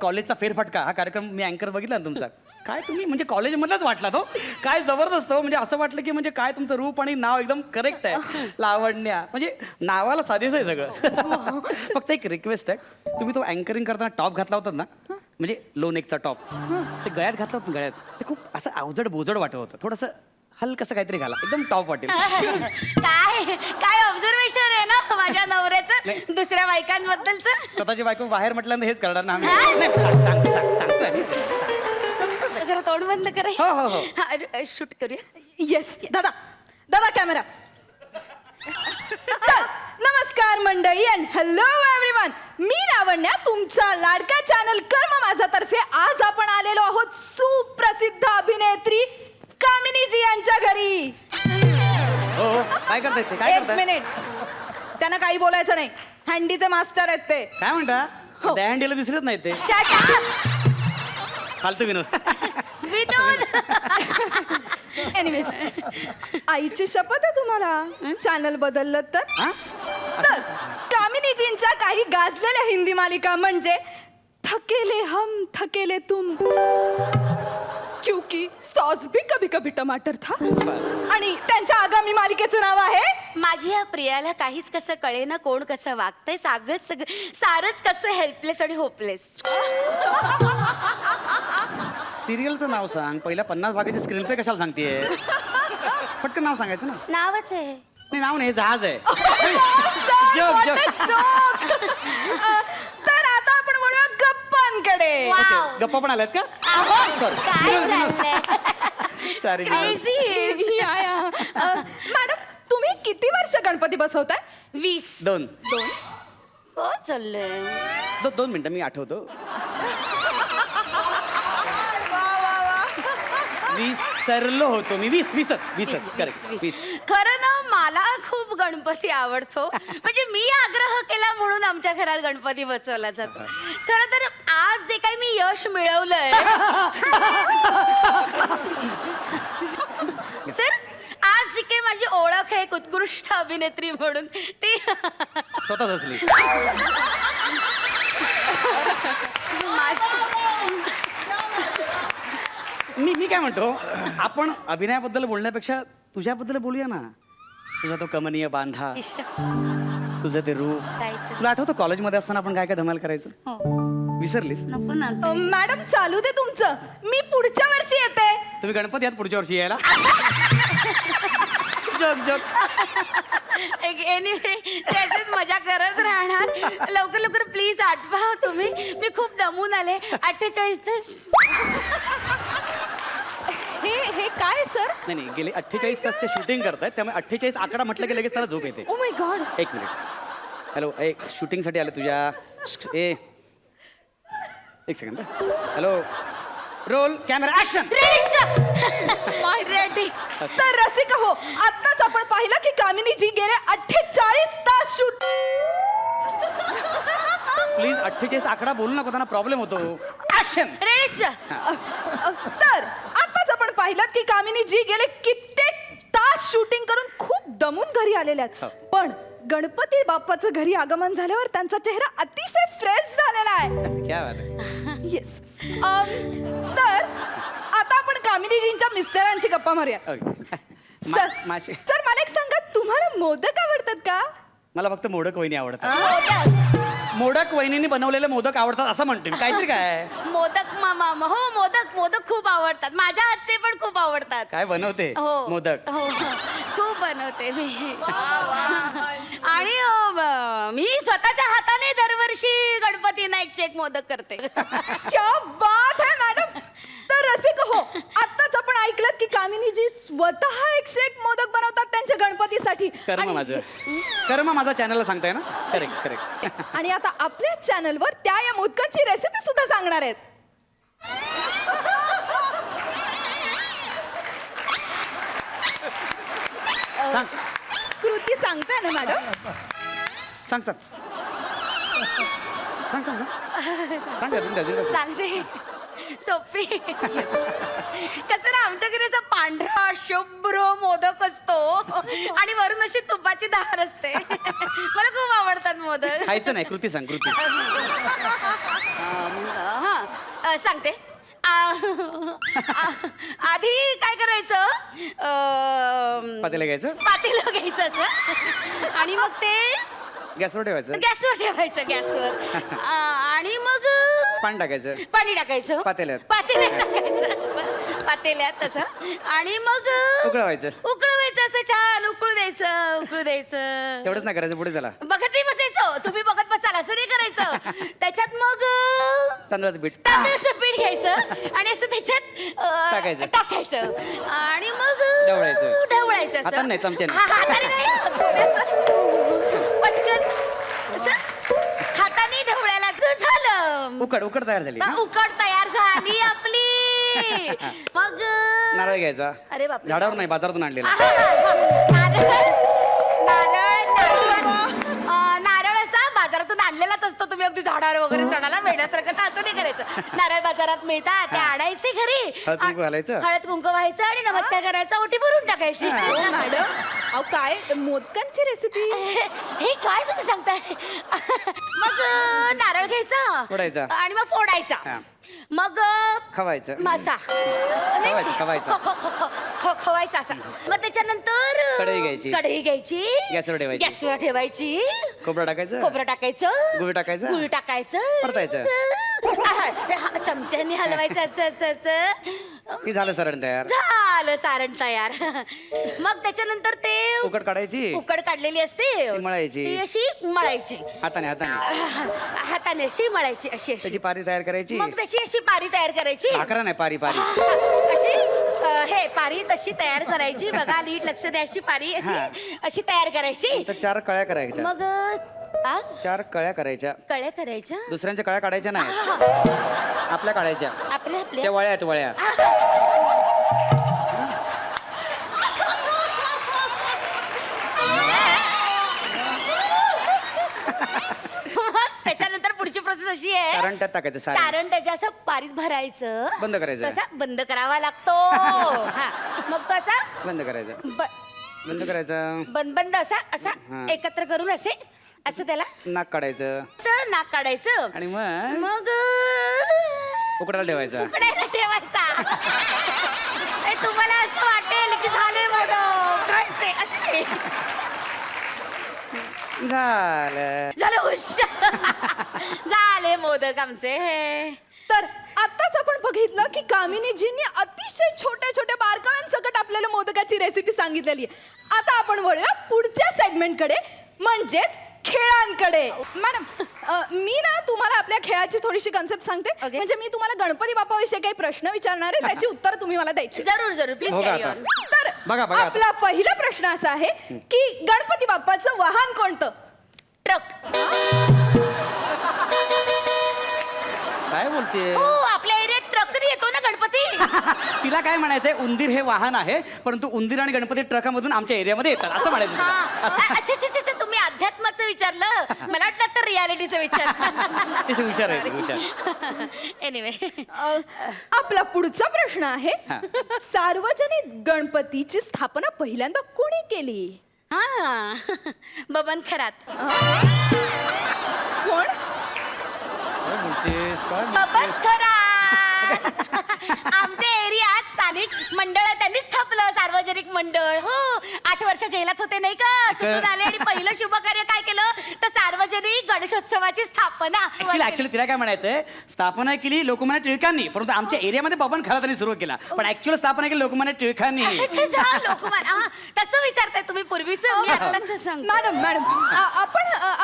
कॉलेजचा फेरफटका हा कार्यक्रम मी अँकर बघितला ना तुमचा. काय तुम्ही म्हणजे कॉलेजमधलाच वाटला तो. काय जबरदस्त हो. म्हणजे असं वाटलं की म्हणजे काय तुमचं रूप आणि नाव एकदम करेक्ट आहे. लावण्या म्हणजे नावाला साधेच आहे सगळं. फक्त एक रिक्वेस्ट आहे, तुम्ही तो अँकरिंग करताना टॉप घातला होता ना, म्हणजे लो नेकचा टॉप, ते गळ्यात घातला होता गळ्यात, ते खूप असं अवजड बोजड वाटत होतं. थोडंसं हलकसं काहीतरी घाला, एकदम टॉप वाटेल. काय काय ऑब्झर्वेशन आहे ना माझ्या नवऱ्याचं दुसऱ्या बायकांबद्दलचं. स्वतःची बायको बाहेर म्हटल्यानंतर हेच करणार ना आम्ही. नाही, सांगतोय आम्ही. जरा तोंड बंद करा. हो, हो, हो. शूट करूया. येस दादा, दादा कॅमेरा. नमस्कार मंडळी अँड हॅलो एव्हरीवन. मी लावण्या, तुमचा लाडका चॅनल कर्म माझा तर्फे आज आपण आलेलो आहोत सुप्रसिद्ध अभिनेत्री कामिनीजी यांच्या घरी. हो हो. काय करताय ते? काय एक करताय? मिनिट, त्यांना काही बोलायचं नाही. हँडीचे मास्टर आहेत ते. काय म्हणता? दहंडीला दिसलेच नाही ते. Shut up. फालतू विनोद. विनोद. एनिवेज आईची शपथ आहे तुम्हाला चॅनल बदललं तर कामिनीजींच्या काही गाजलेल्या हिंदी मालिका म्हणजे थकेले हम थकेले तुम, क्योंकि सॉस भी कभी कभी टमाटर था, आणि त्यांच्या आगामी मालिकेचं नाव आहे माझी या प्रियाला काहीच कसं कळे ना, कोण कसं वागतंय, सगळं सारच कसं हेल्पलेस आणि होपलेस. सिरियलचं नाव सांग. पहिल्या 50 भागाची स्क्रीन पे कशाला सांगतेय? पटकन नाव सांगायचं ना. नावच आहे. नाही नाव नाही, जहाज आहे. What a joke! तर आता आपण म्हणूया गप्पांकडे. वाव. गप्पा पण आल्यात का? काय चाललंय? सॉरी. Crazy. मॅडम तुम्ही किती वर्ष गणपती बसवताय? 20. 2 काय चाललंय? 2 मिनिटं मी आठवतो. विसरलो होतो मी. 20 करेक्ट. 20. खरं ना मला खूप गणपती आवडतो. म्हणजे मी आग्रह केला म्हणून आमच्या घरात गणपती बसवला जातो. खरं तर आज जे काही मी यश मिळवलंय तर आज जी काही माझी ओळख आहे एक उत्कृष्ट अभिनेत्री म्हणून ती स्वतःच असली. मी काय म्हणतो, आपण अभिनयाबद्दल बोलण्यापेक्षा तुझ्याबद्दल बोलूया ना. तुझा तो कमनीय बांधा, तुझं ते रूप. तुला आठवतं कॉलेजमध्ये असताना आपण काय काय धमाल करायचं? विसरलीस? नको ना. मॅडम चालू दे तुमचं, मी पुढच्या वर्षी येते. तुम्ही गणपती आहात पुढच्या वर्षी यायला? Joke joke. एनिवे त्याचीच मजा करत राहणार. लवकर लवकर प्लीज आठवा तुम्ही. मी खूप दमून आले. 48 तास. हे काय सर? नाही गेले 48 तास ते शूटिंग करतायत, त्यामुळे 48 आकडा म्हटलं की लगेच त्याला झोप येते. Oh my God. एक मिनिट. हॅलो, एक शूटिंगसाठी आले तुझ्या. एक second. Hello, roll camera action. Ready. तर रसिका हो, आत्ताच आपण पाहिलं की कामिनीजी गेले 48 तास शूट. प्लीज 48 आकडा बोलू नको, त्यांना प्रॉब्लेम होतो. ऍक्शन. रेडी. तर आत्ताच आपण पाहिलं की कामिनीजी गेले कित्येक तास शूटिंग करून खूप दमून घरी आलेल्या आहेत. पण गणपती बाप्पाचं घरी आगमन झाल्यावर त्यांचा चेहरा अतिशय फ्रेश झालेला आहे. क्या बात आहे. येस. तर आता आपण कामिनीजींच्या मिस्टरांची गप्पा मारूया. माशी. सर मला एक सांगा, तुम्हाला मोदक आवडतात का? मला फक्त मोदक वहिनी आवडतात. मोदक वहिनीने बनवलेले मोदक आवडतात असं म्हणते मी. काहीतरी काय मोदक मामा. हो मोदक खूप आवडतात. माझ्या हातचे पण खूप आवडतात. काय बनवते? हो मोदक. हो खूप बनवते मी. आणि मी स्वतःच्या हाताने दरवर्षी गणपतींना 101 मोदक करते. क्या बात है मॅडम. तर रसिक हो, आत्ताच आपण ऐकलं की कामिनीजी स्वतः 101 मोदक बनवतात त्यांच्या गणपतीसाठी. कर्म माझा चॅनलला सांगताय ना. करेक्ट. आणि आता आपल्या चॅनलवर त्या या मोदकांची रेसिपी सुद्धा सांगणार आहेत. सांग. कृती सांगताय ना मॅडम? सांग. सांगते. सोपी. कसं ना आमच्या घरी असा पांढरा शुभ्र मोदक असतो आणि वरून अशी तुपाची धार असते. मला खूप आवडतात मोदक. खायचं नाही. कृती सांग. कृती. सांगते. आधी काय करायचं, पातेलं घ्यायचं. पातेलं घ्यायचं असं आणि मग ते गॅसवर ठेवायचं. गॅसवर आणि मग पाणी टाकायचं. पाणी टाकायचं पातेल्यात तसं आणि मग उकळवायचं असं छान उकळू द्यायचं. एवढंच नाही करायचं. पुढे चला. बघत बसायचं. तुम्ही बघत बसाल असं नाही करायचं. त्याच्यात मग तांदळाचं पीठ घ्यायचं आणि असं त्याच्यात टाकायचं आणि मग ढवळायचं असं. हाताने नाही, चमच्याने. हाताने नाही, थोडंसं पटकन असं हाताने ढवळायला झालं. उकड तयार झाली. उकड तयार झाली आपली. मग नारळ घ्यायचा. अरे बापरे. झाडावर नाही, बाजारातून आणलेला. नारळ असा बाजारातून आणलेलाच असतो. तुम्ही अगदी झाडावर वगैरे चढायला वेड्यासारखं तर असं नाही करायचं. नारळ बाजारात मिळतात ते आणायचे घरी, हळद कुंकू घालायचं? हळद कुंकू व्हायचं आणि नमस्कार करायचा, ओटी भरून टाकायची. मॅडम अहो काय मोदकांची रेसिपी? हे काय तुम्ही सांगताय? मग नारळ घ्यायचा फोडायचा. आणि मग फोडायचा, हा. मग खवायचं. मासा खवायचं. खवायचा असा. मग त्याच्यानंतर कढई घ्यायची. कढई घ्यायची, गॅसवर ठेवायची. गॅसवर ठेवायची, खोबरं टाकायचं. खोबरं टाकायचं, गुळ टाकायचं. गुळ टाकायचं, परतायचं. चमच्याने हलवायचं असं असं असं. की झालं सारण तयार. झालं सारण तयार. मग त्याच्यानंतर ते उकड काढायची. उकड काढलेली असते ती मळायची. ती अशी मळायची, हाताने हाताने अशी मळायची, अशी अशी. त्याची पारी तयार करायची. मग तशी अशी पारी तयार करायची. भाकरा नाही, पारी पारी. अशी हे पारी तशी तयार करायची. बघा नीट लक्ष द्या. अशी पारी अशी अशी तयार करायची. तर 4 कळ्या करायच्या. मग 4 कळ्या करायच्या. कळ्या करायच्या. दुसऱ्यांच्या कळ्या काढायच्या नाही, आपल्या काढायच्या. आपल्या त्या आपल्या वळ्या आहेत वळ्या. त्याच्यानंतर पुढची प्रोसेस अशी आहे. सारण त्यात टाकायचं. सारण सारण त्याच्या असं पारीत भरायचं. बंद करायचं. कसा बंद करावा लागतो. हा मग कसा बंद करायचं. बंद करायचं. बंद असा असा हा. एकत्र करून असे असं त्याला नाक काढायचं असं नाक काढायचं आणि मग मग उकडायला ठेवायचं. उकडायला ठेवायचा. हे तुम्हाला असं वाटेल की झाले मोदक खायचे असं नाही. झालं. हुश. झाले मोदक आमचे. तर आताच आपण बघितलं की कामिनीजींनी अतिशय छोट्या छोट्या बारकाव्यांसकट आपल्याला मोदकाची रेसिपी सांगितलेली आहे. आता आपण वळूया पुढच्या सेगमेंटकडे, म्हणजेच खेळांकडे. मॅडम मी ना तुम्हाला आपल्या खेळाची थोडीशी कन्सेप्ट सांगते. म्हणजे मी तुम्हाला गणपती बाप्पाविषयी काही प्रश्न विचारणार आहे, त्याची उत्तर तुम्ही मला द्यायची. जरूर जरूर प्लीज कॅरी ऑन. तर बघा आता. आपला पहिला प्रश्न असा आहे की गणपती बाप्पाचं वाहन कोणतं? ट्रक. काय बोलते? हो आपल्या एरियात ट्रकरी येतो ना गणपती. तिला काय म्हणायचंय, उंदीर हे वाहन आहे, परंतु उंदीर आणि गणपती ट्रकामधून आमच्या एरियामध्ये येतात असं म्हणायचं तिला. अच्छा अच्छा अच्छा. तुम्ही अध्यात्माचं विचारलं, मला वाटलं तर रियालिटीचं विचारलं. तशी हुशार आहे ती, हुशार. एनिवे आपला पुढचा प्रश्न आहे, सार्वजनिक गणपतीची स्थापना पहिल्यांदा कोणी केली? हा बबन खरात. कोण? काय बोलतेस? काय बबन बोलतेस? खरात. आमच्या एरियात स्थानिक मंडळ त्यांनी स्थापलं, सार्वजनिक मंडळ. हो 8 वर्ष जेलात होते नाही का, सुटून आले आणि पहिलं शुभ कार्य काय केलं तर सार्वजनिक गणेशोत्सवाची स्थापना. ऍक्च्युली तिला काय म्हणायचंय, स्थापना केली लोकमान्य टिळकांनी, परंतु आमच्या एरियामध्ये बबन खरातांनी सुरू केला, पण ऍक्च्युअल स्थापना केली लोकमान्य टिळकांनी. लोकमान तसं विचारताय तुम्ही पूर्वीच. मी आताच सांगतो. मॅडम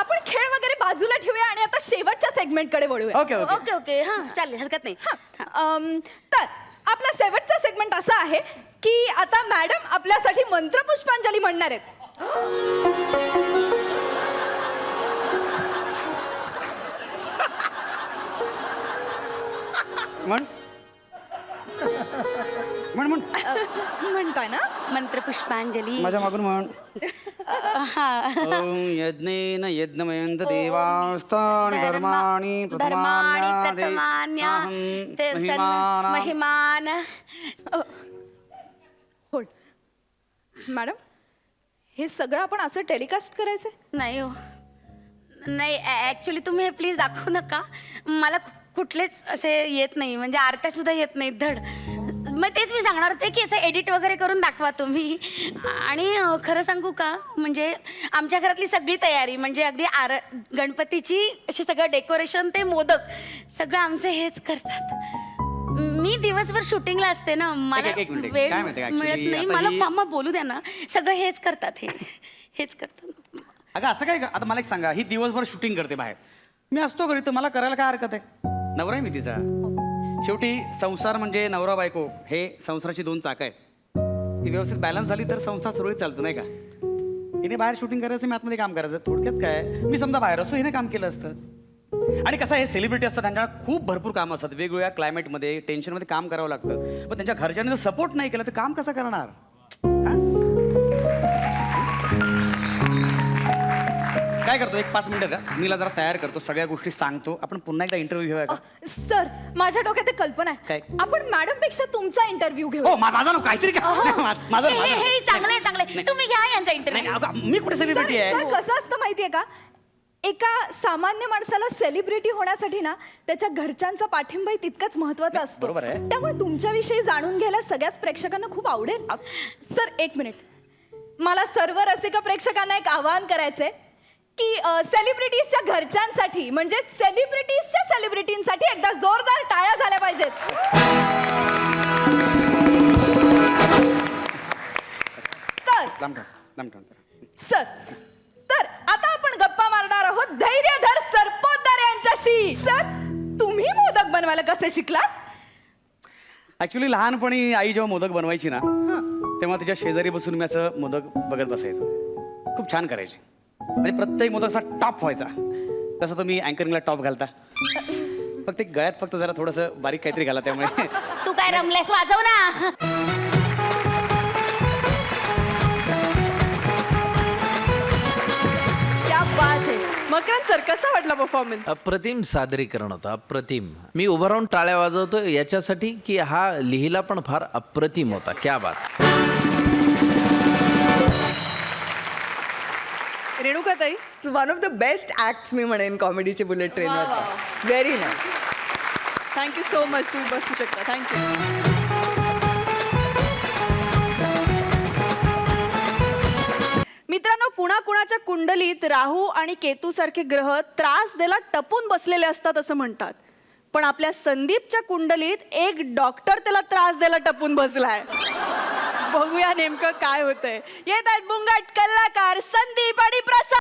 आपण खेळ वगैरे बाजूला ठेवूया आणि आता शेवटच्या सेगमेंटकडे वळूया. Okay okay. ओके ओके हा चालेल, हरकत नाही. तर आपला शेवटचा सेगमेंट असा आहे की आता मॅडम आपल्यासाठी मंत्रपुष्पांजली म्हणणार आहेत. म्हण म्हण म्हण म्हणताय ना? मंत्रपुष्पांजली. माझ्या मागून म्हण. हा ओम यज्ञेन यज्ञमयंत देवास्तानि धर्माणि महिमान. होल्ड. मॅडम हे सगळं आपण असं टेलिकास्ट करायचंय? नाही हो नाही, ऍक्च्युली तुम्ही हे प्लीज दाखवू नका. मला कुठलेच असे येत नाही, म्हणजे आरत्या सुद्धा येत नाही धड. मग तेच मी सांगणार होते की असं एडिट वगैरे करून दाखवा तुम्ही. आणि खरं सांगू का, म्हणजे आमच्या घरातली सगळी तयारी, म्हणजे अगदी गणपतीची अशी सगळं डेकोरेशन ते मोदक सगळं आमचे हेच करतात. मी दिवसभर शूटिंगला असते ना, मला एक मिनिट. वेळ काय माहिती मिळत actually नाही. आता मला ही- थांबा बोलू द्या ना. सगळं हेच करतात, हेच करतात. अगं असं काय, आता मला एक सांगा, ही दिवसभर शूटिंग करते बाहेर, मी असतो घरी, तर मला करायला काय हरकत आहे? नवरा आहे मी तिचा. शेवटी संसार म्हणजे नवरा बायको हे संसाराची 2 चाकं आहेत. ती व्यवस्थित बॅलन्स झाली तर संसार सुरळीत चालतो नाही का. हिने बाहेर शूटिंग करायचं, मी आतमध्ये काम करायचं. थोडक्यात काय, मी समजा बाहेर असतो, हिने काम केलं असतं. आणि कसं हे सेलिब्रिटी असतात, त्यांच्याकडे खूप भरपूर कामं असतात, वेगवेगळ्या क्लायमेटमध्ये टेन्शनमध्ये काम करावं लागतं. पण त्यांच्या घरच्यांनी जर सपोर्ट नाही केला तर काम कसं करणार? काय करतो, एक 5 मिनिटं द्या, मीला जरा तयार करतो, सगळ्या गोष्टी सांगतो, आपण पुन्हा एकदा इंटरव्ह्यू घेऊया का? सर माझ्या डोक्यात एक कल्पना आहे. काय? आपण मॅडम पेक्षा तुमचा इंटरव्ह्यू घेऊ. हो माझा नाव काहीतरी का माझं हे चांगलं आहे चांगलं आहे. तुम्ही घ्या यांचा नाही, इंटरव्ह्यू. अगं, मी कुठे सेलिब्रिटी आहे? सर कसं असतं माहितीये का, एका सामान्य माणसाला सेलिब्रिटी होण्यासाठी ना त्याच्या घरच्यांचा पाठिंबाही तितकाच महत्वाचा असतो. बरोबर आहे. त्यामुळे तुमच्याविषयी जाणून घ्यायला सगळ्याच प्रेक्षकांना खूप आवडेल. सर एक मिनिट, मला सर्व रसिक प्रेक्षकांना एक आवाहन करायचंय की सेलिब्रिटीजच्या घरच्यांसाठी म्हणजे सेलिब्रिटीजच्या सेलिब्रिटींसाठी एकदा जोरदार टाळ्या झाल्या पाहिजेत. सर तर आता आपण गप्पा मारणार आहोत धैर्यधर सरपोतदार यांच्याशी. सर तुम्ही मोदक बनवायला कसे शिकला? ऍक्च्युली लहानपणी आई जेव्हा मोदक बनवायची ना तेव्हा तिच्या शेजारी बसून मी असं मोदक बघत बसायचो. खूप छान करायची, म्हणजे प्रत्येक मोदक असा टॉप व्हायचा. तसं तर मी अँकरिंगला टॉप घालता, फक्त गळ्यात फक्त जरा थोडंसं बारीक काहीतरी घाला, त्यामुळे तू काय रमलेस, वाजव ना. क्या बात आहे. मकरंद सर कसा वाटला परफॉर्मन्स? अप्रतिम सादरीकरण होतं, अप्रतिम. मी उभं राहून टाळ्या वाजवतो याच्यासाठी की हा लिहिला पण फार अप्रतिम होता. क्या बात. रेणुकाताई one of the best acts मी म्हणेन कॉमेडीचे बुलेट ट्रेनवरचा. Very nice. Thank you so much. तुम्ही बसू शकता. थँक्यू. मित्रांनो, कुणाकुणाच्या कुंडलीत राहू आणि केतू सारखे ग्रह त्रास द्यायला टपून बसलेले असतात असं म्हणतात, पण आपल्या संदीपच्या कुंडलीत एक डॉक्टर त्याला त्रास द्यायला टपून बसलाय. बघूया नेमकं काय होतंय. येत आहेत बुंगाट कलाकार संदीप आणि प्रसाद.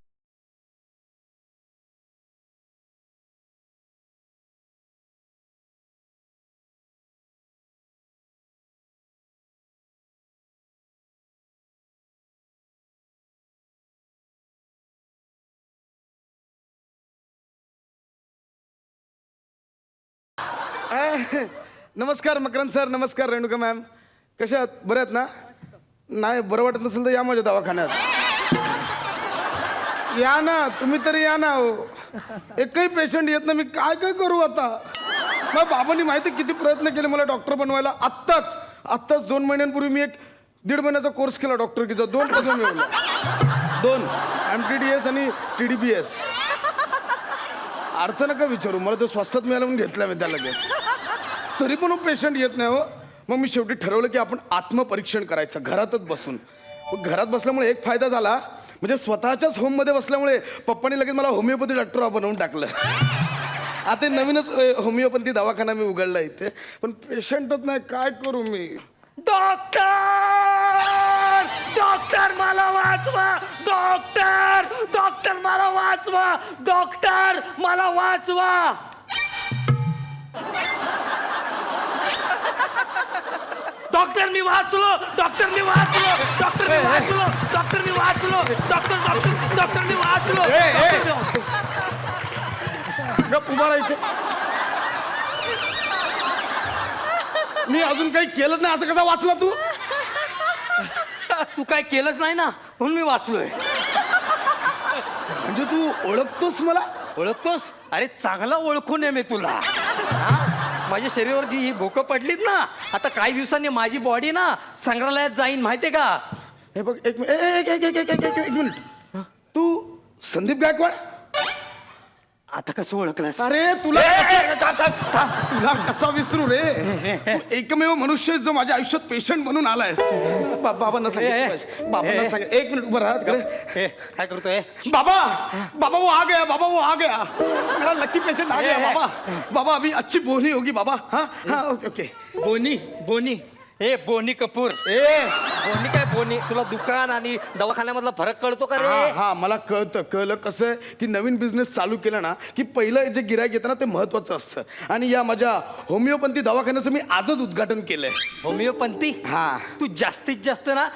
नमस्कार मकरंद सर, नमस्कार रेणुका मॅम. कशा आहात? बऱ्या आहेत ना? नाही बरं वाटत नसेल तर या माझ्या दवाखान्यात. या ना तुम्ही तरी या ना. एकही पेशंट येत ना, मी काय काय करू आता? मग बाबांनी माहिती किती प्रयत्न केले मला डॉक्टर बनवायला. आत्ताच 2 महिन्यांपूर्वी मी 1.5 महिन्याचा कोर्स केला डॉक्टरकीचा. 2 पदव्या मिळवल्या. 2 MTDS आणि TDBS. अर्थ नका विचारू, मला तर स्वस्तात मिळालं म्हणून घेतलं मी त्या लगेच. तरी पण पेशंट येत नाही हो. मग मी शेवटी ठरवलं की आपण आत्मपरीक्षण करायचं घरातच बसून. मग घरात बसल्यामुळे एक फायदा झाला, म्हणजे स्वतःच्याच होममध्ये बसल्यामुळे पप्पांनी लगेच मला होमिओपॅथी डॉक्टर बनवून टाकलं. आता नवीनच होमिओपॅथी दवाखाना मी उघडला इथे, पण पेशंटच नाही, काय करू मी? डॉक्टर डॉक्टर मला वाचवा, डॉक्टर मला वाचवा, डॉक्टर मला वाचवा. डॉक्टर मी वाचलो, डॉक्टर मी वाचलो, डॉक्टर मी वाचलो, डॉक्टर मी वाचलो, डॉक्टर मी वाचलो. गप उभा राहायचं. मी अजून काही केलं नाही, असं कसा वाचला तू? तू काय केलंच नाही ना म्हणून मी वाचलोय. म्हणजे तू ओळखतोस मला? ओळखतोस? अरे चांगला ओळखून आहे मी तुला. हा? माझ्या शरीरावर जी ही भोकं पडलीत ना, आता काही दिवसांनी माझी बॉडी ना संग्रहालयात जाईन, माहितीये का? हे बघ, एक मिनिट. तू संदीप गायकवाड? आता कसं ओळखलंस? अरे तुला कसा विसरू रे? तू एकमेव मनुष्य जो माझ्या आयुष्यात पेशंट म्हणून आलायस. बाबांना सांग, बाबांना सांग. 1 मिनिट उभं राहा तिकडे. काय करतोय? बाबा वो आ गया, बाबा वो आ गया. मेरा लकी पेशेंट आ गया बाबा. बाबा अभी अच्छी बोनी होगी बाबा. हाँ हाँ ओके ओके. बोनी ए बोनी कपूर. बोनी काय बोनी? तुला दुकान आणि दवाखान्यामधला फरक कळतो का रे? हा मला कळलं. कसं आहे की नवीन बिझनेस चालू केला ना की पहिलं जे गिरायक येतं ना ते महत्वाचं असतं. आणि या माझ्या होमिओपॅथी दवाखान्याचं मी आजच उद्घाटन केलंय. होमिओपॅथी? हा. तू जास्तीत जास्त ना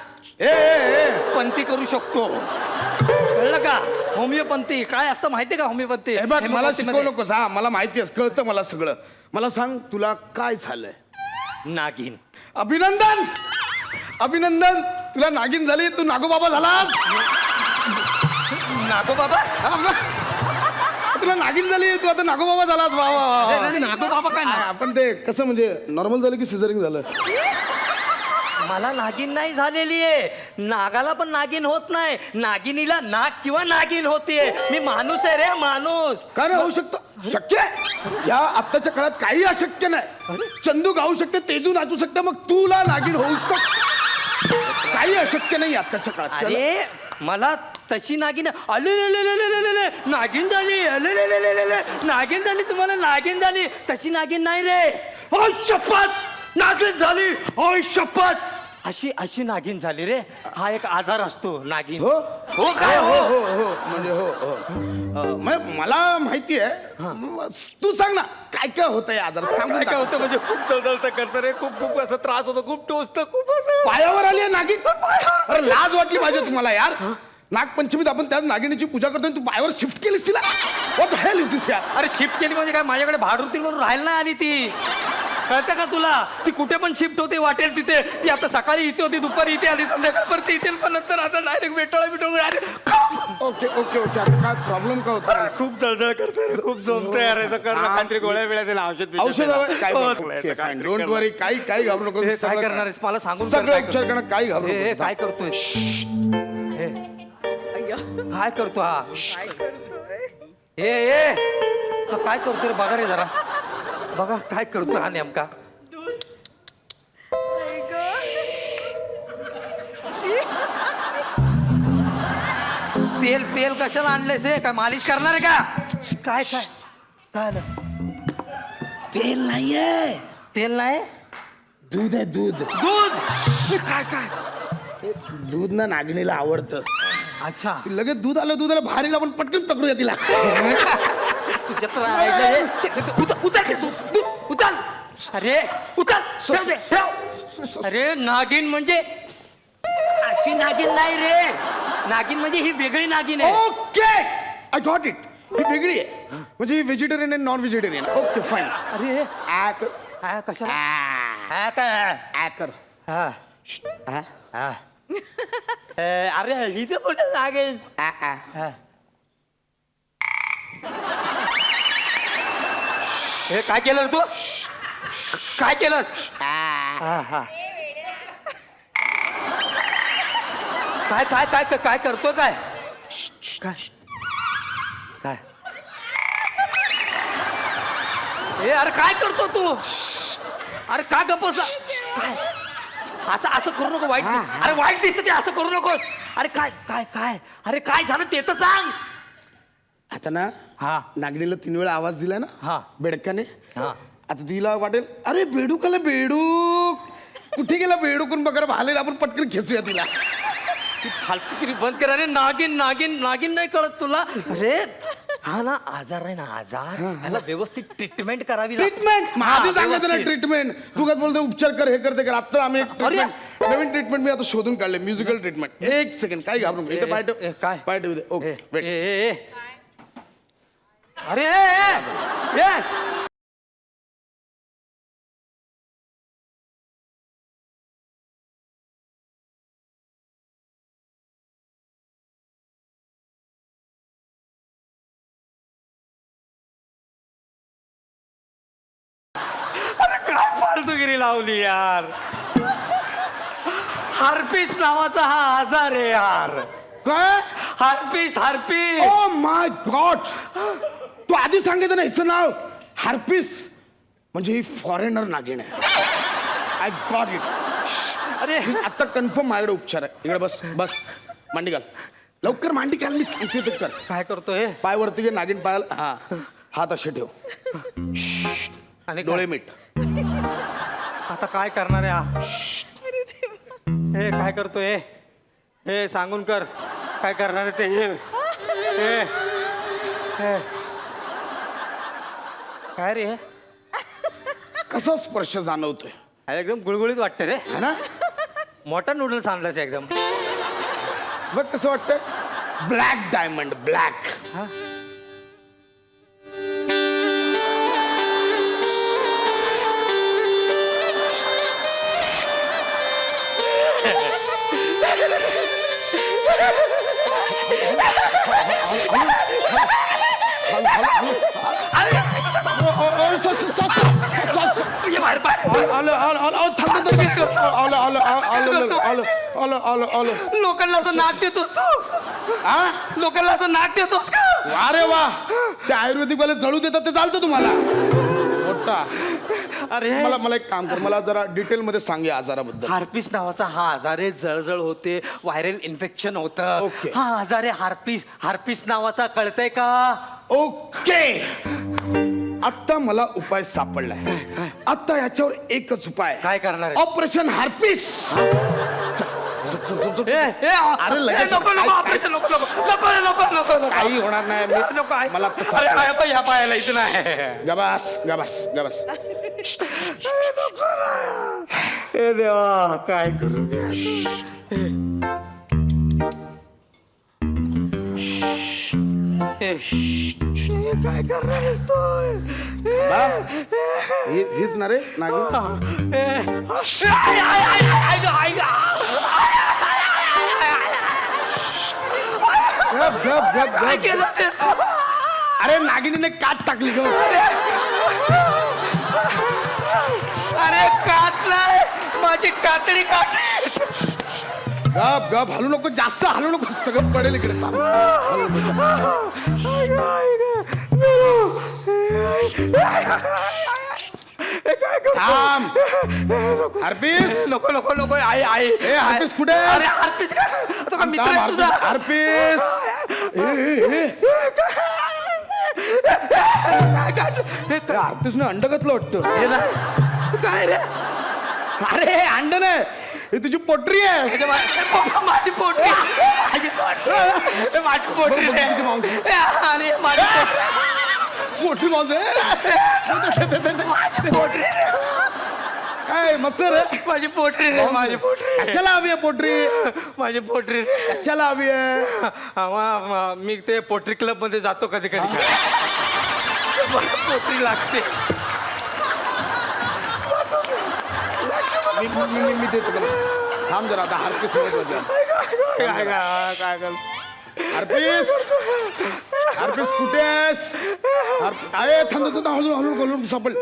पंथी करू शकतो, कळलं का? होमिओपॅथी काय असतं माहितीये का? होमिओपॅथी हे बघ, मला शिकवू नकोस. हा मला माहिती आहे, कळतं मला सगळं. मला सांग तुला काय झालंय? नागिन. अभिनंदन तुला नागिन झाली, तू नागोबाबा झालास. नागोबाबा हा, मग. तुला नागिन झाली तू आता नागोबाबा झालास वा वा वा, वा. नागोबाबा काय नाही, आपण ते कसं म्हणजे नॉर्मल झालं की सिझरिंग झालं मला नागिन नाही झालेली आहे नागाला पण नागिन होत नाही नागिनीला नाग किंवा नागिन होतीये मी माणूस आहे रे माणूस काय नाही होऊ शकतं शक्य आहे या आत्ताच्या काळात काही अशक्य नाही चंदू गाऊ शकते तेजू नाचू शकते मग तुला नागिन होऊ शकतं काही अशक्य नाही आत्ताच्या काळात अरे मला तशी नागिन अले नागिन झाली अले नागिन झाली तुम्हाला नागिन झाली तशी नागिन नाही रे ओ शपथ नागिन झाली ओ शपथ अशी अशी नागिन झाली रे हा एक आजार असतो नागिन हो हो काय हो हो हो हो म्हणजे हो मला माहिती आहे तू सांग ना काय काय होतंय आजार सांगून काय टाक. होतं म्हणजे खूप चळचळतं करतं रे खूप खूप असं त्रास होतो खूप टोचतं खूप असं पायावर आली आहे नागिन अरे लाज वाटली पाहिजे तुम्हाला यार नागपंचमीत आपण त्या नागिनीची पूजा करतोय तू पायावर शिफ्ट केलीस तिला What the hell is this यार अरे शिफ्ट केली म्हणजे काय माझ्याकडे भाडुरतील म्हणून राहायला नाही आली ती कळतं का तुला ती कुठे पण शिफ्ट होते वाटेल तिथे ती आता सकाळी इथे होती दुपारी इथे आली संध्याकाळ परत इथे पण नंतर असं डायरेक्ट भेटवलं ओके ओके ओके आता काय प्रॉब्लेम काय होता खूप जळजळ करते रे, खूप जमतंय अरे असं कर ना, काहीतरी गोळ्या वेळा त्याला औषध औषध हवंय? काय हो, ओके फाईन डोंट वरी काही घाबरू नको हे काय करणार आहेस मला सांगून कर, सगळं काय उपचार करतोय? करणं काही घाबरू हे नको काय करतोय काय करतो हा ए हा काय करतोय रे बघा रे जरा बघा काय करतोय हा नेमका तेल तेल कशाला आणलेस हे काय मालिश करणार आहे का काय काय काय आलं? तेल नाहीये तेल नाही दूध आहे दूध दूध काय काय दूध ना नागिनीला आवडतं अच्छा ती लगेच दूध आलं भारीला आपण पटकन पकडूया तिला तुझ्या तर ऐकलं हे. उचल ते दूध, दूध, उचल अरे उचल ठेव दे, ठेव. अरे नागिन म्हणजे अशी नागिन नाही रे नागिन म्हणजे ही वेगळी नागिन आहे ओके आय गॉट इट ही वेगळी आहे म्हणजे ही व्हेजिटेरियन आणि नॉन व्हेजिटेरियन ओके फाईन अरे ॲक हा कशाला हा काय ॲकर हा हा अरे हिचं कुठे नागिन हा. हे काय केलं रे तू काय केलंस हा हा काय काय काय काय करतो काय काय काय ए अरे काय करतो तू अरे का गप्प काय असं असं करू नको वाईट अरे वाईट दिसतं ते असं करू नकोस अरे काय काय काय अरे काय झालं ते तर सांग आता ना हा नागिनीला 3 वेळा आवाज दिलाय ना हा. बेडकाने हा. आता तिला वाटेल अरे बेडूक आलं बेडूक कुठे गेला बेडूकून बघा भालेला आपण पटकन खेचूया तिला फालतूगिरी बंद कर अरे नागिन नागिन नागिन नाही कळत तुला अरे हा ना आजार आहे ना आजार ह्याला व्यवस्थित ट्रीटमेंट करावी लागते. ट्रीटमेंट हा, आधी सांगायचं ना व्यवस्थित. ट्रीटमेंट तू काय बोलतो उपचार कर हे करते कर आता आम्ही एक अरे. treatment, नवीन ट्रीटमेंट मी आता शोधून काढले म्युझिकल ट्रीटमेंट एक सेकंड काय घाबरू नको. इथे पाय ए, ठेव काय? पाय ठेवू दे ओके ए, वेट ए, ए. अरे ए, ए, ए. अरे काय फालतूगिरी लावली यार हार्पिस नावाचा हा आजार आहे यार काय हार्पिस हार्पिस ओ माय गॉड तू आधी सांगितलं ना हिचं नाव हार्पिस म्हणजे ही फॉरेनर नागिण आहे आय गॉट इट अरे आता कन्फर्म माझ्याकडे उपचार आहे इकडे बस बस मांडी घाल लवकर मांडी घाल मी सांगते ते कर काय करतोय पाय वरती घे नागिन पायाला हा हात असे ठेव आणि डोळे मीठ आता काय करणार आहे हा हे काय करतोय हे सांगून कर काय करणार आहे ते हे हे काय रे कसा स्पर्श जाणवतोय हे एकदम गुळगुळीत वाटतं रे है ना मोठा नूडल्स आणलास एकदम बघ कसं वाटतंय ब्लॅक डायमंड ब्लॅक लोकांना असं नाक देतोस तू लोकांना असं नाक देतोस का? अरे वा, ते आयुर्वेदिक वाले जळू देतात ते चालतं तुम्हाला मोठा. अरे मला एक काम कर, मला जरा डिटेल मध्ये सांग या आजाराबद्दल. हार्पिस नावाचा हा आजार आहे, जळजळ होते, व्हायरल इन्फेक्शन होतं. ओके. हा आजार आहे हार्पिस नावाचा, कळतंय का? ओके, आता मला उपाय सापडलाय. आता याच्यावर एकच उपाय. काय करणार आहे? ऑपरेशन हार्पिस. अरे लगेच ऑपरेशन नको. काही होणार नाही. मला या पायाला इथं नाही. गबास गबास गबास. हे देवा, काय करू? काय करणार हीच ना रे नागिन. काय केलं ते? अरे नागिनीने काट टाकली ग. अरे काट नाही, माझी कातडी काटली. गप गप, हलू नको, जास्त हलू नको, सगळं पडेल इकडे. थांब. हलू थांब. हार्पिस नको नको नको. आई ए हार्पिस कुठे? अरे हार्पिस का मित्र आहे तुझा? हार्पिस हार्पिसने अंड घातलं वाटतं. काय रे? अरे अंड नाही, ही तुझी पोटरी आहे. माझी पोटरी, माझी पोटरी रे. अरे माझी पोटरी माझे पोटरी रे. काय मस्त रे. माझी पोटरी रे. माझी पोटरी कशाला हवी आहे पोटरी? माझी पोटरी रे. कशाला हवी आहे? मी ते पोटरी क्लब मध्ये जातो कधी कधी. पोटरी लागते. मी देतो तुला. थांब जरा, आता हार्पिस काय हार्पिस हार्पिस कुठे आहेस? अरे थांब थांब, हलू हलू हलू सापड.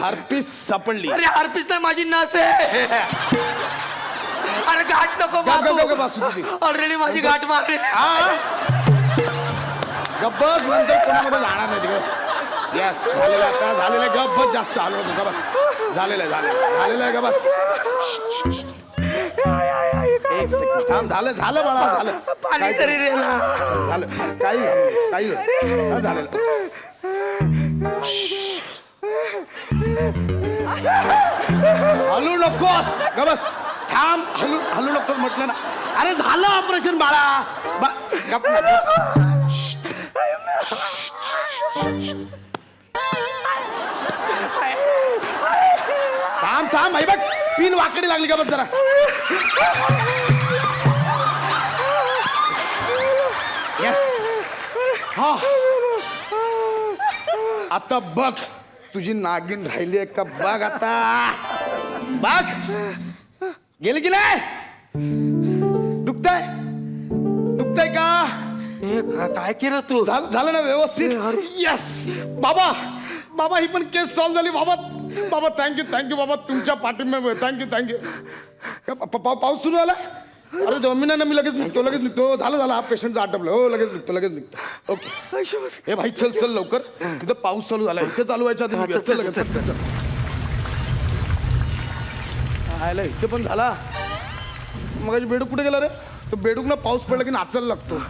हार्पिस सापडली. अरे हार्पिस नाही, माझी नस आहे. अरे गाठ नको बासू. ऑलरेडी माझी गाठ मारली. गब्बस, नंतर कोणामध्ये जाणार नाही दिवस. यस, झालेलं आता झालेलं आहे. गब्बस, जास्त आलो होतो. गबस, झालेलं आहे गबस. एक सेकंड थांब. झालं बाळा, झालं. पाणी तरी दे ना. झालं, काही झालेलं. हलू नको, गबस. थांब, हलू नको म्हटलं ना. अरे झालं ऑपरेशन बाळा. गप ना. थांब आई बघ, पिन वाकडी लागली का बघ जरा. येस. हा, आता बघ तुझी नागिन राहिली आहे का बघ. आता बघ, गेली की नाही? दुखतंय का? काय केलं तू? झालं ना व्यवस्थित? यस बाबा ही पण केस सॉल्व्ह झाली. बाबा थँक्यू बाबा, तुमच्या पाठिंब्यामुळे. थँक्यू. पाऊस सुरू झाला? अरे जमीन मी लगेच निघतो. झालं हा पेशंटचं आटपलं. हो, लगेच निघतो. ओके. हे भाई चल लवकर, तिथं पाऊस चालू झाला. इथे चालू व्हायच्या आधी आयला इथे पण झाला. मग बेडूक कुठे गेला रे? तो बेडूक ना पाऊस पडला की नाचायला लागतो.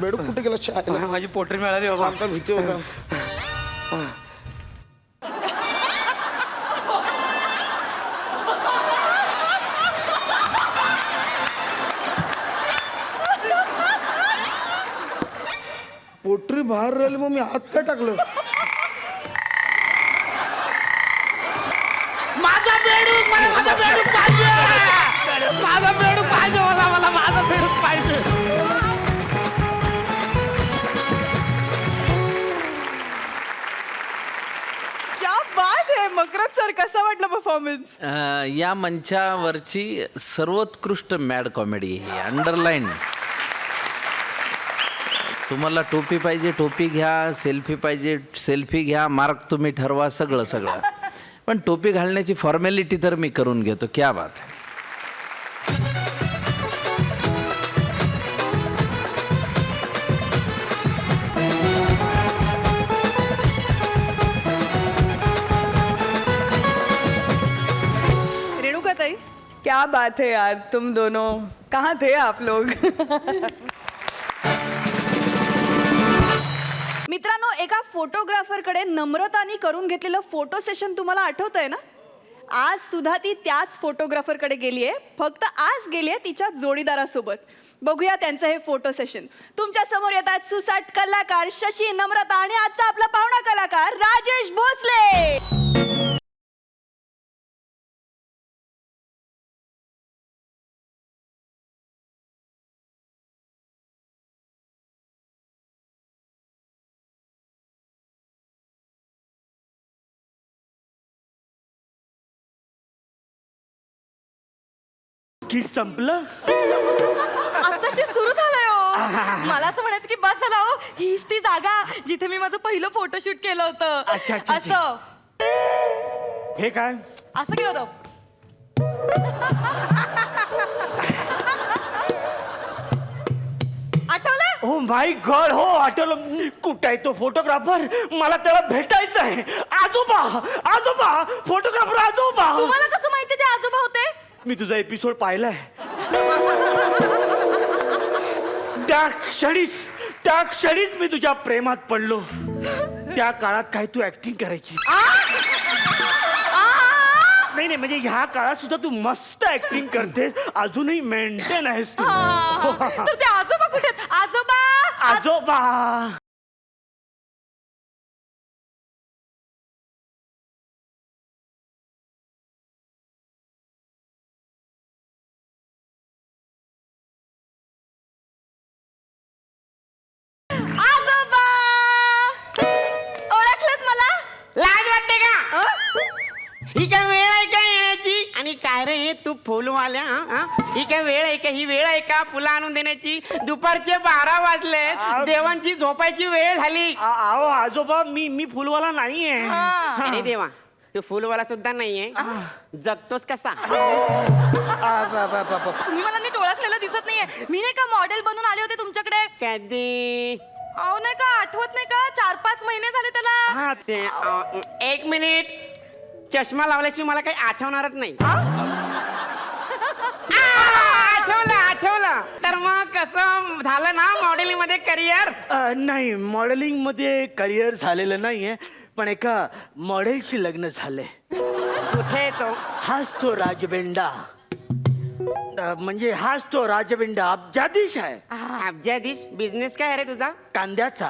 बेडूक कुठे गेला? माझी पोटरी मिळाली बाबा. आमचा भीती होता. पोटरी बाहेर राहिली, मग मी हात काय टाकलं? माझा बेडूक, माझा बेडूक पाहिजे. माझा बेडूक पाहिजे मला माझा बेडूक पाहिजे. क्या बात आहे. मकरद सर, कसा वाटला परफॉर्मन्स? या मंचावरची सर्वोत्कृष्ट मॅड कॉमेडी ही अंडरलाईन. तुम्हाला टोपी पाहिजे टोपी घ्या, सेल्फी पाहिजे सेल्फी घ्या, मार्क तुम्ही ठरवा, सगळं सगळं. पण टोपी घालण्याची फॉर्मॅलिटी तर मी करून घेतो. क्या बात आहे. रेणुकाताई, क्या बात है यार, तुम दोनों कहाँ थे आप लोग? मित्रांनो, एका फोटोग्राफरकडे नम्रतानी करून घेतलेलं फोटो सेशन तुम्हाला आठवतंय ना? आज सुद्धा ती त्याच फोटोग्राफरकडे गेली आहे, फक्त आज गेली आहे तिच्या जोडीदारासोबत. बघूया त्यांचं हे फोटो सेशन. तुमच्या समोर येतात सुसाट कलाकार शशी, नम्रता आणि आजचा आपला पाहुणा कलाकार राजेश भोसले. किट संपलं. आत्ताशी सुरू झालंय हो. मला असं म्हणायचं की बस झाला हो, हीच ती जागा जिथे मी माझं पहिलं फोटोशूट केलं होतं. अच्छा, अच्छा, अच्छा. असं हे काय असं केलं होतं. आठवलं? ओ माय गॉड, हो आठवलं. कुठं आहे तो फोटोग्राफर? मला त्याला भेटायचं आहे. आजोबा आजोबा, फोटोग्राफर आजोबा. तुम्हाला कसं माहिती ते आजोबा होते? मी तुझा एपिसोड पाहिलाय. त्या क्षणीच मी तुझ्या प्रेमात पडलो. त्या काळात काय तू ऍक्टिंग करायची. नाही नाही, म्हणजे ह्या काळात सुद्धा तू मस्त ऍक्टिंग करतेस. अजूनही मेंटेन आहेस तू. तर ते आजोबा कुठे आहेत? आजोबा आजोबा. आजोबा ओळखलत मला? लाज वाटते का? ही काय वेळ आहे का येण्याची? आणि काय रे तू फुलवाल्या, ही काय वेळ आहे का? ही वेळ आहे का फुलं आणून देण्याची? दुपारचे 12 वाजले, देवांची झोपायची वेळ झाली. अहो आजोबा, मी फुलवाला नाहीये. अरे देवा, तू फुलवाला सुद्धा नाहीये. जगतोस कसा? तुम्ही मला नीट ओळखलेलं दिसत नाहीये. मी नाही का मॉडेल बनून आले होते तुमच्याकडे? कधी? अहो नाही का, आठवत नाही का? 4-5 महिने झाले त्याला. एक मिनिट, चष्मा लावल्याशिवाय मला काही आठवणारच नाही. आठवलं. तर मग कसं झालं ना मॉडेलिंग मध्ये करिअर? नाही, मॉडेलिंग मध्ये करिअर झालेलं नाहीये, पण एका मॉडेलशी लग्न झालंय. कुठे तो? हाच तो राजबेंडा. म्हणजे हाच तो राजबेंडा अब्जाधीश आहे. अब्जाधीश? बिझनेस काय रे तुझा? कांद्याचा.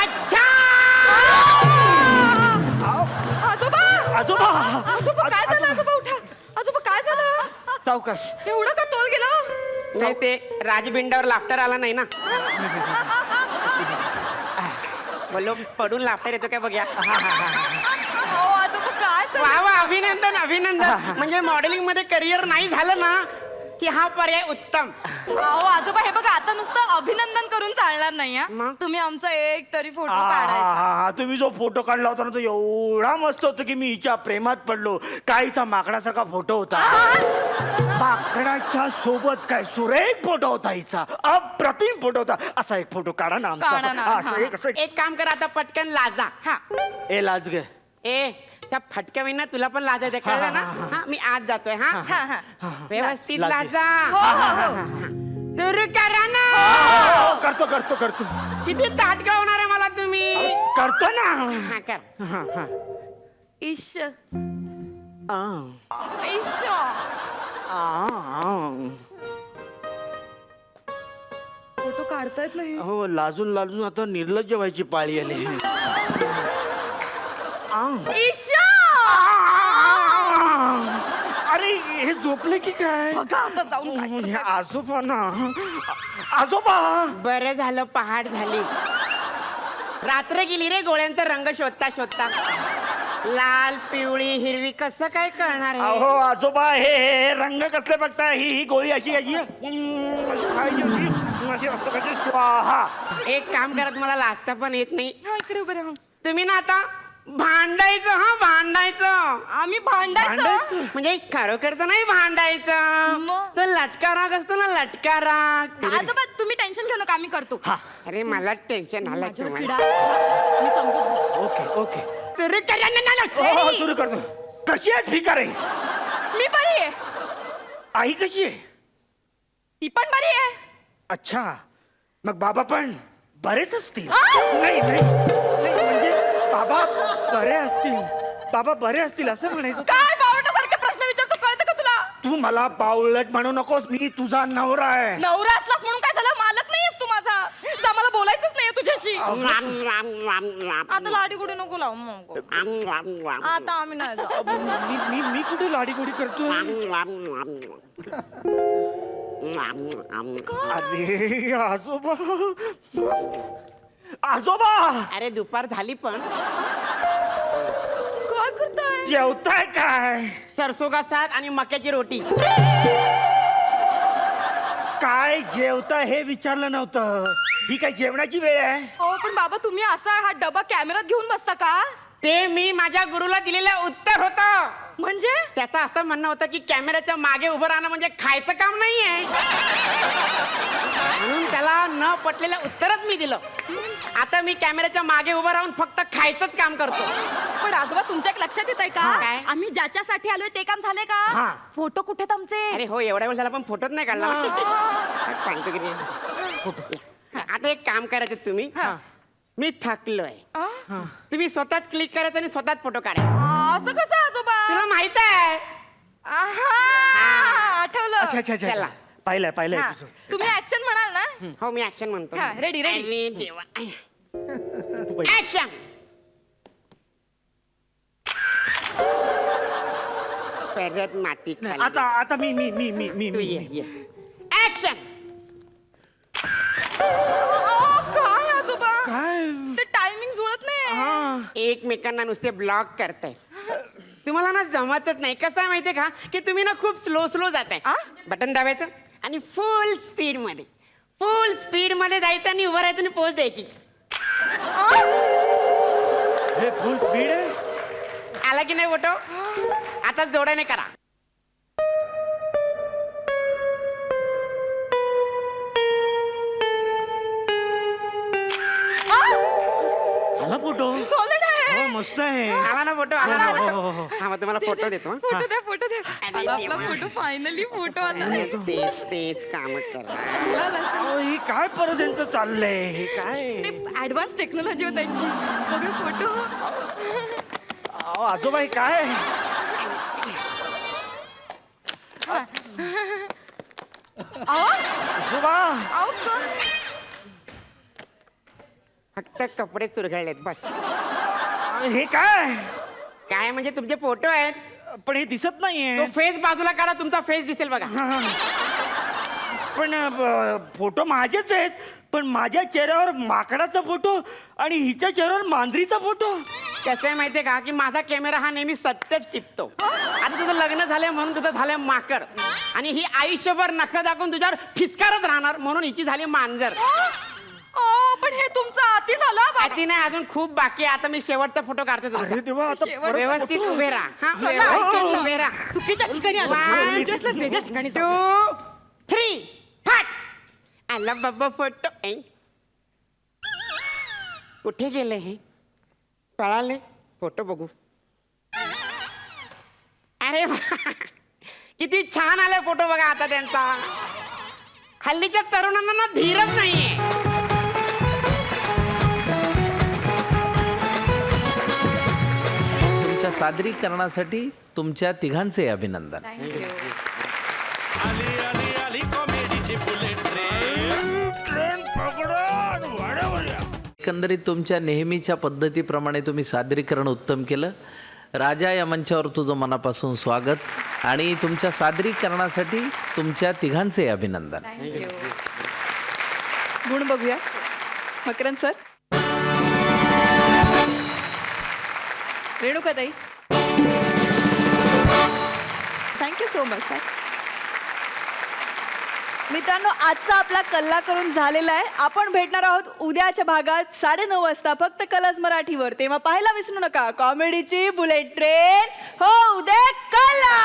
अच्छा. आजोबा आजोबा आजोबा काय झालं? आजोबा उठा. आजोबा काय झालं? सावकाश. एवढं का तोल गेलं? नाही, ते राजबिंडावर लाफ्टर आला नाही ना. बोलो पडून लाफ्टर येतो काय बघ्या. अहो आजोबा काय झालं? वा वा, अभिनंदन अभिनंदन. म्हणजे मॉडेलिंग मध्ये करिअर नाही झालं ना की हा पर्याय उत्तम. अहो आजोबा, हे बघा, आता नुसतं अभिनंदन करून चालणार नाही हा. मग? तुम्ही आमचा एक तरी फोटो काढायचा. तुम्ही जो फोटो काढला होता ना, तो एवढा मस्त होता की मी हिच्या प्रेमात पडलो. काहीचा माकडासारखा फोटो होता. माकडाच्या सोबत काय सुरेख फोटो होता हिचा. अप्रतिम फोटो होता. असा एक फोटो काढा ना आमचा. काढा ना, असं एक काम करा आता, पटकन लाजा. ए लाज ग. ए त्या फटक्या विना तुला पण लाजा येते, कळलं ना? हा, मी आज जातोय. हा, व्यवस्थित लाजा. सुरू करा ना. करतो. किती ताटका होणार आहे मला तुम्ही? करतो ना. हा कर. इश फोटो काढता येत नाही. हो, लाजून आता निर्लज्ज व्हायची पाळी आली. अरे हे झोपले की काय? आता जाऊन हे आजोबा ना. आजोबा, बरं झालं पहाट झाली. रात्र गेली रे गोळ्यांचा रंग शोधता. लाल पिवळी हिरवी कसं काय कळणार आहे अहो आजोबा हे रंग कसले बघताय ही गोळी अशी याची खायची अशी असं म्हणजे स्वाहा. एक काम करा, तुम्हाला लाजता पण येत नाही. हा, इकडे उभे राहा. तुम्ही ना आता भांडायचं, भांडायचं. आम्ही भांडायचं म्हणजे खरोखरच नाही भांडायचं. मग? तो लटका राग असतो ना, लटका राग. आजोबा तुम्ही टेन्शन घेऊ नका, आम्ही करतो. अरे मला टेन्शन आलं माझ्यावर तुम्हाला. चिडा. मी समजून घेते. ओके ओके सुरू करा ना, ना, ना. हो सुरू करतो. कशी आहे भिकार आहे? मी बरी आहे. आई कशी आहे? ती पण बरी आहे. अच्छा, मग बाबा पण बरेच असतील. आ? नाही नाही नाही, म्हणजे बाबा बरे असतील, बाबा बरे असतील असं म्हणायचं. काय बावटासारखे प्रश्न विचारतो, कळतं का तुला? तू मला बावळट म्हणू नकोस, मी तुझा नवरा आहे. नवरा असलास म्हणून काय झालं? मालक नाहीयेस तू माझा. जा, मला बोलायचंच नाही तुझ्याशी. आता लाडी गुडी नको लावू मग. आता आम्ही नाही जाऊ. मी कुठे लाडीगोडी करतो? अरे आजोबा, आजोबा अरे दुपार झाली पण काय करताय? जेवताय काय? सरसो का साग आणि मक्याची रोटी. काय जेवताय हे विचारलं नव्हतं. ही काय जेवणाची वेळ आहे? हो पण बाबा तुम्ही असा हा डबा कॅमेरात घेऊन बसता का? ते मी माझ्या गुरुला दिलेलं उत्तर होतं. म्हणजे त्याचं असं म्हणणं होतं की कॅमेऱ्याच्या मागे उभं राहणं म्हणजे खायचं काम नाहीये. म्हणून त्याला न पटलेलं उत्तरच मी दिलं. आता मी कॅमेऱ्याच्या मागे उभं राहून फक्त खायचंच काम करतो. पण आजोबा तुमच्या एक लक्षात येत आहे का? काय? आम्ही ज्याच्यासाठी आलोय ते काम झाले का? हा. फोटो कुठे आहेत आमचे? अरे हो, एवढा वेळ झाला पण फोटोच नाही काढला. सांगतो की नाही. आता एक काम करायचं तुम्ही. मी थकलोय. तुम्ही स्वतःच क्लिक करायचं आणि स्वतःच फोटो काढायचा. असं कसं आजोबा? तुला माहित आहे. आठवलं. अच्छा अच्छा अच्छा, चला. पाहिलंय पाहिलंय हा. episode. तुम्ही ऍक्शन म्हणाल ना? हो मी ऍक्शन म्हणतो. हा, ready, ready. अरे देवा. ऍक्शन. परत माती खाली. आता आता मी मी मी मी मी तू ये मी ये. ऍक्शन. काय आजोबा? काय? ते टायमिंग जुळत नाही. एकमेकांना नुसते ब्लॉक करताय. तुम्हाला ना जमतच नाही. कसं आहे माहितीये का की तुम्ही ना खूप स्लो जाताय. बटन दाबायचं आणि फुल स्पीड मध्ये जायचं आणि उभं राहायचं आणि पोच द्यायची. हे फुल स्पीड आहे? आला की नाही फोटो? आता जोड्याने करा. आला फोटो? Solid आहे. हो मस्त आहे. आला ना फोटो? आला हो, ना? हो, हो, हो. हा मग तुम्हाला फोटो देतो. हं. फोटो द्या, फोटो द्या. अरे आला आपला देवा. फोटो, फायनली फोटो आला. तेच काम करा. अहो, ही काय परत यांचं चाललंय? हे काय? ते ऍडव्हान्स टेक्नॉलॉजी होत त्यांची. बघा फोटो. अहो, आजोबा हे काय? आजोबा आहो, कोण? फक्त कपडे चुरघळलेत बस. हे काय? काय म्हणजे तुमचे फोटो आहेत. पण हे दिसत नाहीये. तो फेस बाजूला काढा, तुमचा फेस दिसेल बघा. पण फोटो माझेच आहेत, पण माझ्या चेहऱ्यावर माकडाचा फोटो आणि हिच्या चेहऱ्यावर मांजरीचा फोटो. कसं आहे माहितीये का की माझा कॅमेरा हा नेहमी सत्यच टिपतो. आता तुझं लग्न झालंय म्हणून तुझं झालंय माकड आणि ही आयुष्यभर नखं दाखवून तुझ्यावर फिसकारत राहणार म्हणून हिची झाली मांजर. पण हे तुमचं आती झालं बाबा. आधी नाही, अजून खूप बाकी आहे. आता मी शेवटचा फोटो काढते तुमचा. अरे देवा, आता शेवट- व्यवस्थित उभे राहा. हा, चला, व्यवस्थित ऐकेल ना. उभे राहा. चुकीच्या ठिकाणी आलो. One, इंटरेस्टला वेगळ्या ठिकाणी जाऊ. 2, 3 हट. आला बाबा फोटो. कुठे गेले हे? पळाले. फोटो बघू. अरे वा. किती छान आले फोटो बघा आता त्यांचा. हल्लीच्या तरुणांना ना धीरच नाहीये. तुमच्या सादरीकरणासाठी तुमच्या तिघांचे अभिनंदन. एकंदरीत तुमच्या नेहमीच्या पद्धतीप्रमाणे तुम्ही सादरीकरण उत्तम केलं. राजा या मंचावर तुझं मनापासून स्वागत आणि तुमच्या सादरीकरणासाठी तुमच्या तिघांचे अभिनंदन. गुण बघूया. मकरंद सर. रेणुकाताई थँक्यू सो मच. मित्रांनो, आजचा आपला कल्ला करून झालेला आहे. आपण भेटणार आहोत उद्याच्या भागात 9:30 वाजता फक्त कलर्स मराठीवर. तेव्हा पाहायला विसरू नका कॉमेडीची बुलेट ट्रेन. हो उद्या कल्ला.